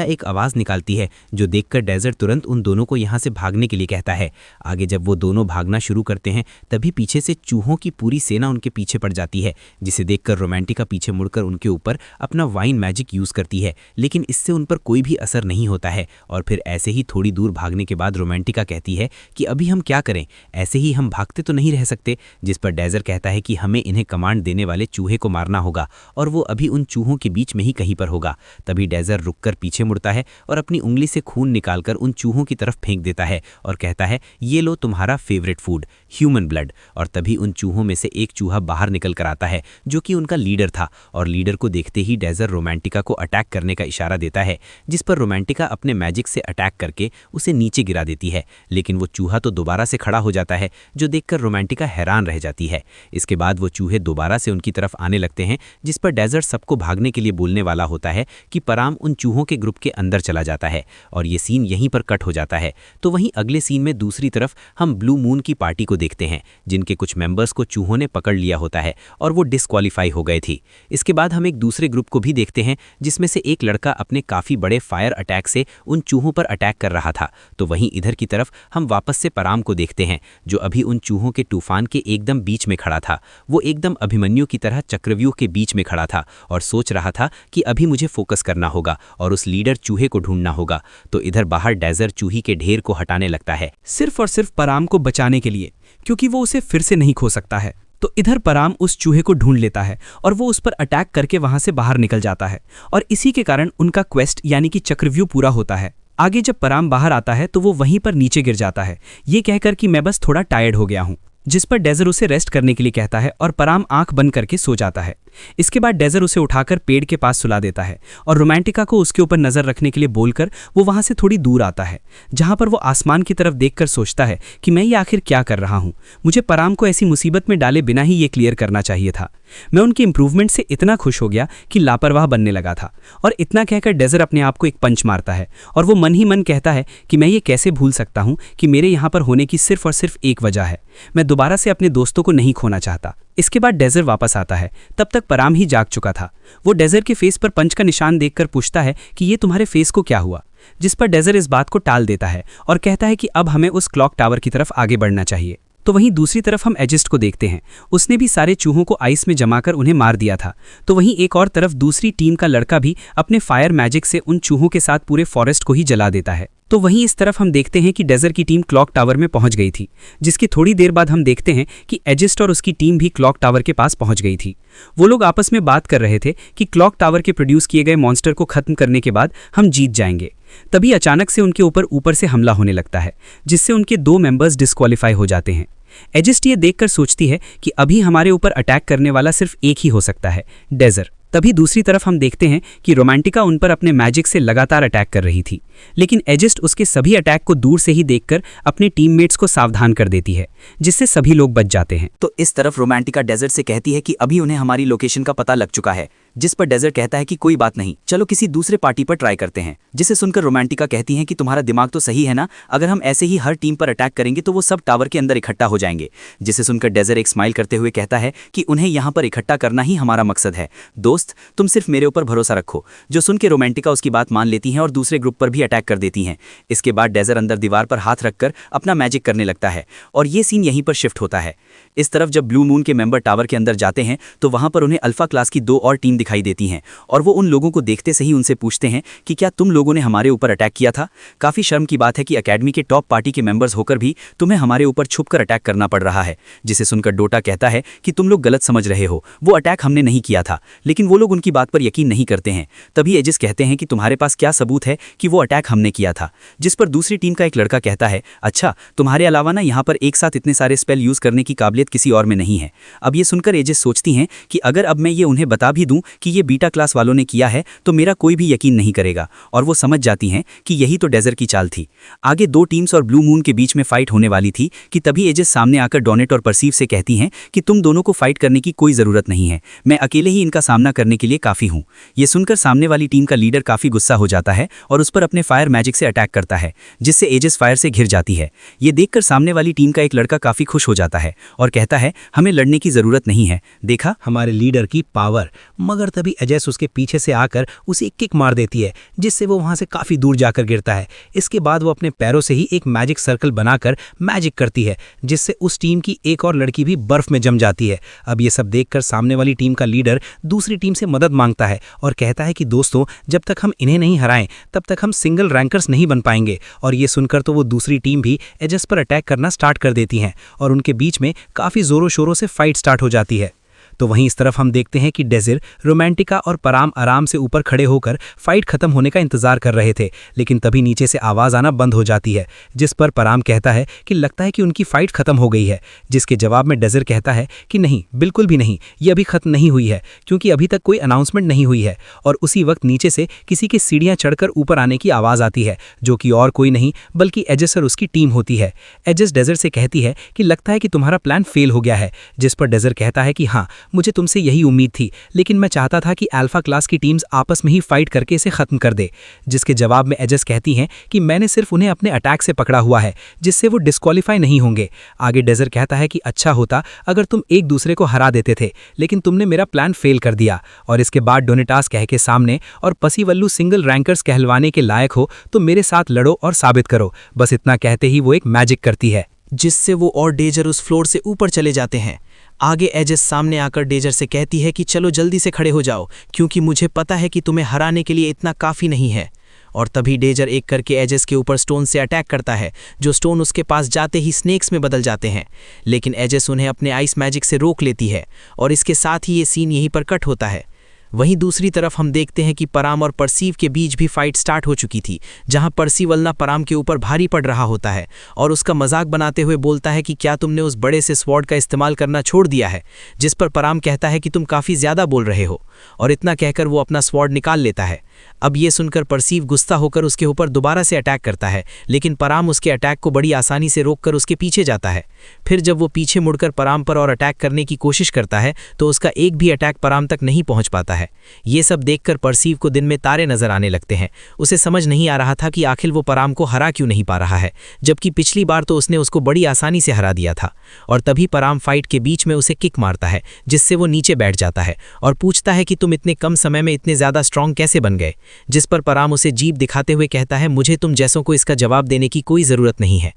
एक आवाज़ निकालती है जो देखकर डेज़र तुरंत उन दोनों को यहाँ से भागने के लिए कहता है। आगे जब वो दोनों भागना शुरू करते हैं तभी पीछे से चूहों की पूरी सेना उनके पीछे पड़ जाती है, जिसे देखकर रोमांटिका पीछे मुड़कर उनके ऊपर अपना वाइन मैजिक यूज़ करती है, लेकिन इससे उन पर कोई भी असर नहीं होता है। और फिर ऐसे ही थोड़ी दूर भागने के बाद रोमांटिका कहती है कि अभी हम क्या करें, ऐसे ही हम भागते तो नहीं रह सकते। जिस पर डेज़र कहता है कि हमें इन्हें कमांड देने वाले चूहे को मारना होगा और वो अभी उन चूहों के बीच में ही कहीं पर होगा। तभी डेज़र रुककर पीछे मुड़ता है और अपनी उंगली से खून निकालकर उन चूहों की तरफ फेंक देता है और कहता है, ये लो तुम्हारा फेवरेट फूड, ह्यूमन ब्लड। और तभी उन चूहों में से एक चूहा बाहर निकल कर आता है जो कि उनका लीडर था, और लीडर को देखते ही डेज़र रोमांटिका को अटैक करने का इशारा देता है, जिस पर रोमांटिका अपने मैजिक से अटैक करके उसे नीचे गिरा देती है। लेकिन वो चूहा तो दोबारा से खड़ा हो जाता है, जो देखकर रोमांटिका हैरान रह जाती है। इसके बाद वो चूहे दोबारा से उनकी तरफ आने लगते हैं, जिस पर डेज़र सबको भागने के लिए बोलने वाला होता है कि पराम उन चूहों के ग्रुप के अंदर चला जाता है, और ये सीन यहीं पर कट हो जाता है। तो वहीं अगले सीन में दूसरी तरफ हम ब्लू मून की पार्टी को देखते हैं, जिनके कुछ मेंबर्स को चूहों ने पकड़ लिया होता है और वो डिस्क्वालीफाई हो गए थी। इसके बाद हम एक दूसरे ग्रुप को भी देखते हैं, जिसमें से एक लड़का अपने काफ़ी बड़े फायर अटैक से उन चूहों पर अटैक कर रहा था। तो वहीं इधर की तरफ हम वापस से पराम को देखते हैं, जो अभी उन चूहों के तूफान के एकदम बीच में खड़ा था। वो एकदम अभिमन्यु की तरह चक्रव्यूह के बीच में खड़ा था और सोच रहा था कि अभी मुझे फोकस करना होगा और उस लीडर चूहे को ढूंढना होगा। तो इधर बाहर डेज़र चूही के ढेर को हटाने लगता है, सिर्फ और सिर्फ पराम को बचाने के लिए, क्योंकि वो उसे फिर से नहीं खो सकता है। तो इधर पराम उस चूहे को ढूंढ लेता है और वो उस पर अटैक करके वहां से बाहर निकल जाता है, और इसी के कारण उनका क्वेस्ट यानी कि चक्रव्यूह पूरा होता है। आगे जब पराम बाहर आता है तो वो वहीं पर नीचे गिर जाता है, ये कहकर कि मैं बस थोड़ा टायर्ड हो गया हूँ, जिस पर डेज़र उसे रेस्ट करने के लिए कहता है और पराम आंख बंद करके सो जाता है। इसके बाद डेज़र उसे उठाकर पेड़ के पास सुला देता है और रोमांटिका को उसके ऊपर नजर रखने के लिए बोलकर वो वहां से थोड़ी दूर आता है, जहां पर वो आसमान की तरफ देखकर सोचता है कि मैं ये आखिर क्या कर रहा हूं। मुझे पराम को ऐसी मुसीबत में डाले बिना ही ये क्लियर करना चाहिए था। मैं उनके इंप्रूवमेंट से इतना खुश हो गया कि लापरवाह बनने लगा था। और इतना कहकर डेज़र अपने आप को एक पंच मारता है और वो मन ही मन कहता है कि मैं ये कैसे भूल सकता हूं कि मेरे यहाँ पर होने की सिर्फ और सिर्फ एक वजह है, मैं दोबारा से अपने दोस्तों को नहीं खोना चाहता। इसके बाद डेज़र वापस आता है, तब तक पराम ही जाग चुका था। वो डेज़र के फेस पर पंच का निशान देखकर पूछता है कि ये तुम्हारे फेस को क्या हुआ, जिस पर डेज़र इस बात को टाल देता है और कहता है कि अब हमें उस क्लॉक टावर की तरफ आगे बढ़ना चाहिए। तो वहीं दूसरी तरफ हम एजिस्ट को देखते हैं, उसने भी सारे चूहों को आइस में जमाकर उन्हें मार दिया था। तो वहीं एक और तरफ दूसरी टीम का लड़का भी अपने फायर मैजिक से उन चूहों के साथ पूरे फॉरेस्ट को ही जला देता है। तो वहीं इस तरफ हम देखते हैं कि डेज़र की टीम क्लॉक टावर में पहुंच गई थी, जिसकी थोड़ी देर बाद हम देखते हैं कि एजिस्ट और उसकी टीम भी क्लॉक टावर के पास पहुंच गई थी। वो लोग आपस में बात कर रहे थे कि क्लॉक टावर के प्रोड्यूस किए गए मॉन्स्टर को खत्म करने के बाद हम जीत जाएंगे। तभी अचानक से उनके ऊपर से हमला होने लगता है, जिससे उनके 2 मेंबर्स डिस्क्वालीफाई हो जाते हैं। एजिस्ट ये देखकर सोचती है कि अभी हमारे ऊपर अटैक करने वाला सिर्फ एक ही हो सकता है, डेज़र। तभी दूसरी तरफ हम देखते हैं कि रोमांटिका उन पर अपने मैजिक से लगातार अटैक कर रही थी, लेकिन एजिस्ट उसके सभी अटैक को दूर से ही देखकर अपने टीममेट्स को सावधान कर देती है, जिससे सभी लोग बच जाते हैं। तो इस तरफ रोमांटिका डेजर्ट से कहती है कि अभी उन्हें हमारी लोकेशन का पता लग चुका है, जिस पर डेजर्ट कहता है कि कोई बात नहीं, चलो किसी दूसरे पार्टी पर ट्राई करते हैं। जिसे सुनकर रोमांटिका कहती है कि तुम्हारा दिमाग तो सही है ना, अगर हम ऐसे ही हर टीम पर अटैक करेंगे तो वो सब टावर के अंदर इकट्ठा हो जाएंगे। जिसे सुनकर डेजर्ट एक स्माइल करते हुए कहता है कि उन्हें यहाँ पर इकट्ठा करना ही हमारा मकसद है। दोस्त, तुम सिर्फ मेरे ऊपर भरोसा रखो। जो सुन के रोमांटिका उसकी बात मान लेती हैं और दूसरे ग्रुप पर भी अटैक कर देती हैं। इसके बाद डेजर्ट अंदर दीवार पर हाथ रखकर अपना मैजिक करने लगता है और ये सीन यहीं पर शिफ्ट होता है। इस तरफ जब ब्लू मून के मेंबर टावर के अंदर जाते हैं तो वहां पर उन्हें अल्फा क्लास की 2 और टीम दिखाई देती हैं और वो उन लोगों को देखते से ही उनसे पूछते हैं कि क्या तुम लोगों ने हमारे ऊपर अटैक किया था। काफी शर्म की बात है कि एकेडमी के टॉप पार्टी के मेंबर्स होकर भी तुम्हें हमारे ऊपर छुपकर अटैक करना पड़ रहा है। जिसे सुनकर डोटा कहता है कि तुम लोग गलत समझ रहे हो, वो अटैक हमने नहीं किया था। लेकिन वो लोग उनकी बात पर यकीन नहीं करते हैं। तभी एजिस कहते हैं कि तुम्हारे पास क्या सबूत है कि वो अटैक हमने किया था। जिस पर दूसरी टीम का एक लड़का कहता है, अच्छा, तुम्हारे अलावा ना यहाँ पर एक साथ इतने सारे स्पेल यूज करने की काबिलियत किसी और में नहीं है। अब ये सुनकर एजिस सोचती हैं कि अगर अब मैं ये उन्हें बता भी दूं कि ये बीटा क्लास वालों ने किया है तो मेरा कोई भी यकीन नहीं करेगा, और वो समझ जाती हैं कि यही तो डेजर्ट की चाल थी। आगे 2 टीम्स और ब्लू मून के बीच में फाइट होने वाली थी कि तभी एजिस सामने आकर डोनेट और परसीव से कहती हैं कि तुम दोनों को फाइट करने की कोई जरूरत नहीं है, मैं अकेले ही इनका सामना करने के लिए काफी हूं। ये सुनकर सामने वाली टीम का लीडर काफी गुस्सा हो जाता है और उस पर अपने फायर मैजिक से अटैक करता है, जिससे एजिस फायर से घिर जाती है। ये देखकर सामने वाली टीम का एक लड़का काफी खुश हो जाता है और कहता है, हमें लड़ने की जरूरत नहीं है, देखा हमारे लीडर की पावर। मगर तभी एजेस उसके पीछे से आकर उसे एक किक मार देती है, जिससे वो वहां से काफी दूर जाकर गिरता है। इसके बाद वो अपने पैरों से ही एक मैजिक सर्कल बनाकर मैजिक करती है, जिससे उस टीम की एक और लड़की भी बर्फ में जम जाती है। अब ये सब देखकर सामने वाली टीम का लीडर दूसरी टीम से मदद मांगता है और कहता है कि दोस्तों, जब तक हम इन्हें नहीं हराएं तब तक हम सिंगल रैंकर्स नहीं बन पाएंगे। और ये सुनकर तो वो दूसरी टीम भी एजेस पर अटैक करना स्टार्ट कर देती हैं और उनके बीच में काफी जोरों शोरों से फाइट स्टार्ट हो जाती है। तो वहीं इस तरफ हम देखते हैं कि डेजिर, रोमांटिका और पराम आराम से ऊपर खड़े होकर फाइट खत्म होने का इंतजार कर रहे थे, लेकिन तभी नीचे से आवाज आना बंद हो जाती है, जिस पर पराम कहता है कि लगता है कि उनकी फाइट खत्म हो गई है। जिसके जवाब में डेजिर कहता है कि नहीं, बिल्कुल भी नहीं, ये अभी खत्म नहीं हुई है, क्योंकि अभी तक कोई अनाउंसमेंट नहीं हुई है। और उसी वक्त नीचे से किसी की सीढ़ियां चढ़कर ऊपर आने की आवाज आती है, जो कि और कोई नहीं बल्कि एजिस और उसकी टीम होती है। एजिस डेजिर से कहती है कि लगता है कि तुम्हारा प्लान फेल हो गया है, जिस पर डेजिर कहता है कि हाँ, मुझे तुमसे यही उम्मीद थी, लेकिन मैं चाहता था कि अल्फा क्लास की टीम्स आपस में ही फाइट करके इसे खत्म कर दे। जिसके जवाब में एजिस कहती हैं कि मैंने सिर्फ उन्हें अपने अटैक से पकड़ा हुआ है, जिससे वो डिस्क्वालीफाई नहीं होंगे। आगे डेजर कहता है कि अच्छा होता अगर तुम एक दूसरे को हरा देते थे, लेकिन तुमने मेरा प्लान फेल कर दिया। और इसके बाद डोनेटास कह के सामने और पसीवल्लू सिंगल रैंकर्स कहलवाने के लायक हो तो मेरे साथ लड़ो और साबित करो। बस इतना कहते ही वो एक मैजिक करती है, जिससे वो और डेजर उस फ्लोर से ऊपर चले जाते हैं। आगे एजिस सामने आकर डेजर से कहती है कि चलो जल्दी से खड़े हो जाओ, क्योंकि मुझे पता है कि तुम्हें हराने के लिए इतना काफ़ी नहीं है। और तभी डेजर एक करके एजिस के ऊपर स्टोन से अटैक करता है, जो स्टोन उसके पास जाते ही स्नेक्स में बदल जाते हैं। लेकिन एजिस उन्हें अपने आइस मैजिक से रोक लेती है और इसके साथ ही ये सीन यहीं पर कट होता है। वहीं दूसरी तरफ हम देखते हैं कि पराम और परसीव के बीच भी फाइट स्टार्ट हो चुकी थी, जहां परसीवलना पराम के ऊपर भारी पड़ रहा होता है और उसका मजाक बनाते हुए बोलता है कि क्या तुमने उस बड़े से स्वॉर्ड का इस्तेमाल करना छोड़ दिया है। जिस पर पराम कहता है कि तुम काफ़ी ज़्यादा बोल रहे हो, और इतना कहकर वो अपना स्वॉर्ड निकाल लेता है। अब ये सुनकर परसीव गुस्सा होकर उसके ऊपर दोबारा से अटैक करता है, लेकिन पराम उसके अटैक को बड़ी आसानी से रोककर उसके पीछे जाता है। फिर जब वो पीछे मुड़कर पराम पर और अटैक करने की कोशिश करता है तो उसका एक भी अटैक पराम तक नहीं पहुंच पाता है। ये सब देखकर परसीव को दिन में तारे नजर आने लगते हैं। उसे समझ नहीं आ रहा था कि आखिर वो पराम को हरा क्यों नहीं पा रहा है, जबकि पिछली बार तो उसने उसको बड़ी आसानी से हरा दिया था। और तभी पराम फाइट के बीच में उसे किक मारता है, जिससे वो नीचे बैठ जाता है और पूछता है कि तुम इतने कम समय में इतने ज़्यादा स्ट्रांग कैसे बन गए। जिस पर पराम उसे जीभ दिखाते हुए कहता है, मुझे तुम जैसों को इसका जवाब देने की कोई ज़रूरत नहीं है।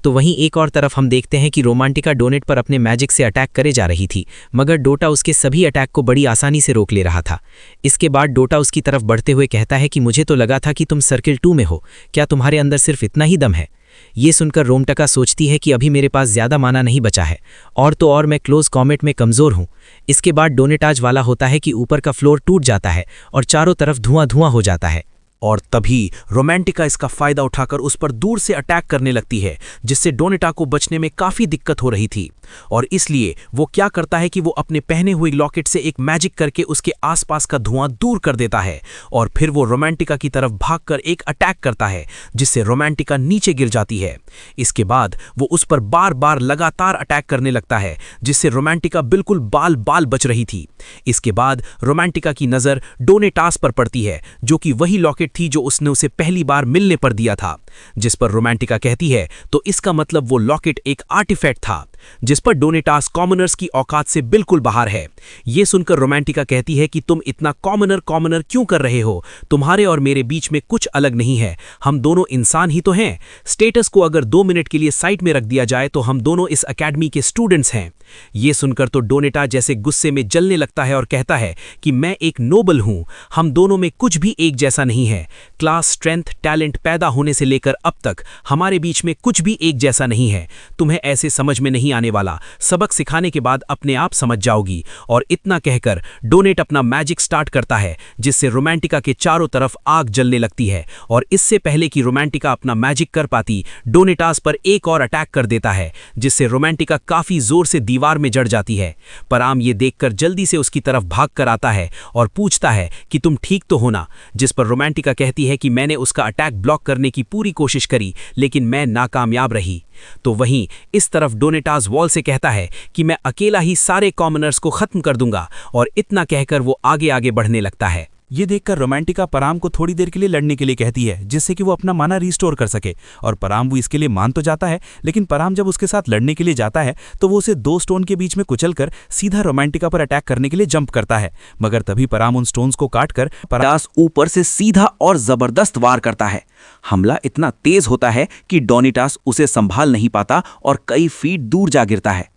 तो वहीं एक और तरफ हम देखते हैं कि रोमांटिका डोनेट पर अपने मैजिक से अटैक करे जा रही थी, मगर डोटा उसके सभी अटैक को बड़ी आसानी से रोक ले रहा था। इसके बाद डोटा उसकी तरफ बढ़ते हुए कहता है कि मुझे तो लगा था कि तुम सर्किल 2 में हो, क्या तुम्हारे अंदर सिर्फ इतना ही दम है। ये सुनकर रोमटका सोचती है कि अभी मेरे पास ज़्यादा माना नहीं बचा है, और तो और मैं क्लोज कॉमेट में कमज़ोर हूँ। इसके बाद डोनेटाज वाला होता है कि ऊपर का फ्लोर टूट जाता है और चारों तरफ धुआं धुआं हो जाता है। और तभी रोमांटिका इसका फायदा उठाकर उस पर दूर से अटैक करने लगती है, जिससे डोनेटा को बचने में काफी दिक्कत हो रही थी। और इसलिए वो क्या करता है कि वो अपने पहने हुए लॉकेट से एक मैजिक करके उसके आसपास का धुआं दूर कर देता है और फिर वो रोमांटिका की तरफ भागकर एक अटैक करता है, जिससे रोमांटिका नीचे गिर जाती है। इसके बाद वो उस पर बार बार लगातार अटैक करने लगता है, जिससे रोमांटिका बिल्कुल बाल बाल बच रही थी। इसके बाद रोमांटिका की नज़र डोनेटास पर पड़ती है, जो कि वही लॉकेट थी जो उसने उसे पहली बार मिलने पर दिया था। जिस पर रोमांटिका कहती है तो इसका मतलब वो लॉकेट एक आर्टिफैक्ट था, जिस पर डोनेटास कॉमनर्स की औकात से बिल्कुल बाहर है। ये सुनकर रोमांटिका कहती है कि तुम इतना कॉमनर क्यों कर रहे हो? तुम्हारे और मेरे बीच में कुछ अलग नहीं है, हम दोनों इंसान ही तो हैं। स्टेटस को अगर 2 मिनट के लिए साइड में रख दिया जाए तो हम दोनों इस एकेडमी के स्टूडेंट्स हैं। ये सुनकर तो डोनेटा जैसे गुस्से में जलने लगता है और कहता है कि मैं एक नोबल हूं, हम दोनों में कुछ भी एक जैसा नहीं है। क्लास, स्ट्रेंथ, टैलेंट पैदा होने से लेकर अब तक हमारे बीच में कुछ भी एक जैसा नहीं है। तुम्हें ऐसे समझ में नहीं आने वाला, सबक सिखाने के बाद अपने आप समझ जाओगी। और इतना कहकर डोनेट अपना मैजिक स्टार्ट करता है, जिससे रोमांटिका के चारों तरफ आग जलने लगती है। और इससे पहले कि रोमांटिका अपना मैजिक कर पाती, डोनेटास पर एक और अटैक कर देता है, जिससे रोमांटिका काफी जोर से दीवार में जड़ जाती है। पराम ये देखकर जल्दी से उसकी तरफ भाग कर आता है और पूछता है कि तुम ठीक तो हो ना? जिस पर रोमांटिका कहती है कि मैंने उसका अटैक ब्लॉक करने की पूरी कोशिश करी, लेकिन मैं नाकामयाब रही। तो वहीं इस तरफ डोनेटास वॉल से कहता है कि मैं अकेला ही सारे कॉमनर्स को खत्म कर दूंगा, और इतना कहकर वो आगे आगे बढ़ने लगता है। ये देखकर रोमांटिका पराम को थोड़ी देर के लिए लड़ने के लिए कहती है, जिससे कि वो अपना माना रिस्टोर कर सके। और पराम वो इसके लिए मान तो जाता है, लेकिन पराम जब उसके साथ लड़ने के लिए जाता है तो वो उसे 2 स्टोन के बीच में कुचलकर सीधा रोमांटिका पर अटैक करने के लिए जंप करता है। मगर तभी पराम उन स्टोन्स को काटकर परास ऊपर से सीधा और जबरदस्त वार करता है। हमला इतना तेज होता है कि डोनेटास उसे संभाल नहीं पाता और कई फीट दूर जा गिरता है।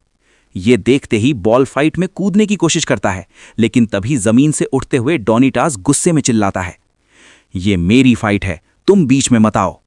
ये देखते ही बॉल फाइट में कूदने की कोशिश करता है, लेकिन तभी जमीन से उठते हुए डोनेटास गुस्से में चिल्लाता है, ये मेरी फाइट है, तुम बीच में मत आओ।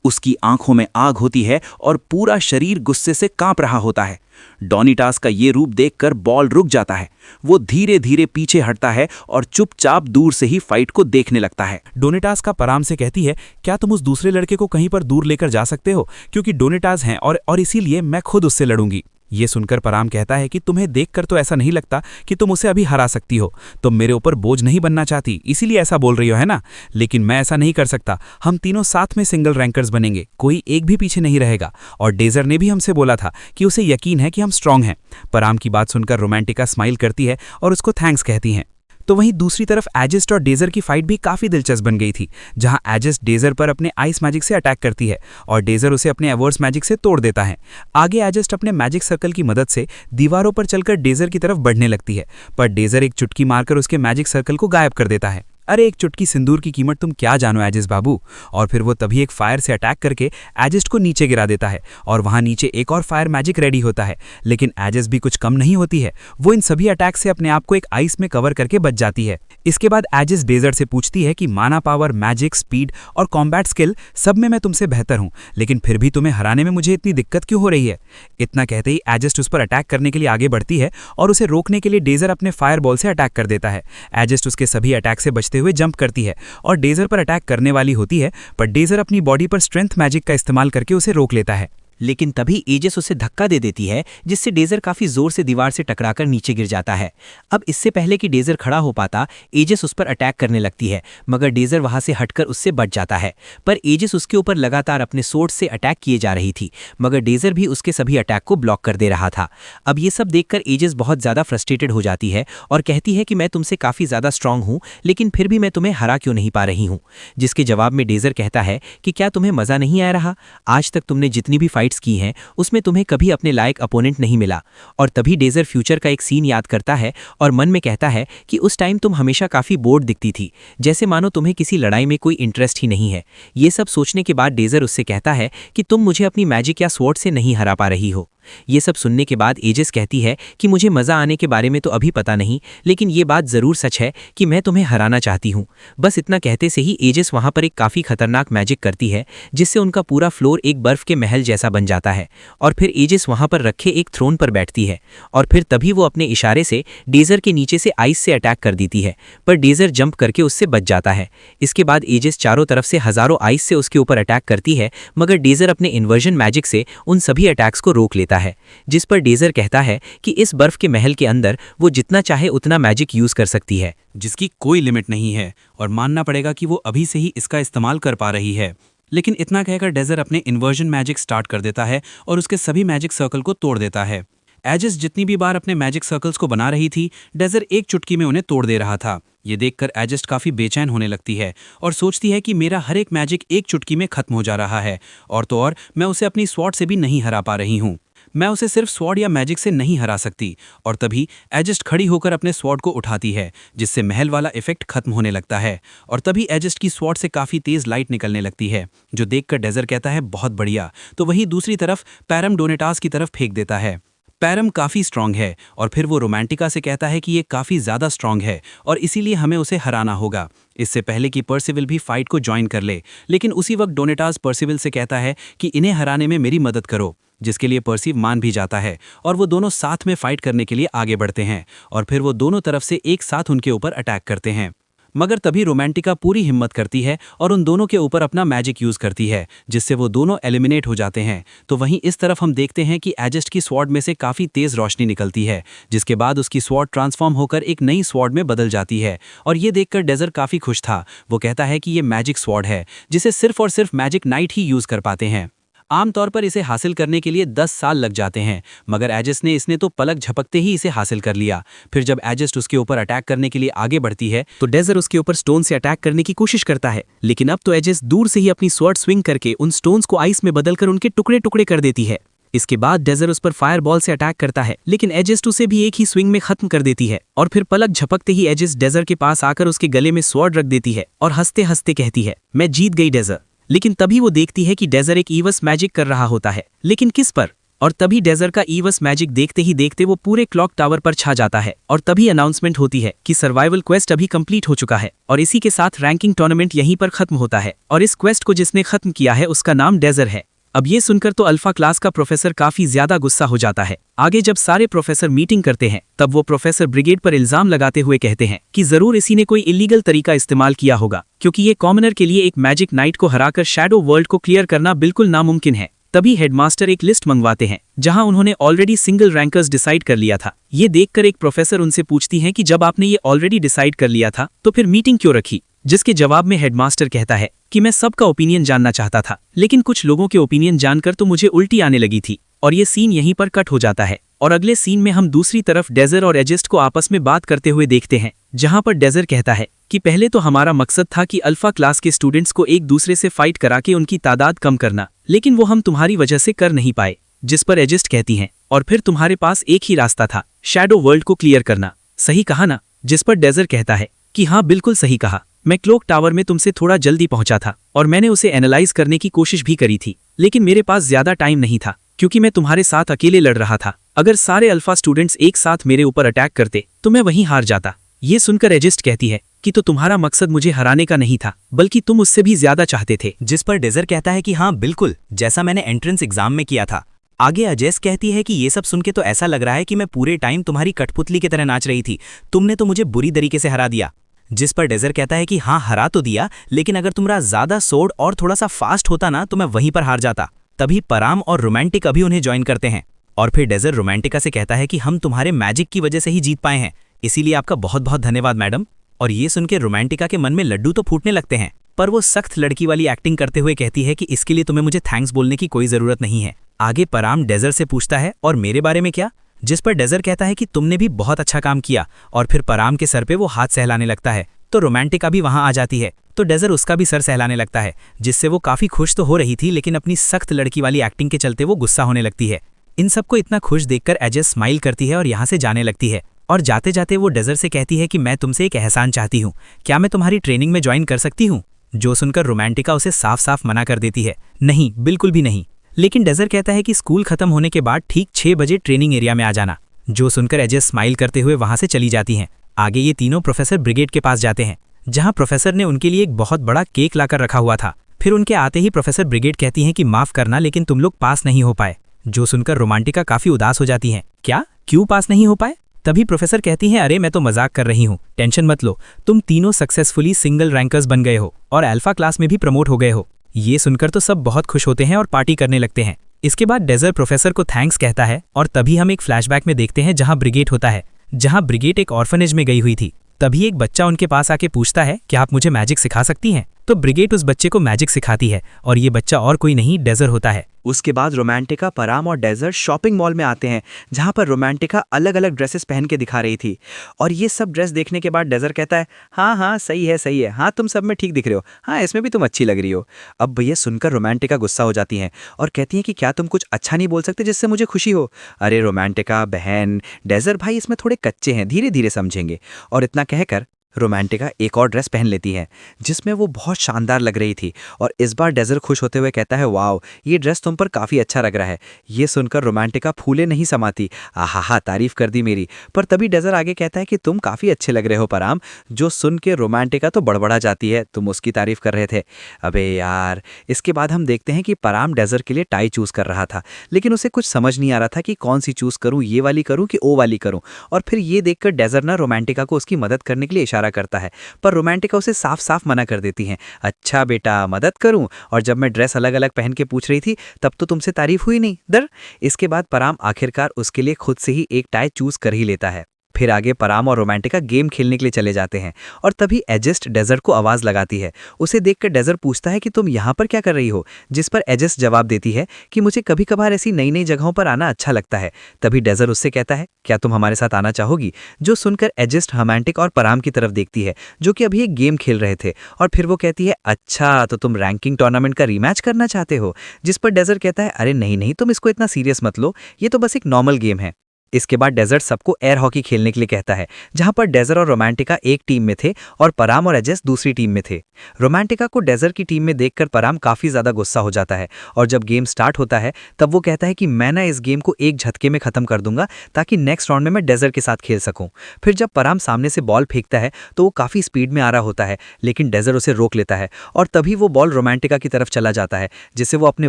उसकी आंखों में आग होती है और पूरा शरीर गुस्से से कांप रहा होता है। डोनेटास का ये रूप देखकर बॉल रुक जाता है। वो धीरे धीरे पीछे हटता है और चुपचाप दूर से ही फाइट को देखने लगता है। डोनेटास का पराम से कहती है, क्या तुम उस दूसरे लड़के को कहीं पर दूर लेकर जा सकते हो? क्योंकि डोनेटास हैं और इसीलिए मैं खुद उससे लड़ूंगी। ये सुनकर पराम कहता है कि तुम्हें देखकर तो ऐसा नहीं लगता कि तुम उसे अभी हरा सकती हो। तुम मेरे ऊपर बोझ नहीं बनना चाहती, इसीलिए ऐसा बोल रही हो, है ना? लेकिन मैं ऐसा नहीं कर सकता। हम तीनों साथ में सिंगल रैंकर्स बनेंगे, कोई एक भी पीछे नहीं रहेगा। और डेजर ने भी हमसे बोला था कि उसे यकीन है कि हम स्ट्रांग हैं। पराम की बात सुनकर रोमांटिका स्माइल करती है और उसको थैंक्स कहती हैं। तो वहीं दूसरी तरफ एजिस्ट और डेजर की फाइट भी काफी दिलचस्प बन गई थी, जहां एजिस्ट डेजर पर अपने आइस मैजिक से अटैक करती है और डेजर उसे अपने एवर्स मैजिक से तोड़ देता है। आगे एजिस्ट अपने मैजिक सर्कल की मदद से दीवारों पर चलकर डेजर की तरफ बढ़ने लगती है, पर डेजर एक चुटकी मारकर उसके मैजिक सर्कल को गायब कर देता है। अरे एक चुटकी सिंदूर की कीमत तुम क्या जानो एजिस्ट बाबू। और फिर वो तभी एक फायर से अटैक करके एजिस्ट को नीचे गिरा देता है और वहां नीचे एक और फायर मैजिक रेडी होता है। लेकिन एजिस्ट भी कुछ कम नहीं होती है, वो इन सभी अटैक से अपने आप को एक आइस में कवर करके बच जाती है। इसके बाद एजिस्ट डेजर से पूछती है कि माना पावर, मैजिक, स्पीड और कॉम्बैट स्किल सब में मैं तुमसे बेहतर हूं, लेकिन फिर भी तुम्हें हराने में मुझे इतनी दिक्कत क्यों हो रही है? इतना कहते ही एजिस्ट उस पर अटैक करने के लिए आगे बढ़ती है और उसे रोकने के लिए डेजर अपने फायर बॉल से अटैक कर देता है। एजिस्ट उसके सभी अटैक से बचते हुए जंप करती है और डेजर पर अटैक करने वाली होती है, पर डेजर अपनी बॉडी पर स्ट्रेंथ मैजिक का इस्तेमाल करके उसे रोक लेता है। लेकिन तभी एजिस उसे धक्का दे देती है, जिससे डेजर काफी जोर से दीवार से टकराकर नीचे गिर जाता है। अब इससे पहले कि डेजर खड़ा हो पाता, एजिस उस पर अटैक करने लगती है, मगर डेजर वहां से हटकर उससे बच जाता है। पर एजिस उसके ऊपर लगातार अपने सोर्ड से अटैक किए जा रही थी, मगर डेजर भी उसके सभी अटैक को ब्लॉक कर दे रहा था। अब ये सब देखकर एजिस बहुत ज्यादा फ्रस्ट्रेटेड हो जाती है और कहती है कि मैं तुमसे काफी ज्यादा स्ट्रांग हूं, लेकिन फिर भी मैं तुम्हें हरा क्यों नहीं पा रही हूं? जिसके जवाब में डेजर कहता है कि क्या तुम्हें मजा नहीं आ रहा? आज तक तुमने जितनी भी फाइट्स की हैं उसमें तुम्हें कभी अपने लायक अपोनेंट नहीं मिला। और तभी डेजर फ्यूचर का एक सीन याद करता है और मन में कहता है कि उस टाइम तुम हमेशा काफी बोर्ड दिखती थी, जैसे मानो तुम्हें किसी लड़ाई में कोई इंटरेस्ट ही नहीं है। ये सब सोचने के बाद डेजर उससे कहता है कि तुम मुझे अपनी मैजिक या स्वॉर्ड से नहीं हरा पा रही हो। ये सब सुनने के बाद एजिस कहती है कि मुझे मज़ा आने के बारे में तो अभी पता नहीं, लेकिन ये बात ज़रूर सच है कि मैं तुम्हें हराना चाहती हूँ। बस इतना कहते से ही एजिस वहाँ पर एक काफ़ी खतरनाक मैजिक करती है, जिससे उनका पूरा फ्लोर एक बर्फ़ के महल जैसा बन जाता है। और फिर एजिस वहाँ पर रखे एक थ्रोन पर बैठती है और फिर तभी वो अपने इशारे से डेजर के नीचे से आइस से अटैक कर देती है, पर डेजर जंप करके उससे बच जाता है। इसके बाद एजिस चारों तरफ से हज़ारों आइस से उसके ऊपर अटैक करती है, मगर डेजर अपने इन्वर्जन मैजिक से उन सभी अटैक्स को रोक लेता है, जिस पर डेजर कहता है कि इस बर्फ के महल के अंदर वो जितना चाहे उतना मैजिक यूज कर सकती है, जिसकी कोई लिमिट नहीं है, और मानना पड़ेगा कि वो अभी से ही इसका इस्तेमाल कर पा रही है। लेकिन इतना कहकर डेजर अपने इन्वर्जन मैजिक स्टार्ट कर देता है और उसके सभी मैजिक सर्कल को तोड़ देता है। एजिस जितनी भी बार अपने मैजिक सर्कल्स को बना रही थी, डेजर एक चुटकी में उन्हें तोड़ दे रहा था। ये देखकर एजिस काफ़ी बेचैन होने लगती है और सोचती है कि मेरा हर एक मैजिक एक चुटकी में खत्म हो जा रहा है, और तो और मैं उसे अपनी स्वॉर्ड से भी नहीं हरा पा रही हूँ। मैं उसे सिर्फ स्वॉर्ड या मैजिक से नहीं हरा सकती। और तभी एजिस्ट खड़ी होकर अपने स्वॉर्ड को उठाती है, जिससे महल वाला इफेक्ट खत्म होने लगता है। और तभी एजिस्ट की स्वॉर्ड से काफ़ी तेज़ लाइट निकलने लगती है, जो देखकर डेजर कहता है बहुत बढ़िया। तो वहीं दूसरी तरफ पैरम डोनेटास की तरफ फेंक देता है। पैरम काफ़ी स्ट्रांग है और फिर वो रोमांटिका से कहता है कि ये काफ़ी ज़्यादा स्ट्रांग है और इसीलिए हमें उसे हराना होगा, इससे पहले कि पर्सिवल भी फाइट को ज्वाइन कर ले। लेकिन उसी वक्त डोनेटास पर्सिवल से कहता है कि इन्हें हराने में मेरी मदद करो, जिसके लिए पर्सिव मान भी जाता है और वो दोनों साथ में फाइट करने के लिए आगे बढ़ते हैं और फिर वो दोनों तरफ से एक साथ उनके ऊपर अटैक करते हैं। मगर तभी रोमांटिका पूरी हिम्मत करती है और उन दोनों के ऊपर अपना मैजिक यूज करती है, जिससे वो दोनों एलिमिनेट हो जाते हैं। तो वहीं इस तरफ हम देखते हैं कि एजिस्ट की स्वॉर्ड में से काफ़ी तेज़ रोशनी निकलती है, जिसके बाद उसकी स्वॉर्ड ट्रांसफॉर्म होकर एक नई स्वॉर्ड में बदल जाती है। और ये देखकर डेजर काफ़ी खुश था। वो कहता है कि ये मैजिक स्वॉर्ड है, जिसे सिर्फ और सिर्फ मैजिक नाइट ही यूज़ कर पाते हैं। आमतौर पर इसे हासिल करने के लिए 10 साल लग जाते हैं, मगर एजिस्ट ने इसने तो पलक झपकते ही इसे हासिल कर लिया। फिर जब एजिस्ट उसके ऊपर अटैक करने के लिए आगे बढ़ती है तो डेजर उसके ऊपर स्टोन से अटैक करने की कोशिश करता है, लेकिन अब तो एजिस्ट दूर से ही अपनी स्वॉर्ड स्विंग करके उन स्टोन्स को आइस में बदलकर उनके टुकड़े टुकड़े कर देती है। इसके बाद डेजर उस पर फायर बॉल से अटैक करता है, लेकिन एजिस्ट उसे भी एक ही स्विंग में खत्म कर देती है। और फिर पलक झपकते ही एजिस्ट डेजर के पास आकर उसके गले में स्वॉर्ड रख देती है और हंसते हंसते कहती है, मैं जीत गई डेजर। लेकिन तभी वो देखती है कि डेजर एक ईवस मैजिक कर रहा होता है, लेकिन किस पर? और तभी डेजर का ईवस मैजिक देखते ही देखते वो पूरे क्लॉक टावर पर छा जाता है और तभी अनाउंसमेंट होती है कि सर्वाइवल क्वेस्ट अभी कंप्लीट हो चुका है। और इसी के साथ रैंकिंग टूर्नामेंट यहीं पर खत्म होता है और इस क्वेस्ट को जिसने खत्म किया है उसका नाम डेजर है। अब ये सुनकर तो अल्फा क्लास का प्रोफेसर काफी ज्यादा गुस्सा हो जाता है। आगे जब सारे प्रोफेसर मीटिंग करते हैं तब वो प्रोफेसर ब्रिगेड पर इल्जाम लगाते हुए कहते हैं कि जरूर इसी ने कोई इलीगल तरीका इस्तेमाल किया होगा, क्योंकि ये कॉमनर के लिए एक मैजिक नाइट को हराकर शैडो वर्ल्ड को क्लियर करना बिल्कुल नामुमकिन है। तभी हेडमास्टर एक लिस्ट मंगवाते हैं जहां उन्होंने ऑलरेडी सिंगल रैंकर्स डिसाइड कर लिया था। ये देखकर एक प्रोफेसर उनसे पूछती हैं कि जब आपने ये ऑलरेडी डिसाइड कर लिया था तो फिर मीटिंग क्यों रखी, जिसके जवाब में हेडमास्टर कहता है कि मैं सबका ओपिनियन जानना चाहता था, लेकिन कुछ लोगों के ओपिनियन जानकर तो मुझे उल्टी आने लगी थी। और ये सीन यहीं पर कट हो जाता है और अगले सीन में हम दूसरी तरफ डेजर और एजिस्ट को आपस में बात करते हुए देखते हैं, जहां पर डेजर कहता है कि पहले तो हमारा मकसद था कि अल्फा क्लास के स्टूडेंट्स को एक दूसरे से फाइट करा के उनकी तादाद कम करना, लेकिन वो हम तुम्हारी वजह से कर नहीं पाए। जिस पर एजिस्ट कहती हैं, और फिर तुम्हारे पास एक ही रास्ता था, शैडो वर्ल्ड को क्लियर करना। सही कहा ना? जिस पर डेजर कहता है कि हाँ बिल्कुल सही कहा, मैं क्लॉक टावर में तुमसे थोड़ा जल्दी पहुंचा था और मैंने उसे एनालाइज करने की कोशिश भी करी थी, लेकिन मेरे पास ज्यादा टाइम नहीं था क्योंकि मैं तुम्हारे साथ अकेले लड़ रहा था। अगर सारे अल्फा स्टूडेंट्स एक साथ मेरे ऊपर अटैक करते तो मैं वहीं हार जाता। ये सुनकर एजिस्ट कहती है कि तो तुम्हारा मकसद मुझे हराने का नहीं था, बल्कि तुम उससे भी ज्यादा चाहते थे। जिस पर डेजर कहता है कि हाँ बिल्कुल, जैसा मैंने एंट्रेंस एग्जाम में किया था। आगे अजेस कहती है कि ये सब सुन के तो ऐसा लग रहा है कि मैं पूरे टाइम तुम्हारी कठपुतली की तरह नाच रही थी, तुमने तो मुझे बुरी तरीके से हरा दिया। जिस पर डेजर कहता है कि हाँ हरा तो दिया, लेकिन अगर तुम्हारा ज्यादा सोड और थोड़ा सा फास्ट होता ना तो मैं वहीं पर हार जाता। तभी पराम और रोमांटिक अभी उन्हें ज्वाइन करते हैं और फिर डेजर रोमांटिका से कहता है कि हम तुम्हारे मैजिक की वजह से ही जीत पाए हैं, इसीलिए आपका बहुत बहुत धन्यवाद मैडम। और ये सुनकर रोमांटिका के मन में लड्डू तो फूटने लगते हैं, पर वो सख्त लड़की वाली एक्टिंग करते हुए कहती है कि इसके लिए तुम्हें मुझे थैंक्स बोलने की कोई जरूरत नहीं है। आगे पराम डेजर से पूछता है और मेरे बारे में क्या, जिस पर डेजर कहता है कि तुमने भी बहुत अच्छा काम किया। और फिर पराम के सर पे वो हाथ सहलाने लगता है तो रोमांटिका भी वहां आ जाती है, तो डेजर उसका भी सर सहलाने लगता है, जिससे वो काफी खुश तो हो रही थी, लेकिन अपनी सख्त लड़की वाली एक्टिंग के चलते वो गुस्सा होने लगती है। इन सबको इतना खुश देखकर एजेस स्माइल करती है और यहाँ से जाने लगती है। और जाते जाते वो डेजर से कहती है कि मैं तुमसे एक एहसान चाहती हूँ, क्या मैं तुम्हारी ट्रेनिंग में ज्वाइन कर सकती हूँ? जो सुनकर रोमांटिका उसे साफ साफ मना कर देती है, नहीं बिल्कुल भी नहीं। लेकिन डेजर कहता है कि स्कूल खत्म होने के बाद ठीक 6 बजे ट्रेनिंग एरिया में आ जाना। जो सुनकर एजेस स्माइल करते हुए वहां से चली जाती हैं। आगे ये तीनों प्रोफेसर ब्रिगेड के पास जाते हैं, जहां प्रोफेसर ने उनके लिए एक बहुत बड़ा केक लाकर रखा हुआ था। फिर उनके आते ही प्रोफेसर ब्रिगेड कहती हैं कि माफ करना, लेकिन तुम लोग पास नहीं हो पाए। जो सुनकर रोमांटिका काफी उदास हो जाती हैं। क्या, क्यों पास नहीं हो पाए? तभी प्रोफेसर कहती हैं, अरे मैं तो मजाक कर रही हूँ, टेंशन मत लो, तुम तीनों सक्सेसफुली सिंगल रैंकर्स बन गए हो और अल्फा क्लास में भी प्रमोट हो गए हो। ये सुनकर तो सब बहुत खुश होते हैं और पार्टी करने लगते हैं। इसके बाद डेजर प्रोफेसर को थैंक्स कहता है और तभी हम एक फ्लैशबैक में देखते हैं जहां ब्रिगेड होता है, जहां ब्रिगेड एक ऑर्फनेज में गई हुई थी। तभी एक बच्चा उनके पास आके पूछता है कि आप मुझे मैजिक सिखा सकती हैं? तो ब्रिगेड उस बच्चे को मैजिक सिखाती है और ये बच्चा और कोई नहीं डेजर होता है। उसके बाद रोमांटिका, पराम और डेजर शॉपिंग मॉल में आते हैं, जहां पर रोमांटिका अलग अलग ड्रेसेस पहन के दिखा रही थी। और ये सब ड्रेस देखने के बाद डेजर कहता है, हाँ सही है, हाँ तुम सब में ठीक दिख रहे हो, हाँ इसमें भी तुम अच्छी लग रही हो। अब ये सुनकर रोमांटिका गुस्सा हो जाती हैं और कहती हैं कि क्या तुम कुछ अच्छा नहीं बोल सकते जिससे मुझे खुशी हो? अरे रोमांटिका बहन, डेजर भाई इसमें थोड़े कच्चे हैं, धीरे धीरे समझेंगे। और इतना कहकर रोमांटिका एक और ड्रेस पहन लेती है जिसमें वो बहुत शानदार लग रही थी। और इस बार डेजर खुश होते हुए कहता है, वाओ ये ड्रेस तुम पर काफ़ी अच्छा लग रहा है। ये सुनकर रोमांटिका फूले नहीं समाती, आहा तारीफ कर दी मेरी। पर तभी डेजर आगे कहता है कि तुम काफ़ी अच्छे लग रहे हो पराम। जो सुन के रोमांटिका तो बड़बड़ा जाती है, तुम उसकी तारीफ कर रहे थे। अबे यार। इसके बाद हम देखते हैं कि पराम डेजर के लिए टाई चूज़ कर रहा था, लेकिन उसे कुछ समझ नहीं आ रहा था कि कौन सी चूज़ करूँ, ये वाली करूँ कि ओ वाली करूँ। और फिर ये देखकर डेजर ना रोमांटिका को उसकी मदद करने के लिए इशारा करता है, पर रोमांटिका उसे साफ साफ मना कर देती हैं। अच्छा बेटा, मदद करूं? और जब मैं ड्रेस अलग अलग पहन के पूछ रही थी तब तो तुमसे तारीफ हुई नहीं दर। इसके बाद पराम आखिरकार उसके लिए खुद से ही एक टाई चूज कर ही लेता है। फिर आगे पराम और रोमांटिका गेम खेलने के लिए चले जाते हैं और तभी एजेस्ट डेजर्ट को आवाज़ लगाती है। उसे देखकर डेजर्ट पूछता है कि तुम यहाँ पर क्या कर रही हो, जिस पर एजेस्ट जवाब देती है कि मुझे कभी कभार ऐसी नई नई जगहों पर आना अच्छा लगता है। तभी डेजर्ट उससे कहता है, क्या तुम हमारे साथ आना चाहोगी? जो सुनकर एजेस्ट रोमांटिक और पराम की तरफ देखती है जो कि अभी एक गेम खेल रहे थे, और फिर वो कहती है, अच्छा तो तुम रैंकिंग टूर्नामेंट का रीमैच करना चाहते हो? जिस पर डेजर्ट कहता है, अरे नहीं तुम इसको इतना सीरियस मत लो, ये तो बस एक नॉर्मल गेम है। इसके बाद डेजर्ट सबको एयर हॉकी खेलने के लिए कहता है, जहां पर डेजर्ट और रोमांटिका एक टीम में थे और पराम और एजेस दूसरी टीम में थे। रोमांटिका को डेजर्ट की टीम में देखकर पराम काफी ज्यादा गुस्सा हो जाता है और जब गेम स्टार्ट होता है तब वो कहता है कि मैं ना इस गेम को एक झटके में खत्म कर दूंगा ताकि नेक्स्ट राउंड में मैं डेजर्ट के साथ खेल सकूं। फिर जब पराम सामने से बॉल फेंकता है तो वो काफी स्पीड में आ रहा होता है, लेकिन डेजर्ट उसे रोक लेता है और तभी वो बॉल रोमांटिका की तरफ चला जाता है, जिसे वो अपने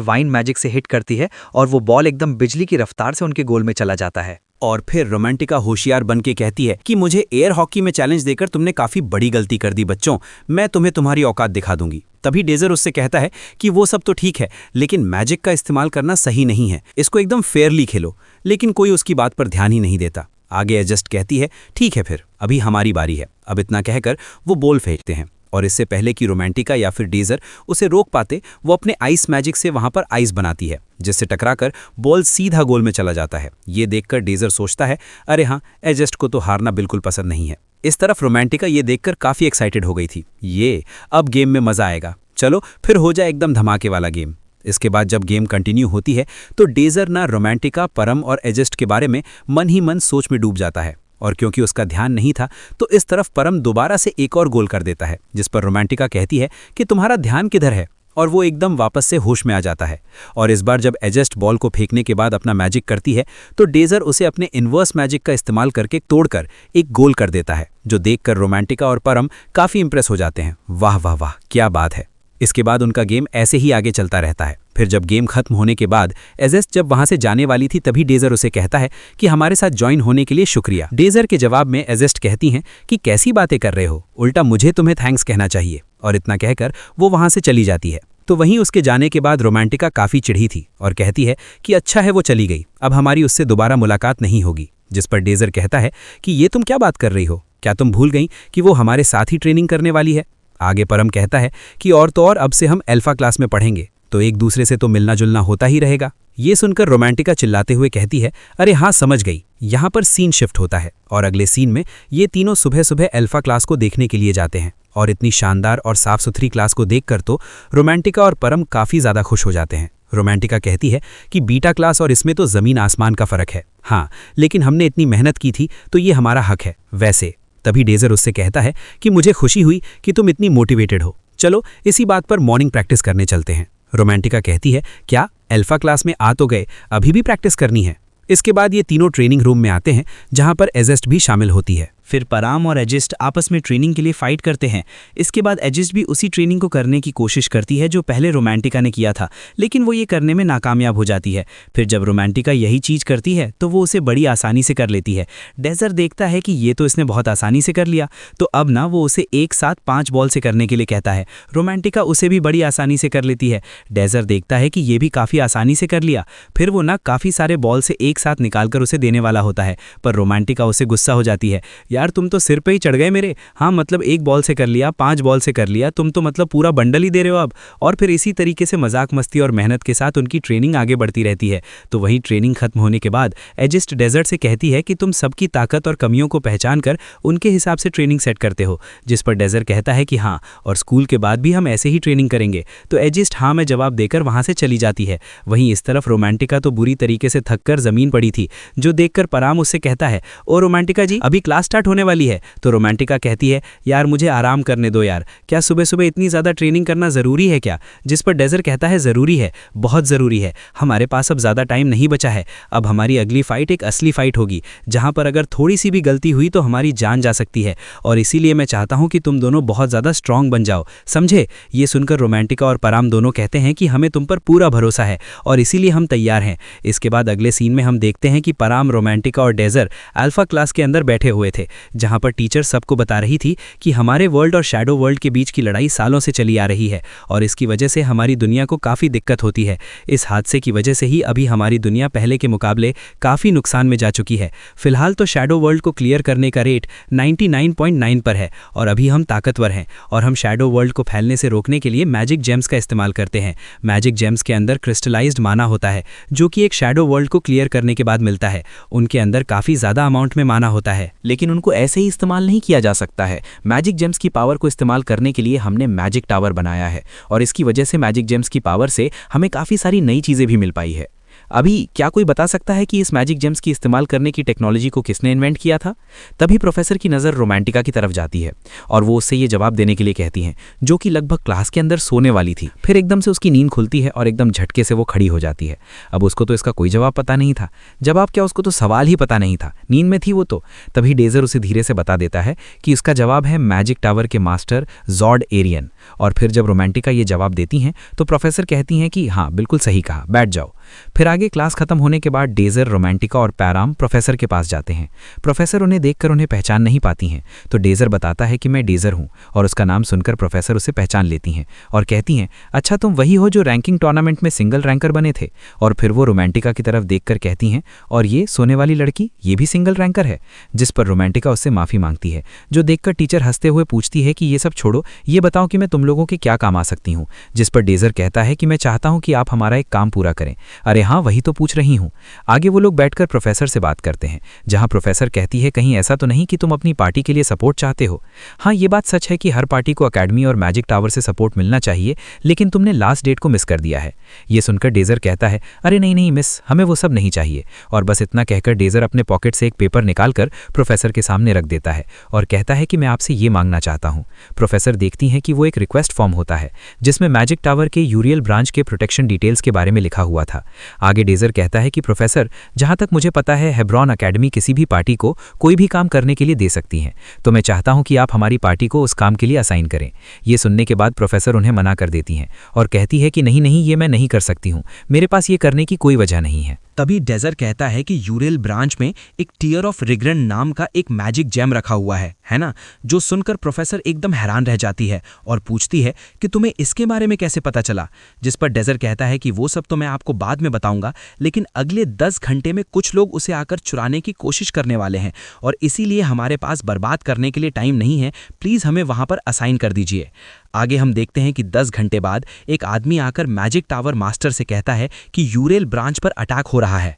वाइन मैजिक से हिट करती है और वो बॉल एकदम बिजली की रफ्तार से उनके गोल में चला जाता है। और फिर रोमांटिका होशियार बन के कहती है कि मुझे एयर हॉकी में चैलेंज देकर तुमने काफी बड़ी गलती कर दी बच्चों, मैं तुम्हें तुम्हारी औकात दिखा दूंगी। तभी डेजर उससे कहता है कि वो सब तो ठीक है, लेकिन मैजिक का इस्तेमाल करना सही नहीं है, इसको एकदम फेयरली खेलो। लेकिन कोई उसकी बात पर ध्यान ही नहीं देता। आगे एजेस्ट कहती है, ठीक है फिर अभी हमारी बारी है। अब इतना कहकर वो बॉल फेंकते हैं और इससे पहले कि रोमांटिका या फिर डेजर उसे रोक पाते, वो अपने आइस मैजिक से वहां पर आइस बनाती है, जिससे टकराकर बॉल सीधा गोल में चला जाता है। ये देखकर डेजर सोचता है, अरे हाँ, एजेस्ट को तो हारना बिल्कुल पसंद नहीं है। इस तरफ रोमांटिका ये देखकर काफी एक्साइटेड हो गई थी, ये अब गेम में मजा आएगा, चलो फिर हो जाए एकदम धमाके वाला गेम। इसके बाद जब गेम कंटिन्यू होती है तो डेजर ना रोमांटिका, परम और एजेस्ट के बारे में मन ही मन सोच में डूब जाता है, और क्योंकि उसका ध्यान नहीं था तो इस तरफ परम दोबारा से एक और गोल कर देता है, जिस पर रोमांटिका कहती है कि तुम्हारा ध्यान किधर है, और वो एकदम वापस से होश में आ जाता है। और इस बार जब एजेस्ट बॉल को फेंकने के बाद अपना मैजिक करती है तो डेजर उसे अपने इन्वर्स मैजिक का इस्तेमाल करके तोड़कर एक गोल कर देता है, जो देखकर रोमांटिका और परम काफी इंप्रेस हो जाते हैं। वाह वाह वाह, क्या बात है। इसके बाद उनका गेम ऐसे ही आगे चलता रहता है। फिर जब गेम खत्म होने के बाद एजेस्ट जब वहां से जाने वाली थी तभी डेजर उसे कहता है कि हमारे साथ ज्वाइन होने के लिए शुक्रिया। डेजर के जवाब में एजेस्ट कहती हैं कि कैसी बातें कर रहे हो, उल्टा मुझे तुम्हें थैंक्स कहना चाहिए। और इतना कहकर वो वहां से चली जाती है। तो वहीं उसके जाने के बाद रोमांटिका काफी चिढ़ी थी और कहती है कि अच्छा है वो चली गई, अब हमारी उससे दोबारा मुलाकात नहीं होगी। जिस पर डेजर कहता है कि ये तुम क्या बात कर रही हो, क्या तुम भूल गई कि वो हमारे साथ ही ट्रेनिंग करने वाली है। आगे परम कहता है कि और तो और अब से हम अल्फा क्लास में पढ़ेंगे, तो एक दूसरे से तो मिलना जुलना होता ही रहेगा। ये सुनकर रोमांटिका चिल्लाते हुए कहती है, अरे हाँ समझ गई। यहाँ पर सीन शिफ्ट होता है और अगले सीन में ये तीनों सुबह सुबह अल्फा क्लास को देखने के लिए जाते हैं, और इतनी शानदार और साफ सुथरी क्लास को देखकर तो रोमांटिका और परम काफी ज्यादा खुश हो जाते हैं। रोमांटिका कहती है कि बीटा क्लास और इसमें तो जमीन आसमान का फर्क है, हाँ लेकिन हमने इतनी मेहनत की थी तो ये हमारा हक है वैसे। तभी डेजर उससे कहता है कि मुझे खुशी हुई कि तुम इतनी मोटिवेटेड हो, चलो इसी बात पर मॉर्निंग प्रैक्टिस करने चलते हैं। रोमांटिका कहती है, क्या अल्फा क्लास में आ तो गए, अभी भी प्रैक्टिस करनी है। इसके बाद ये तीनों ट्रेनिंग रूम में आते हैं, जहां पर एजेस्ट भी शामिल होती है। फिर पराम और एजिस्ट आपस में ट्रेनिंग के लिए फाइट करते हैं। इसके बाद एजिस्ट भी उसी ट्रेनिंग को करने की कोशिश करती है जो पहले रोमांटिका ने किया था, लेकिन वो ये करने में नाकामयाब हो जाती है। फिर जब रोमांटिका यही चीज़ करती है तो वो उसे बड़ी आसानी से कर लेती है। डेजर्ट देखता है कि ये तो इसने बहुत आसानी से कर लिया, तो अब ना वो उसे एक साथ 5 बॉल से करने के लिए कहता है। रोमांटिका उसे भी बड़ी आसानी से कर लेती है। डेजर्ट देखता है कि ये भी काफ़ी आसानी से कर लिया। फिर वो ना काफ़ी सारे बॉल से एक साथ निकालकर उसे देने वाला होता है, पर रोमांटिका उसे गुस्सा हो जाती है। यार तुम तो सिर पे ही चढ़ गए मेरे, हाँ मतलब 1 बॉल से कर लिया, 5 बॉल से कर लिया, तुम तो मतलब पूरा बंडल ही दे रहे हो अब। और फिर इसी तरीके से मजाक मस्ती और मेहनत के साथ उनकी ट्रेनिंग आगे बढ़ती रहती है। तो वहीं ट्रेनिंग खत्म होने के बाद एजिस्ट डेजर्ट से कहती है कि तुम सबकी ताकत और कमियों को पहचान कर उनके हिसाब से ट्रेनिंग सेट करते हो, जिस पर डेजर्ट कहता है कि हाँ, और स्कूल के बाद भी हम ऐसे ही ट्रेनिंग करेंगे। तो एजिस्ट हाँ में जवाब देकर वहां से चली जाती है। वहीं इस तरफ रोमांटिका तो बुरी तरीके से थककर जमीन पड़ी थी, जो देखकर पराम उससे कहता है, ओ रोमांटिका जी, अभी क्लास स्टार्ट होने वाली है। तो रोमांटिका कहती है, यार मुझे आराम करने दो यार, क्या सुबह सुबह इतनी ज़्यादा ट्रेनिंग करना ज़रूरी है क्या? जिस पर डेजर्ट कहता है, ज़रूरी है, बहुत ज़रूरी है, हमारे पास अब ज़्यादा टाइम नहीं बचा है। अब हमारी अगली फाइट एक असली फाइट होगी, जहाँ पर अगर थोड़ी सी भी गलती हुई तो हमारी जान जा सकती है, और इसीलिए मैं चाहता हूँ कि तुम दोनों बहुत ज़्यादा स्ट्रांग बन जाओ, समझे? ये सुनकर रोमांटिका और पराम दोनों कहते हैं कि हमें तुम पर पूरा भरोसा है और इसीलिए हम तैयार हैं। इसके बाद अगले सीन में हम देखते हैं कि पराम, रोमांटिका और डेजर्ट अल्फा क्लास के अंदर बैठे हुए थे, जहाँ पर टीचर सबको बता रही थी कि हमारे वर्ल्ड और शैडो वर्ल्ड के बीच की लड़ाई सालों से चली आ रही है और इसकी वजह से हमारी दुनिया को काफ़ी दिक्कत होती है। इस हादसे की वजह से ही अभी हमारी दुनिया पहले के मुकाबले काफ़ी नुकसान में जा चुकी है। फिलहाल तो शैडो वर्ल्ड को क्लियर करने का रेट 99.9 पर है और अभी हम ताकतवर हैं और हम शैडो वर्ल्ड को फैलने से रोकने के लिए मैजिक जेम्स का इस्तेमाल करते हैं। मैजिक जेम्स के अंदर क्रिस्टलाइज्ड माना होता है, जो कि एक शैडो वर्ल्ड को क्लियर करने के बाद मिलता है। उनके अंदर काफ़ी ज़्यादा अमाउंट में माना होता है, लेकिन उनको ऐसे ही इस्तेमाल नहीं किया जा सकता है। मैजिक जेम्स की पावर को इस्तेमाल करने के लिए हमने मैजिक टावर बनाया है और इसकी वजह से मैजिक जेम्स की पावर से हमें काफ़ी सारी नई चीज़ें भी मिल पाई है। अभी क्या कोई बता सकता है कि इस मैजिक जेम्स की इस्तेमाल करने की टेक्नोलॉजी को किसने इन्वेंट किया था? तभी प्रोफेसर की नज़र रोमांटिका की तरफ जाती है और वो उससे ये जवाब देने के लिए कहती हैं, जो कि लगभग क्लास के अंदर सोने वाली थी। फिर एकदम से उसकी नींद खुलती है और एकदम झटके से वो खड़ी हो जाती है। अब उसको तो इसका कोई जवाब पता नहीं था। जवाब क्या, उसको तो सवाल ही पता नहीं था, नींद में थी वो तो। तभी डेजर उसे धीरे से बता देता है कि उसका जवाब है मैजिक टावर के मास्टर जॉर्ड एरियन। और फिर जब रोमांटिका ये जवाब देती हैं तो प्रोफेसर कहती हैं कि हाँ, बिल्कुल सही कहा, बैठ जाओ। फिर आगे क्लास खत्म होने के बाद डेजर, रोमांटिका और पैराम प्रोफेसर के पास जाते हैं। प्रोफेसर उन्हें देखकर उन्हें पहचान नहीं पाती हैं, तो डेजर बताता है कि मैं डेजर हूँ और उसका नाम सुनकर प्रोफेसर उसे पहचान लेती हैं और कहती हैं, अच्छा तुम वही हो जो रैंकिंग टूर्नामेंट में सिंगल रैंकर बने थे। और फिर वो रोमांटिका की तरफ देखकर कहती हैं, और ये सोने वाली लड़की, ये भी सिंगल रैंकर है? जिस पर रोमांटिका उससे माफ़ी मांगती है, जो देखकर टीचर हंसते हुए पूछती है कि ये सब छोड़ो, ये बताओ कि मैं तुम लोगों के क्या काम आ सकती हूँ? जिस पर डेजर कहता है कि मैं चाहता हूँ कि आप हमारा एक काम पूरा करें। अरे हाँ, वही तो पूछ रही हूँ। आगे वो लोग बैठकर प्रोफेसर से बात करते हैं, जहाँ प्रोफेसर कहती है, कहीं ऐसा तो नहीं कि तुम अपनी पार्टी के लिए सपोर्ट चाहते हो? हाँ, ये बात सच है कि हर पार्टी को अकेडमी और मैजिक टावर से सपोर्ट मिलना चाहिए, लेकिन तुमने लास्ट डेट को मिस कर दिया है। ये सुनकर डेजर कहता है, अरे नहीं नहीं मिस, हमें वो सब नहीं चाहिए। और बस इतना कहकर डेजर अपने पॉकेट से एक पेपर निकालकर प्रोफेसर के सामने रख देता है और कहता है कि मैं आपसे ये मांगना चाहता हूँ। प्रोफेसर देखती हैं कि वो एक रिक्वेस्ट फॉर्म होता है, जिसमें मैजिक टावर के यूरियल ब्रांच के प्रोटेक्शन डिटेल्स के बारे में लिखा हुआ था। आगे डेजर कहता है कि प्रोफेसर, जहां तक मुझे पता है हेब्रॉन अकेडमी किसी भी पार्टी को कोई भी काम करने के लिए दे सकती हैं, तो मैं चाहता हूं कि आप हमारी पार्टी को उस काम के लिए असाइन करें। ये सुनने के बाद प्रोफेसर उन्हें मना कर देती हैं और कहती है कि नहीं नहीं, ये मैं नहीं कर सकती हूँ, मेरे पास ये करने की कोई वजह नहीं है। तभी डेजर कहता है कि यूरियल ब्रांच में एक टीयर ऑफ रिग्रेंट नाम का एक मैजिक जेम रखा हुआ है ना? जो सुनकर प्रोफेसर एकदम हैरान रह जाती है और पूछती है कि तुम्हें इसके बारे में कैसे पता चला? जिस पर डेजर कहता है कि वो सब तो मैं आपको बाद में बताऊंगा, लेकिन अगले 10 घंटे में कुछ लोग उसे आकर चुराने की कोशिश करने वाले हैं और इसीलिए हमारे पास बर्बाद करने के लिए टाइम नहीं है, प्लीज़ हमें वहाँ पर असाइन कर दीजिए। आगे हम देखते हैं कि 10 घंटे बाद एक आदमी आकर मैजिक टावर मास्टर से कहता है कि यूरियल ब्रांच पर अटैक हो रहा है।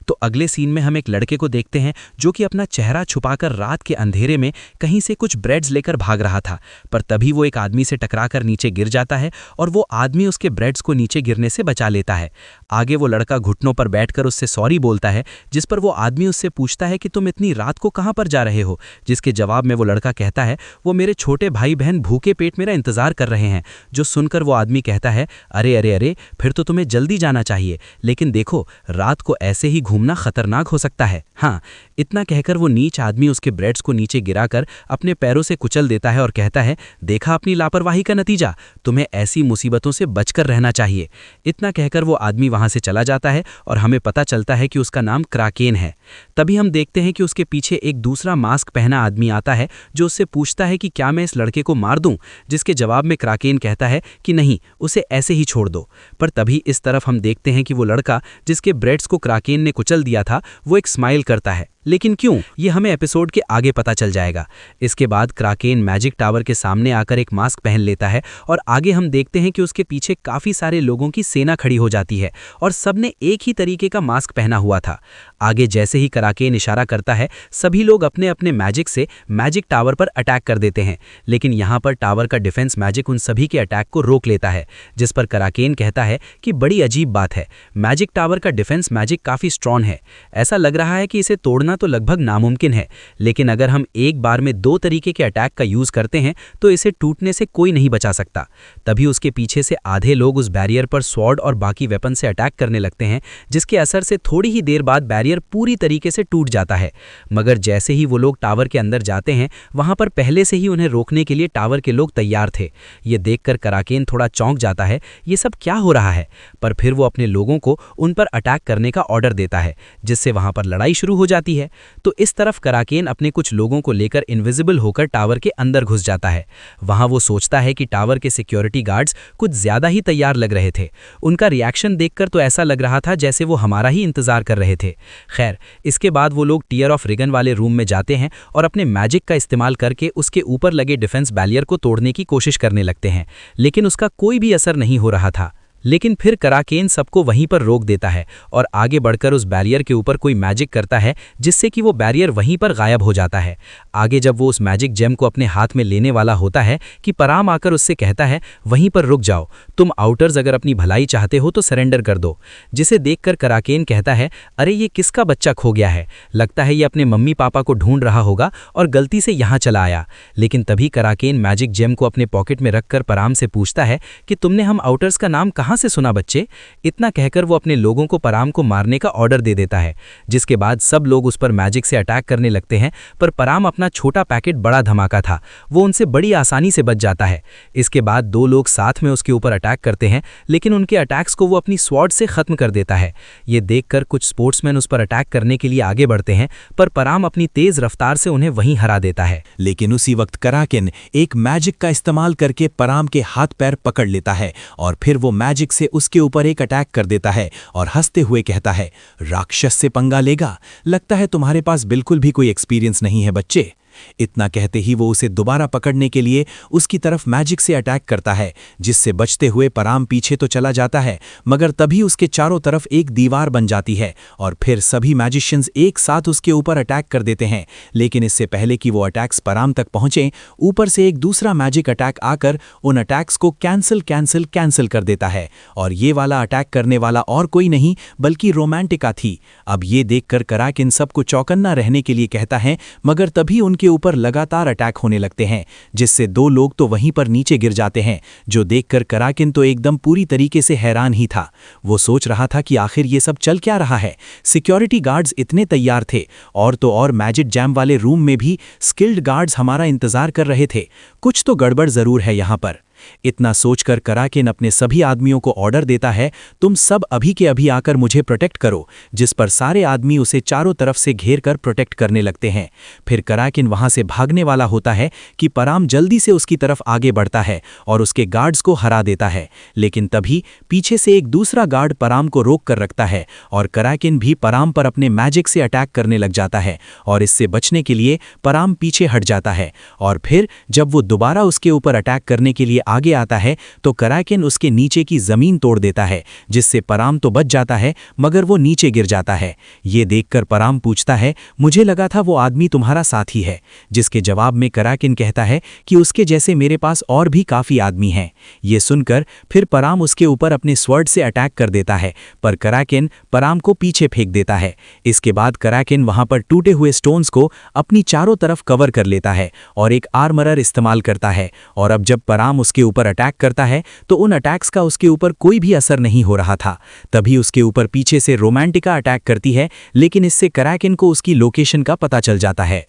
तो अगले सीन में हम एक लड़के को देखते हैं जो कि अपना चेहरा छुपाकर रात के अंधेरे में कहीं से कुछ ब्रेड्स लेकर भाग रहा था, पर तभी वो एक आदमी से टकराकर नीचे गिर जाता है और वो आदमी उसके ब्रेड्स को नीचे गिरने से बचा लेता है। आगे वो लड़का घुटनों पर बैठकर उससे सॉरी बोलता है, जिस पर वो आदमी उससे पूछता है कि तुम इतनी रात को कहाँ पर जा रहे हो, जिसके जवाब में वो लड़का कहता है वो मेरे छोटे भाई बहन भूखे पेट मेरा इंतजार कर रहे हैं। जो सुनकर वो आदमी कहता है अरे अरे अरे, फिर तो तुम्हें जल्दी जाना चाहिए, लेकिन देखो रात को ऐसे ही घूमना खतरनाक हो सकता है। हाँ, इतना कहकर वो नीच आदमी उसके ब्रेड्स को नीचे गिराकर अपने पैरों से कुचल देता है और कहता है देखा अपनी लापरवाही का नतीजा, तुम्हें ऐसी मुसीबतों से बचकर रहना चाहिए। इतना कहकर वो आदमी वहां से चला जाता है और हमें पता चलता है कि उसका नाम क्राकेन है। तभी हम देखते हैं कि उसके पीछे एक दूसरा मास्क पहना आदमी आता है जो उससे पूछता है कि क्या मैं इस लड़के को मार दूं, जिसके जवाब में क्राकेन कहता है कि नहीं, उसे ऐसे ही छोड़ दो। पर तभी इस तरफ हम देखते हैं कि वो लड़का जिसके ब्रेड्स को क्राकेन ने कुचल दिया था वो एक स्माइल करता है, लेकिन क्यों, ये हमें एपिसोड के आगे पता चल जाएगा। इसके बाद क्राकेन मैजिक टावर के सामने आकर एक मास्क पहन लेता है और आगे हम देखते हैं कि उसके पीछे काफी सारे लोगों की सेना खड़ी हो जाती है और सबने एक ही तरीके का मास्क पहना हुआ था। आगे जैसे ही क्राकेन इशारा करता है सभी लोग अपने अपने मैजिक से मैजिक टावर पर अटैक कर देते हैं, लेकिन यहाँ पर टावर का डिफेंस मैजिक उन सभी के अटैक को रोक लेता है, जिस पर क्राकेन कहता है कि बड़ी अजीब बात है, मैजिक टावर का डिफेंस मैजिक काफी स्ट्रॉन्ग है, ऐसा लग रहा है कि इसे तोड़ना तो लगभग नामुमकिन है, लेकिन अगर हम एक बार में 2 तरीके के अटैक का यूज करते हैं तो इसे टूटने से कोई नहीं बचा सकता। तभी उसके पीछे से आधे लोग उस बैरियर पर स्वॉर्ड और बाकी वेपन से अटैक करने लगते हैं, जिसके असर से थोड़ी ही देर बाद बैरियर पूरी तरीके से टूट जाता है। मगर जैसे ही वो लोग टावर के अंदर जाते हैं वहां पर पहले से ही उन्हें रोकने के लिए टावर के लोग तैयार थे। ये देखकर क्राकेन थोड़ा चौंक जाता है, ये सब क्या हो रहा है, पर फिर वो अपने लोगों को उन पर अटैक करने का ऑर्डर देता है, जिससे वहां पर लड़ाई शुरू हो जाती है। तो इस तरफ क्राकेन अपने कुछ लोगों को लेकर इनविजिबल होकर टावर के अंदर घुस जाता है। वहां वो सोचता है कि टावर के सिक्योरिटी गार्ड्स कुछ ज्यादा ही तैयार लग रहे थे, उनका रिएक्शन देखकर तो ऐसा लग रहा था जैसे वो हमारा ही इंतजार कर रहे थे। खैर, इसके बाद वो लोग टीयर ऑफ रिगन वाले रूम में जाते हैं और अपने मैजिक का इस्तेमाल करके उसके ऊपर लगे डिफेंस बैरियर को तोड़ने की कोशिश करने लगते हैं, लेकिन उसका कोई भी असर नहीं हो रहा था। लेकिन फिर क्राकेन सबको वहीं पर रोक देता है और आगे बढ़कर उस बैरियर के ऊपर कोई मैजिक करता है, जिससे कि वो बैरियर वहीं पर गायब हो जाता है। आगे जब वो उस मैजिक जेम को अपने हाथ में लेने वाला होता है कि पराम आकर उससे कहता है वहीं पर रुक जाओ, तुम आउटर्स अगर अपनी भलाई चाहते हो तो सरेंडर कर दो। जिसे देखकर क्राकेन कहता है अरे ये किसका बच्चा खो गया है, लगता है ये अपने मम्मी पापा को ढूंढ रहा होगा और गलती से यहाँ चला आया। लेकिन तभी क्राकेन मैजिक जेम को अपने पॉकेट में रखकर पराम से पूछता है कि तुमने हम आउटर्स का नाम कहाँ से सुना बच्चे। इतना कहकर वो अपने लोगों को पराम को मारने का ऑर्डर दे देता है, जिसके बाद सब लोग उस पर मैजिक से अटैक करने लगते हैं, पर पराम अपना छोटा पैकेट बड़ा धमाका था, वो उनसे बड़ी आसानी से बच जाता है। इसके बाद 2 लोग साथ में उसके ऊपर अटैक करते हैं, लेकिन उनके अटैक्स को वो अपनी स्वॉर्ड से खत्म कर देता है। ये देखकर कुछ स्पोर्ट्समैन उस पर अटैक करने के लिए आगे बढ़ते हैं, पर पराम अपनी तेज रफ्तार से उन्हें वहीं हरा देता है। लेकिन उसी वक्त क्राकेन एक मैजिक का इस्तेमाल करके पराम के हाथ पैर पकड़ लेता है और फिर वो मैजिक से उसके ऊपर एक अटैक कर देता है और हंसते हुए कहता है राक्षस से पंगा लेगा, लगता है तुम्हारे पास बिल्कुल भी कोई एक्सपीरियंस नहीं है बच्चे। इतना कहते ही वो उसे दोबारा पकड़ने के लिए उसकी तरफ मैजिक से अटैक करता है, जिससे बचते हुए पराम पीछे तो चला जाता है, मगर तभी उसके चारों तरफ एक दीवार बन जाती है और फिर सभी मैजिशियंस एक साथ उसके ऊपर अटैक कर देते हैं। लेकिन इससे पहले कि वो अटैक्स पराम तक पहुंचे, ऊपर से एक दूसरा मैजिक अटैक आकर उन अटैक्स को कैंसिल कर देता है, और ये वाला अटैक करने वाला और कोई नहीं बल्कि रोमांटिका थी। अब ये देखकर क्राकेन सबको चौकन्ना रहने के लिए कहता है, मगर तभी उनके ऊपर लगातार अटैक होने लगते हैं, जिससे 2 लोग तो वहीं पर नीचे गिर जाते हैं, जो देखकर क्राकेन तो एकदम पूरी तरीके से हैरान ही था। वो सोच रहा था कि आखिर ये सब चल क्या रहा है। सिक्योरिटी गार्ड्स इतने तैयार थे और तो और मैजिक जैम वाले रूम में भी स्किल्ड गार्ड्स हमारा इंतजार कर रहे थे, कुछ तो गड़बड़ जरूर है यहाँ पर। इतना सोचकर क्राकेन अपने सभी आदमियों को ऑर्डर देता है तुम सब अभी के अभी आकर मुझे प्रोटेक्ट करो, जिस पर सारे आदमी उसे चारों तरफ से घेर कर प्रोटेक्ट करने लगते हैं। फिर क्राकेन वहां से भागने वाला होता है कि पराम जल्दी से उसकी तरफ आगे बढ़ता है और उसके गार्ड्स को हरा देता है, लेकिन तभी पीछे से एक दूसरा गार्ड पराम को रोक कर रखता है और क्राकेन भी पराम पर अपने मैजिक से अटैक करने लग जाता है और इससे बचने के लिए पराम पीछे हट जाता है। और फिर जब वो दोबारा उसके ऊपर अटैक करने के लिए आगे आता है तो कराकेन उसके नीचे की जमीन तोड़ देता है, जिससे पराम तो बच जाता है मगर वो नीचे गिर जाता है। ये देखकर पराम पूछता है, मुझे लगा था वो आदमी तुम्हारा साथी है, जिसके जवाब में कराकेन कहता है कि उसके जैसे मेरे पास और भी काफ़ी आदमी हैं। ये सुनकर फिर पराम उसके ऊपर अपने स्वर्ड से अटैक कर देता है, पर कराकेन पराम को पीछे फेंक देता है। इसके बाद कराकेन वहां पर टूटे हुए स्टोन्स को अपनी चारों तरफ कवर कर लेता है और एक आर्मरर इस्तेमाल करता है। और अब जब पराम उसके ऊपर अटैक करता है तो उन अटैक्स का उसके ऊपर कोई भी असर नहीं हो रहा था। तभी उसके ऊपर पीछे से रोमांटिका अटैक करती है, लेकिन इससे कराकेन को उसकी लोकेशन का पता चल जाता है।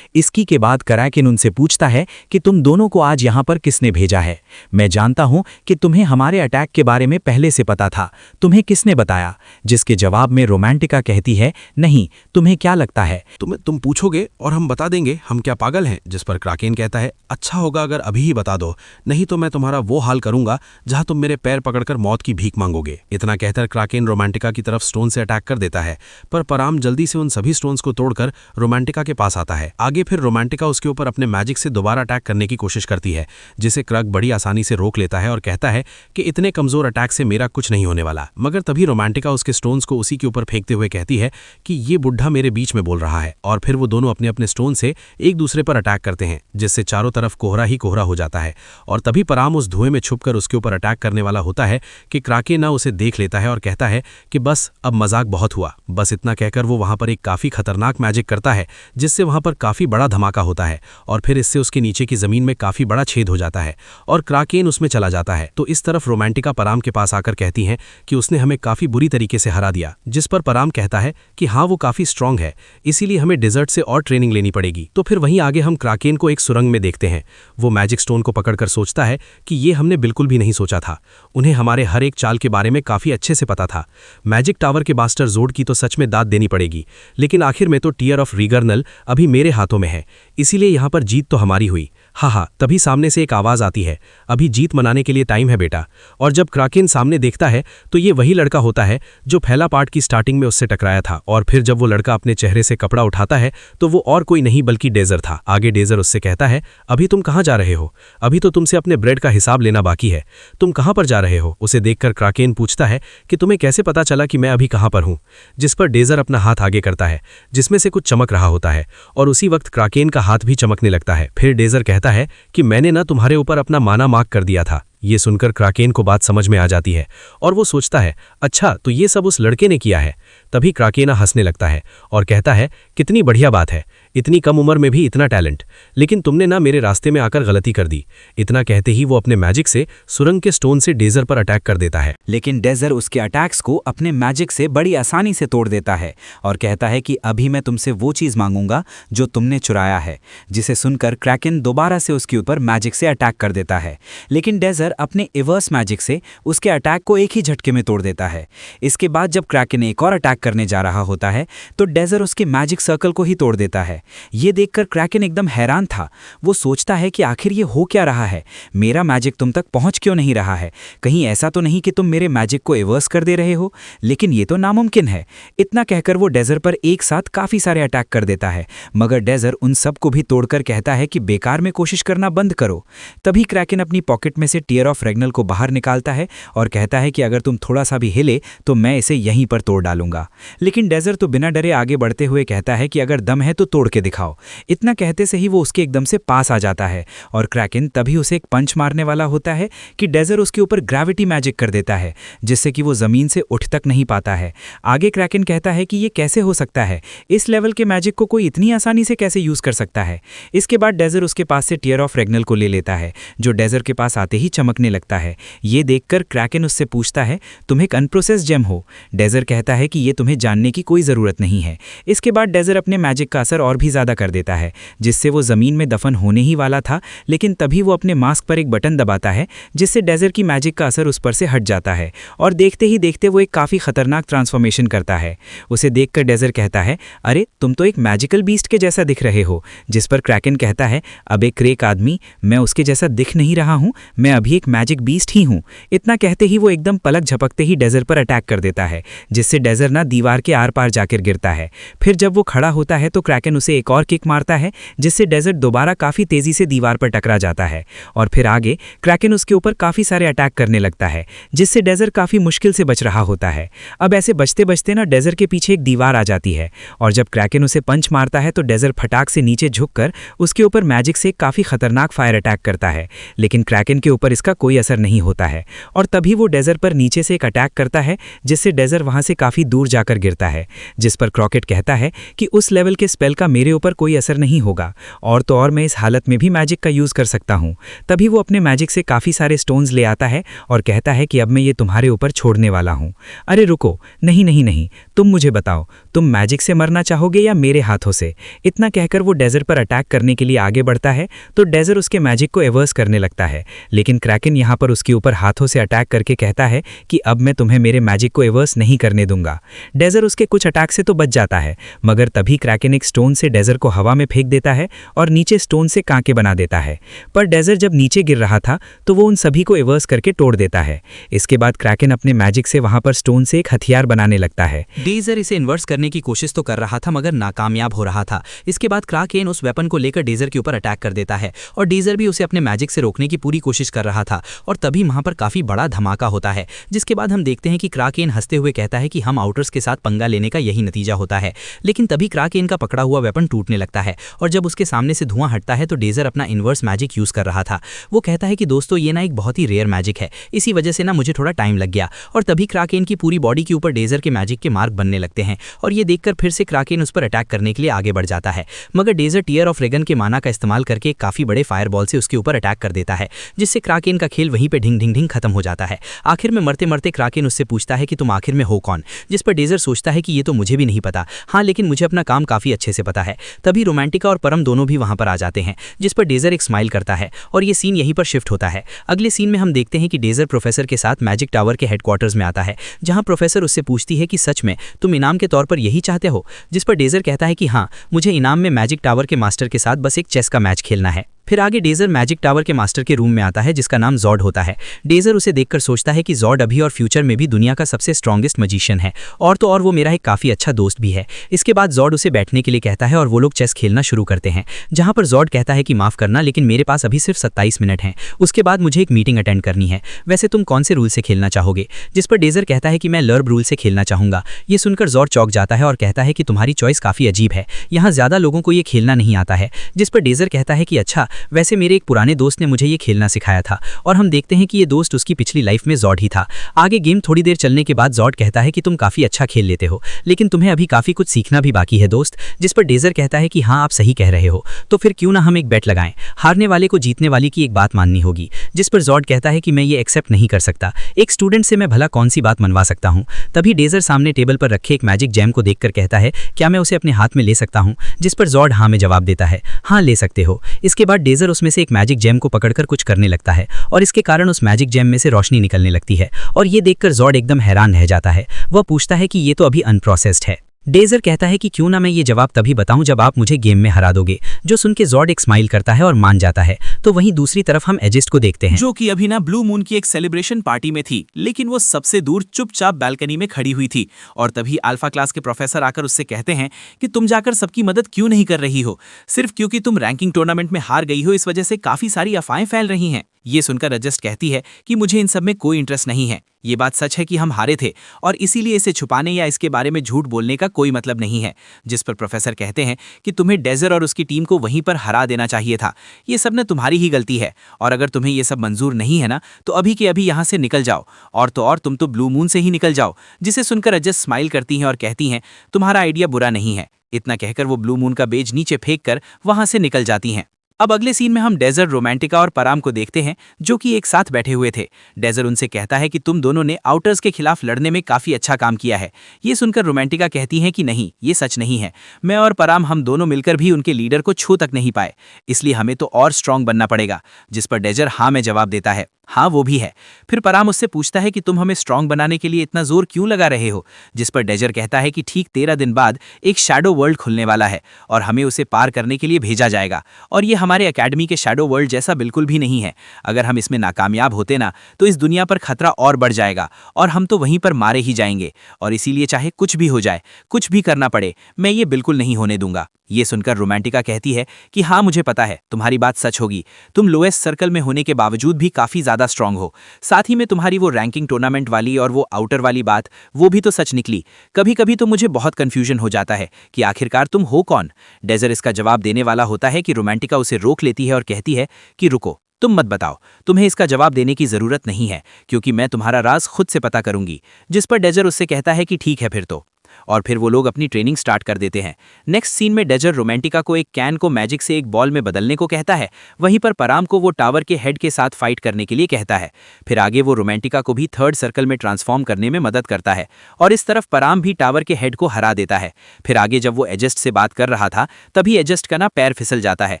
इसकी के बाद कराकेन उनसे पूछता है कि तुम दोनों को आज यहाँ पर किसने भेजा है? मैं जानता हूँ कि तुम्हें हमारे अटैक के बारे में पहले से पता था, तुम्हें किसने बताया? जिसके जवाब में रोमांटिका कहती है, नहीं, तुम्हें क्या लगता है? तुम पूछोगे और हम बता देंगे, हम क्या पागल हैं? जिस पर क्राकेन कहता है, अच्छा होगा अगर अभी ही बता दो, नहीं तो मैं तुम्हारा वो हाल करूंगा जहां तुम मेरे पैर पकड़कर मौत की भीख मांगोगे। इतना कहकर क्राकेन रोमांटिका की तरफ स्टोन से अटैक कर देता है, पर पराम जल्दी से उन सभी स्टोन्स को तोड़कर रोमांटिका के पास आता है। आगे फिर रोमांटिका उसके ऊपर अपने मैजिक से दोबारा अटैक करने की कोशिश करती है, जिसे क्रग बड़ी आसानी से रोक लेता है और कहता है कि इतने कमजोर अटैक से मेरा कुछ नहीं होने वाला। मगर तभी रोमांटिका उसके स्टोन्स को उसी के ऊपर फेंकते हुए कहती है कि ये बुढ़ा मेरे बीच में बोल रहा है, और फिर वो दोनों अपने अपने स्टोन से एक दूसरे पर अटैक करते हैं, जिससे चारों तरफ कोहरा ही कोहरा हो जाता है। और तभी पराम उस धुएं में छुपकर उसके ऊपर अटैक करने वाला होता है कि क्राकेन उसे देख लेता है और कहता है कि बस अब मजाक बहुत हुआ। बस इतना कहकर वो वहां पर एक काफी खतरनाक मैजिक करता है, जिससे वहां पर काफी बड़ा धमाका होता है और फिर इससे उसके नीचे की जमीन में काफी बड़ा छेद हो जाता है और क्राकेन उसमें चला जाता है। तो इस तरफ रोमांटिका पराम के पास आकर कहती हैं कि उसने हमें काफी बुरी तरीके से हरा दिया, जिस पर पराम कहता है कि हाँ, वो काफी स्ट्रांग है, इसीलिए हमें डेजर्ट से और ट्रेनिंग लेनी पड़ेगी। तो फिर वहीं आगे हम क्राकेन को एक सुरंग में देखते हैं। वो मैजिक स्टोन को पकड़कर सोचता है कि ये हमने बिल्कुल भी नहीं सोचा था, उन्हें हमारे हर एक चाल के बारे में काफी अच्छे से पता था। मैजिक टावर के मास्टर जोड की तो सच में दाद देनी पड़ेगी, लेकिन आखिर में तो टीयर ऑफ रीगर्नल अभी मेरे हाथों में है, इसीलिए यहाँ पर जीत तो हमारी हुई। हाँ, तभी सामने से एक आवाज आती है, अभी जीत मनाने के लिए टाइम है बेटा। और जब क्राकेन सामने देखता है तो ये वही लड़का होता है जो पहला पार्ट की स्टार्टिंग में उससे टकराया था। और फिर जब वो लड़का अपने चेहरे से कपड़ा उठाता है तो वो और कोई नहीं बल्कि डेजर था। आगे डेजर उससे कहता है, अभी तुम कहाँ जा रहे हो? अभी तो तुमसे अपने ब्रेड का हिसाब लेना बाकी है, तुम कहाँ पर जा रहे हो? उसे देखकर क्राकेन पूछता है कि तुम्हें कैसे पता चला कि मैं अभी कहाँ पर हूँ? जिस पर डेजर अपना हाथ आगे करता है, जिसमें से कुछ चमक रहा होता है, और उसी वक्त क्राकेन का हाथ भी चमकने लगता है। फिर डेजर कहता है कि मैंने ना तुम्हारे ऊपर अपना माना मार्क कर दिया था। ये सुनकर क्राकेन को बात समझ में आ जाती है और वो सोचता है, अच्छा तो ये सब उस लड़के ने किया है। तभी क्राकेना हंसने लगता है और कहता है, कितनी बढ़िया बात है, इतनी कम उम्र में भी इतना टैलेंट, लेकिन तुमने ना मेरे रास्ते में आकर गलती कर दी। इतना कहते ही वो अपने मैजिक से सुरंग के स्टोन से डेजर पर अटैक कर देता है, लेकिन डेजर उसके अटैक्स को अपने मैजिक से बड़ी आसानी से तोड़ देता है और कहता है कि अभी मैं तुमसे वो चीज़ मांगूंगा जो तुमने चुराया है। जिसे सुनकर क्राकेन दोबारा से उसके ऊपर मैजिक से अटैक कर देता है, लेकिन डेजर अपने इवर्स मैजिक से उसके अटैक को एक ही झटके में तोड़ देता है। इसके बाद जब क्राकेन एक और अटैक करने जा रहा होता है तो डेजर उसके मैजिक सर्कल को ही तोड़ देता है। ये देखकर क्राकेन एकदम हैरान था। वो सोचता है कि आखिर ये हो क्या रहा है, मेरा मैजिक तुम तक पहुंच क्यों नहीं रहा है? कहीं ऐसा तो नहीं कि तुम मेरे मैजिक को इवर्स कर दे रहे हो? लेकिन ये तो नामुमकिन है। इतना कहकर वो डेजर पर एक साथ काफी सारे अटैक कर देता है, मगर डेजर उन सब को भी तोड़कर कहता है कि बेकार में कोशिश करना बंद करो। तभी क्राकेन अपनी पॉकेट में से टीयर ऑफ रेगनल को बाहर निकालता है और कहता है कि अगर तुम थोड़ा सा भी हिले तो मैं इसे यहीं पर तोड़ डालूंगा। लेकिन डेजर तो बिना डरे आगे बढ़ते हुए कहता है कि अगर दम है तो तोड़ के दिखाओ। इतना कहते से ही वो उसके एकदम से पास आ जाता है और क्राकेन तभी उसे एक पंच मारने वाला होता है कि डेजर उसके ऊपर ग्रेविटी मैजिक कर देता है, जिससे कि वो जमीन से उठ तक नहीं पाता है। आगे क्राकेन कहता है कि ये कैसे हो सकता है, इस लेवल के मैजिक को कोई इतनी आसानी से कैसे यूज कर सकता है। इसके बाद डेजर उसके पास से टीयर ऑफ रेगनल को ले लेता है, जो डेजर के पास आते ही चमकने लगता है। ये देखकर क्राकेन उससे पूछता है, तुम एक अनप्रोसेस जेम हो? डेजर कहता है कि ये तुम्हें जानने की कोई ज़रूरत नहीं है। इसके बाद डेजर अपने मैजिक का असर और भी ज़्यादा कर देता है, जिससे वो ज़मीन में दफन होने ही वाला था, लेकिन तभी वो अपने मास्क पर एक बटन दबाता है, जिससे डेजर की मैजिक का असर उस पर से हट जाता है और देखते ही देखते वो एक काफ़ी खतरनाक ट्रांसफॉर्मेशन करता है। उसे देखकर डेजर कहता है, अरे तुम तो एक मैजिकल बीस्ट के जैसा दिख रहे हो। जिस पर क्राकेन कहता है, अबे क्रेक आदमी, मैं उसके जैसा दिख नहीं रहा हूँ, मैं अभी भी एक मैजिक बीस्ट ही हूँ। इतना कहते ही वो एकदम पलक झपकते ही डेजर पर अटैक कर देता है, जिससे डेजर ना दीवार के आर पार जाकर गिरता है। फिर जब वो खड़ा होता है तो क्रैकन उसे एक और किक मारता है, जिससे डेजर दोबारा काफ़ी तेज़ी से दीवार पर टकरा जाता है। और फिर आगे क्रैकन उसके ऊपर काफ़ी सारे अटैक करने लगता है, जिससे डेजर काफ़ी मुश्किल से बच रहा होता है। अब ऐसे बचते बचते ना डेजर के पीछे एक दीवार आ जाती है, और जब क्रैकन उसे पंच मारता है तो डेजर फटाक से नीचे झुककर उसके ऊपर मैजिक से काफ़ी खतरनाक फायर अटैक करता है, लेकिन क्रैकन के ऊपर इसका कोई असर नहीं होता है। और तभी वो डेजर पर नीचे से एक अटैक करता है, जिससे डेजर वहां से काफ़ी दूर जाकर गिरता है, जिस पर क्रॉकेट कहता है कि उस लेवल के स्पेल का मेरे ऊपर कोई असर नहीं होगा, और तो और मैं इस हालत में भी मैजिक का यूज़ कर सकता हूँ। तभी वो अपने मैजिक से काफ़ी सारे स्टोन्स ले आता है और कहता है कि अब मैं ये तुम्हारे ऊपर छोड़ने वाला हूँ। अरे रुको, नहीं नहीं नहीं, तुम मुझे बताओ, तुम मैजिक से मरना चाहोगे या मेरे हाथों से? इतना कहकर वो डेजर पर अटैक करने के लिए आगे बढ़ता है तो डेजर उसके मैजिक को एवर्स करने लगता है, लेकिन क्रैकन यहाँ पर उसके ऊपर हाथों से अटैक करके कहता है कि अब मैं तुम्हें मेरे मैजिक को एवर्स नहीं करने दूंगा। डेजर उसके कुछ अटैक से तो बच जाता है, मगर तभी क्रैकन एक स्टोन से डेजर को हवा में फेंक देता है और नीचे स्टोन से कांके बना देता है। पर डेजर जब नीचे गिर रहा था तो वो उन सभी को एवर्स करके तोड़ देता है। इसके बाद क्रैकन अपने मैजिक से वहां पर स्टोन से एक हथियार बनाने लगता है। डेजर इसे इन्वर्स करने की कोशिश तो कर रहा था, मगर नाकामयाब हो रहा था। इसके बाद क्रैकन उस वेपन को लेकर डेजर के ऊपर अटैक कर देता है, और डेजर भी उसे अपने मैजिक से रोकने की पूरी कोशिश कर रहा था। और तभी वहां पर काफी बड़ा धमाका होता है, जिसके बाद हम देखते हैं कि क्रैकन हंसते हुए कहता है कि हम आउटर्स के साथ पंगा लेने का यही नतीजा होता है। लेकिन तभी क्रैकन का पकड़ा हुआ वेपन टूटने लगता है, और जब उसके सामने से धुआं हटता है तो डेजर अपना इन्वर्स मैजिक यूज कर रहा था। वो कहता है कि दोस्तों ये ना एक बहुत ही रेयर मैजिक है, इसी वजह से ना मुझे थोड़ा टाइम लग गया। और तभी क्रैकन की पूरी बॉडी के ऊपर डेजर के मैजिक के मार्क बनने लगते हैं, और ये देखकर फिर से क्रैकन उस पर अटैक करने के लिए आगे बढ़ जाता है। मगर डेजर टीयर ऑफ रेगन के माना का इस्तेमाल करके एक काफी बड़े फायरबॉल से उसके ऊपर अटैक कर देता है, जिससे क्रैकन का खेल वहीं पे ढिंग ढिंग ढिंग खत्म हो जाता है। आखिर में मरते मरते क्रैकन उससे पूछता है कि तुम आखिर में हो कौन? जिस पर डेजर सोचता है कि ये तो मुझे भी नहीं पता, हाँ लेकिन मुझे अपना काम काफी अच्छे से पता है। तभी रोमांटिका और परम दोनों भी वहां पर आ जाते हैं, जिस पर डेजर एक स्माइल करता है, और ये सीन यहीं पर शिफ्ट होता है। अगले सीन में हम देखते हैं कि डेजर प्रोफेसर के साथ मैजिक टावर के हेडक्वार्टर्स में आता है, जहां प्रोफेसर उससे पूछती है कि सच में तुम इनाम के तौर पर यही चाहते हो? जिस पर डेजर कहता है कि हाँ, मुझे इनाम में मैजिक टावर के मास्टर के साथ बस एक चेस का मैच खेलना है। फिर आगे डेजर मैजिक टावर के मास्टर के रूम में आता है, जिसका नाम जॉर्ड होता है। डेजर उसे देखकर सोचता है कि जॉर्ड अभी और फ्यूचर में भी दुनिया का सबसे स्ट्रॉन्गेस्ट मजिशियन है, और तो और वो मेरा एक काफ़ी अच्छा दोस्त भी है। इसके बाद जॉर्ड उसे बैठने के लिए कहता है और वो लोग चेस खेलना शुरू करते हैं, जहां पर जॉर्ड कहता है कि माफ़ करना, लेकिन मेरे पास अभी सिर्फ 27 मिनट हैं, उसके बाद मुझे एक मीटिंग अटेंड करनी है। वैसे तुम कौन से रूल से खेलना चाहोगे? जिस पर डेजर कहता है कि मैं लर्ब रूल से खेलना चाहूँगा। ये सुनकर जॉर्ड चौंक जाता है और कहता है कि तुम्हारी चॉइस काफ़ी अजीब है, यहाँ ज़्यादा लोगों को ये खेलना नहीं आता है। जिस पर डेजर कहता है कि अच्छा, वैसे मेरे एक पुराने दोस्त ने मुझे ये खेलना सिखाया था, और हम देखते हैं कि ये दोस्त उसकी पिछली लाइफ में जॉर्ड ही था। आगे गेम थोड़ी देर चलने के बाद जॉर्ड कहता है कि तुम काफ़ी अच्छा खेल लेते हो, लेकिन तुम्हें अभी काफ़ी कुछ सीखना भी बाकी है दोस्त। जिस पर डेजर कहता है कि हाँ, आप सही कह रहे हो, तो फिर क्यों ना हम एक बेट लगाएं, हारने वाले को जीतने वाले की एक बात माननी होगी। जिस पर जॉर्ड कहता है कि मैं ये एक्सेप्ट नहीं कर सकता, एक स्टूडेंट से मैं भला कौन सी बात मनवा सकता हूँ। तभी डेजर सामने टेबल पर रखे एक मैजिक जैम को देखकर कहता है, क्या मैं उसे अपने हाथ में ले सकता हूँ? जिस पर जॉर्ड हाँ में जवाब देता है, हाँ ले सकते हो। इसके बाद डेजर उसमें से एक मैजिक जेम को पकड़कर कुछ करने लगता है, और इसके कारण उस मैजिक जेम में से रोशनी निकलने लगती है, और ये देखकर जॉर्ड एकदम हैरान रह जाता है। वह पूछता है कि ये तो अभी अनप्रोसेस्ड है। डेजर कहता है कि क्यों ना मैं ये जवाब तभी बताऊं जब आप मुझे गेम में हरा दोगे। जो सुन के जॉर्ड एक स्माइल करता है और मान जाता है। तो वहीं दूसरी तरफ हम एजिस्ट को देखते हैं, जो कि अभी ना ब्लू मून की एक सेलिब्रेशन पार्टी में थी, लेकिन वो सबसे दूर चुपचाप बालकनी में खड़ी हुई थी। और तभी अल्फा क्लास के प्रोफेसर आकर उससे कहते हैं कि तुम जाकर सबकी मदद क्यों नहीं कर रही हो? सिर्फ क्योंकि तुम रैंकिंग टूर्नामेंट में हार गई हो, इस वजह से काफी सारी अफवाहें फैल रही हैं। ये सुनकर एजिस्ट कहती है कि मुझे इन सब में कोई इंटरेस्ट नहीं है। ये बात सच है कि हम हारे थे, और इसीलिए इसे छुपाने या इसके बारे में झूठ बोलने का कोई मतलब नहीं है। जिस पर प्रोफेसर कहते हैं कि तुम्हें डेजर और उसकी टीम को वहीं पर हरा देना चाहिए था। ये सब ना तुम्हारी ही गलती है, और अगर तुम्हें ये सब मंजूर नहीं है ना, तो अभी के अभी यहाँ से निकल जाओ, और तो और तुम तो ब्लू मून से ही निकल जाओ। जिसे सुनकर एजिस्ट स्माइल करती हैं और कहती हैं, तुम्हारा आइडिया बुरा नहीं है। इतना कहकर वो ब्लू मून का बेज नीचे फेंक कर वहां से निकल जाती हैं। अब अगले सीन में हम डेजर, रोमांटिका और पराम को देखते हैं, जो कि एक साथ बैठे हुए थे। डेजर उनसे कहता है कि तुम दोनों ने आउटर्स के खिलाफ लड़ने में काफी अच्छा काम किया है। ये सुनकर रोमांटिका कहती है कि नहीं, ये सच नहीं है। मैं और पराम हम दोनों मिलकर भी उनके लीडर को छू तक नहीं पाए, इसलिए हमें तो और स्ट्रांग बनना पड़ेगा। जिस पर डेजर हाँ में जवाब देता है। हाँ वो भी है। फिर पराम उससे पूछता है कि तुम हमें स्ट्रांग बनाने के लिए इतना जोर क्यों लगा रहे हो, जिस पर डेजर कहता है कि ठीक 13 दिन बाद एक शैडो वर्ल्ड खुलने वाला है और हमें उसे पार करने के लिए भेजा जाएगा, और ये हमारे एकेडमी के शैडो वर्ल्ड जैसा बिल्कुल भी नहीं है। अगर हम इसमें नाकामयाब होते ना तो इस दुनिया पर खतरा और बढ़ जाएगा और हम तो वहीं पर मारे ही जाएंगे, और इसीलिए चाहे कुछ भी हो जाए, कुछ भी करना पड़े, मैं ये बिल्कुल नहीं होने दूंगा। ये सुनकर रोमांटिका कहती है कि हाँ मुझे पता है तुम्हारी बात सच होगी, तुम लोएस्ट सर्कल में होने के बावजूद भी काफ़ी ज़्यादा स्ट्रांग हो। साथ ही में तुम्हारी वो रैंकिंग टूर्नामेंट वाली और वो आउटर वाली बात, वो भी तो सच निकली। कभी कभी तो मुझे बहुत कन्फ्यूजन हो जाता है कि आखिरकार तुम हो कौन। डेजर इसका जवाब देने वाला होता है कि रोमांटिका उसे रोक लेती है और कहती है कि रुको, तुम मत बताओ, तुम्हें इसका जवाब देने की ज़रूरत नहीं है क्योंकि मैं तुम्हारा राज खुद से पता करूंगी। जिस पर डेजर उससे कहता है कि ठीक है फिर तो, और फिर वो लोग अपनी ट्रेनिंग स्टार्ट कर देते हैं। नेक्स्ट सीन में डेजर रोमांटिका को एक कैन को मैजिक से एक बॉल में बदलने को कहता है, वहीं पर पराम को वो टावर के हेड के साथ फाइट करने के लिए कहता है। फिर आगे वो रोमांटिका को भी थर्ड सर्कल में ट्रांसफॉर्म करने में मदद करता है और इस तरफ पराम भी टावर के हेड को हरा देता है। फिर आगे जब वो एजेस्ट से बात कर रहा था तभी एजेस्ट का ना पैर फिसल जाता है,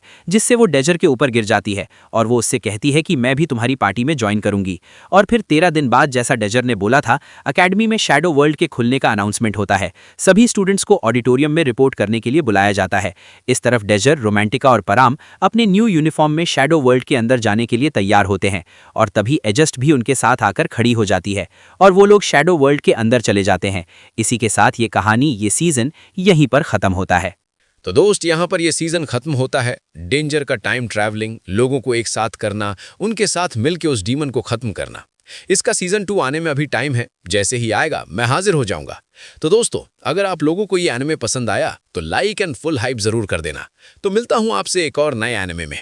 जिससे वो डेजर के ऊपर गिर जाती है और वो उससे कहती है कि मैं भी तुम्हारी पार्टी में ज्वाइन करूंगी। और फिर 13 दिन बाद जैसा डेजर ने बोला था, अकेडमी में शैडो वर्ल्ड के खुलने का अनाउंसमेंट होता है। सभी स्टूडेंट्स को ऑडिटोरियम में रिपोर्ट करने के लिए बुलाया जाता है। इस तरफ डेजर, रोमांटिका और पराम अपने न्यू यूनिफॉर्म में शैडो वर्ल्ड के अंदर जाने के लिए तैयार होते हैं और तभी एजेस्ट भी उनके साथ आकर खड़ी हो जाती है और वो लोग शैडो वर्ल्ड के अंदर चले जाते हैं। इसी के साथ ये कहानी, ये सीजन यहीं पर खत्म होता है। तो दोस्त, यहाँ पर यह सीजन खत्म होता है। डेंजर का टाइम ट्रैवलिंग, लोगों को एक साथ करना, उनके साथ मिलकर उस डीमन को खत्म करना। इसका सीजन 2 आने में अभी टाइम है, जैसे ही आएगा मैं हाजिर हो जाऊंगा। तो दोस्तों, अगर आप लोगों को ये एनिमे पसंद आया तो लाइक एंड फुल हाइप जरूर कर देना। तो मिलता हूं आपसे एक और नए एनिमे में।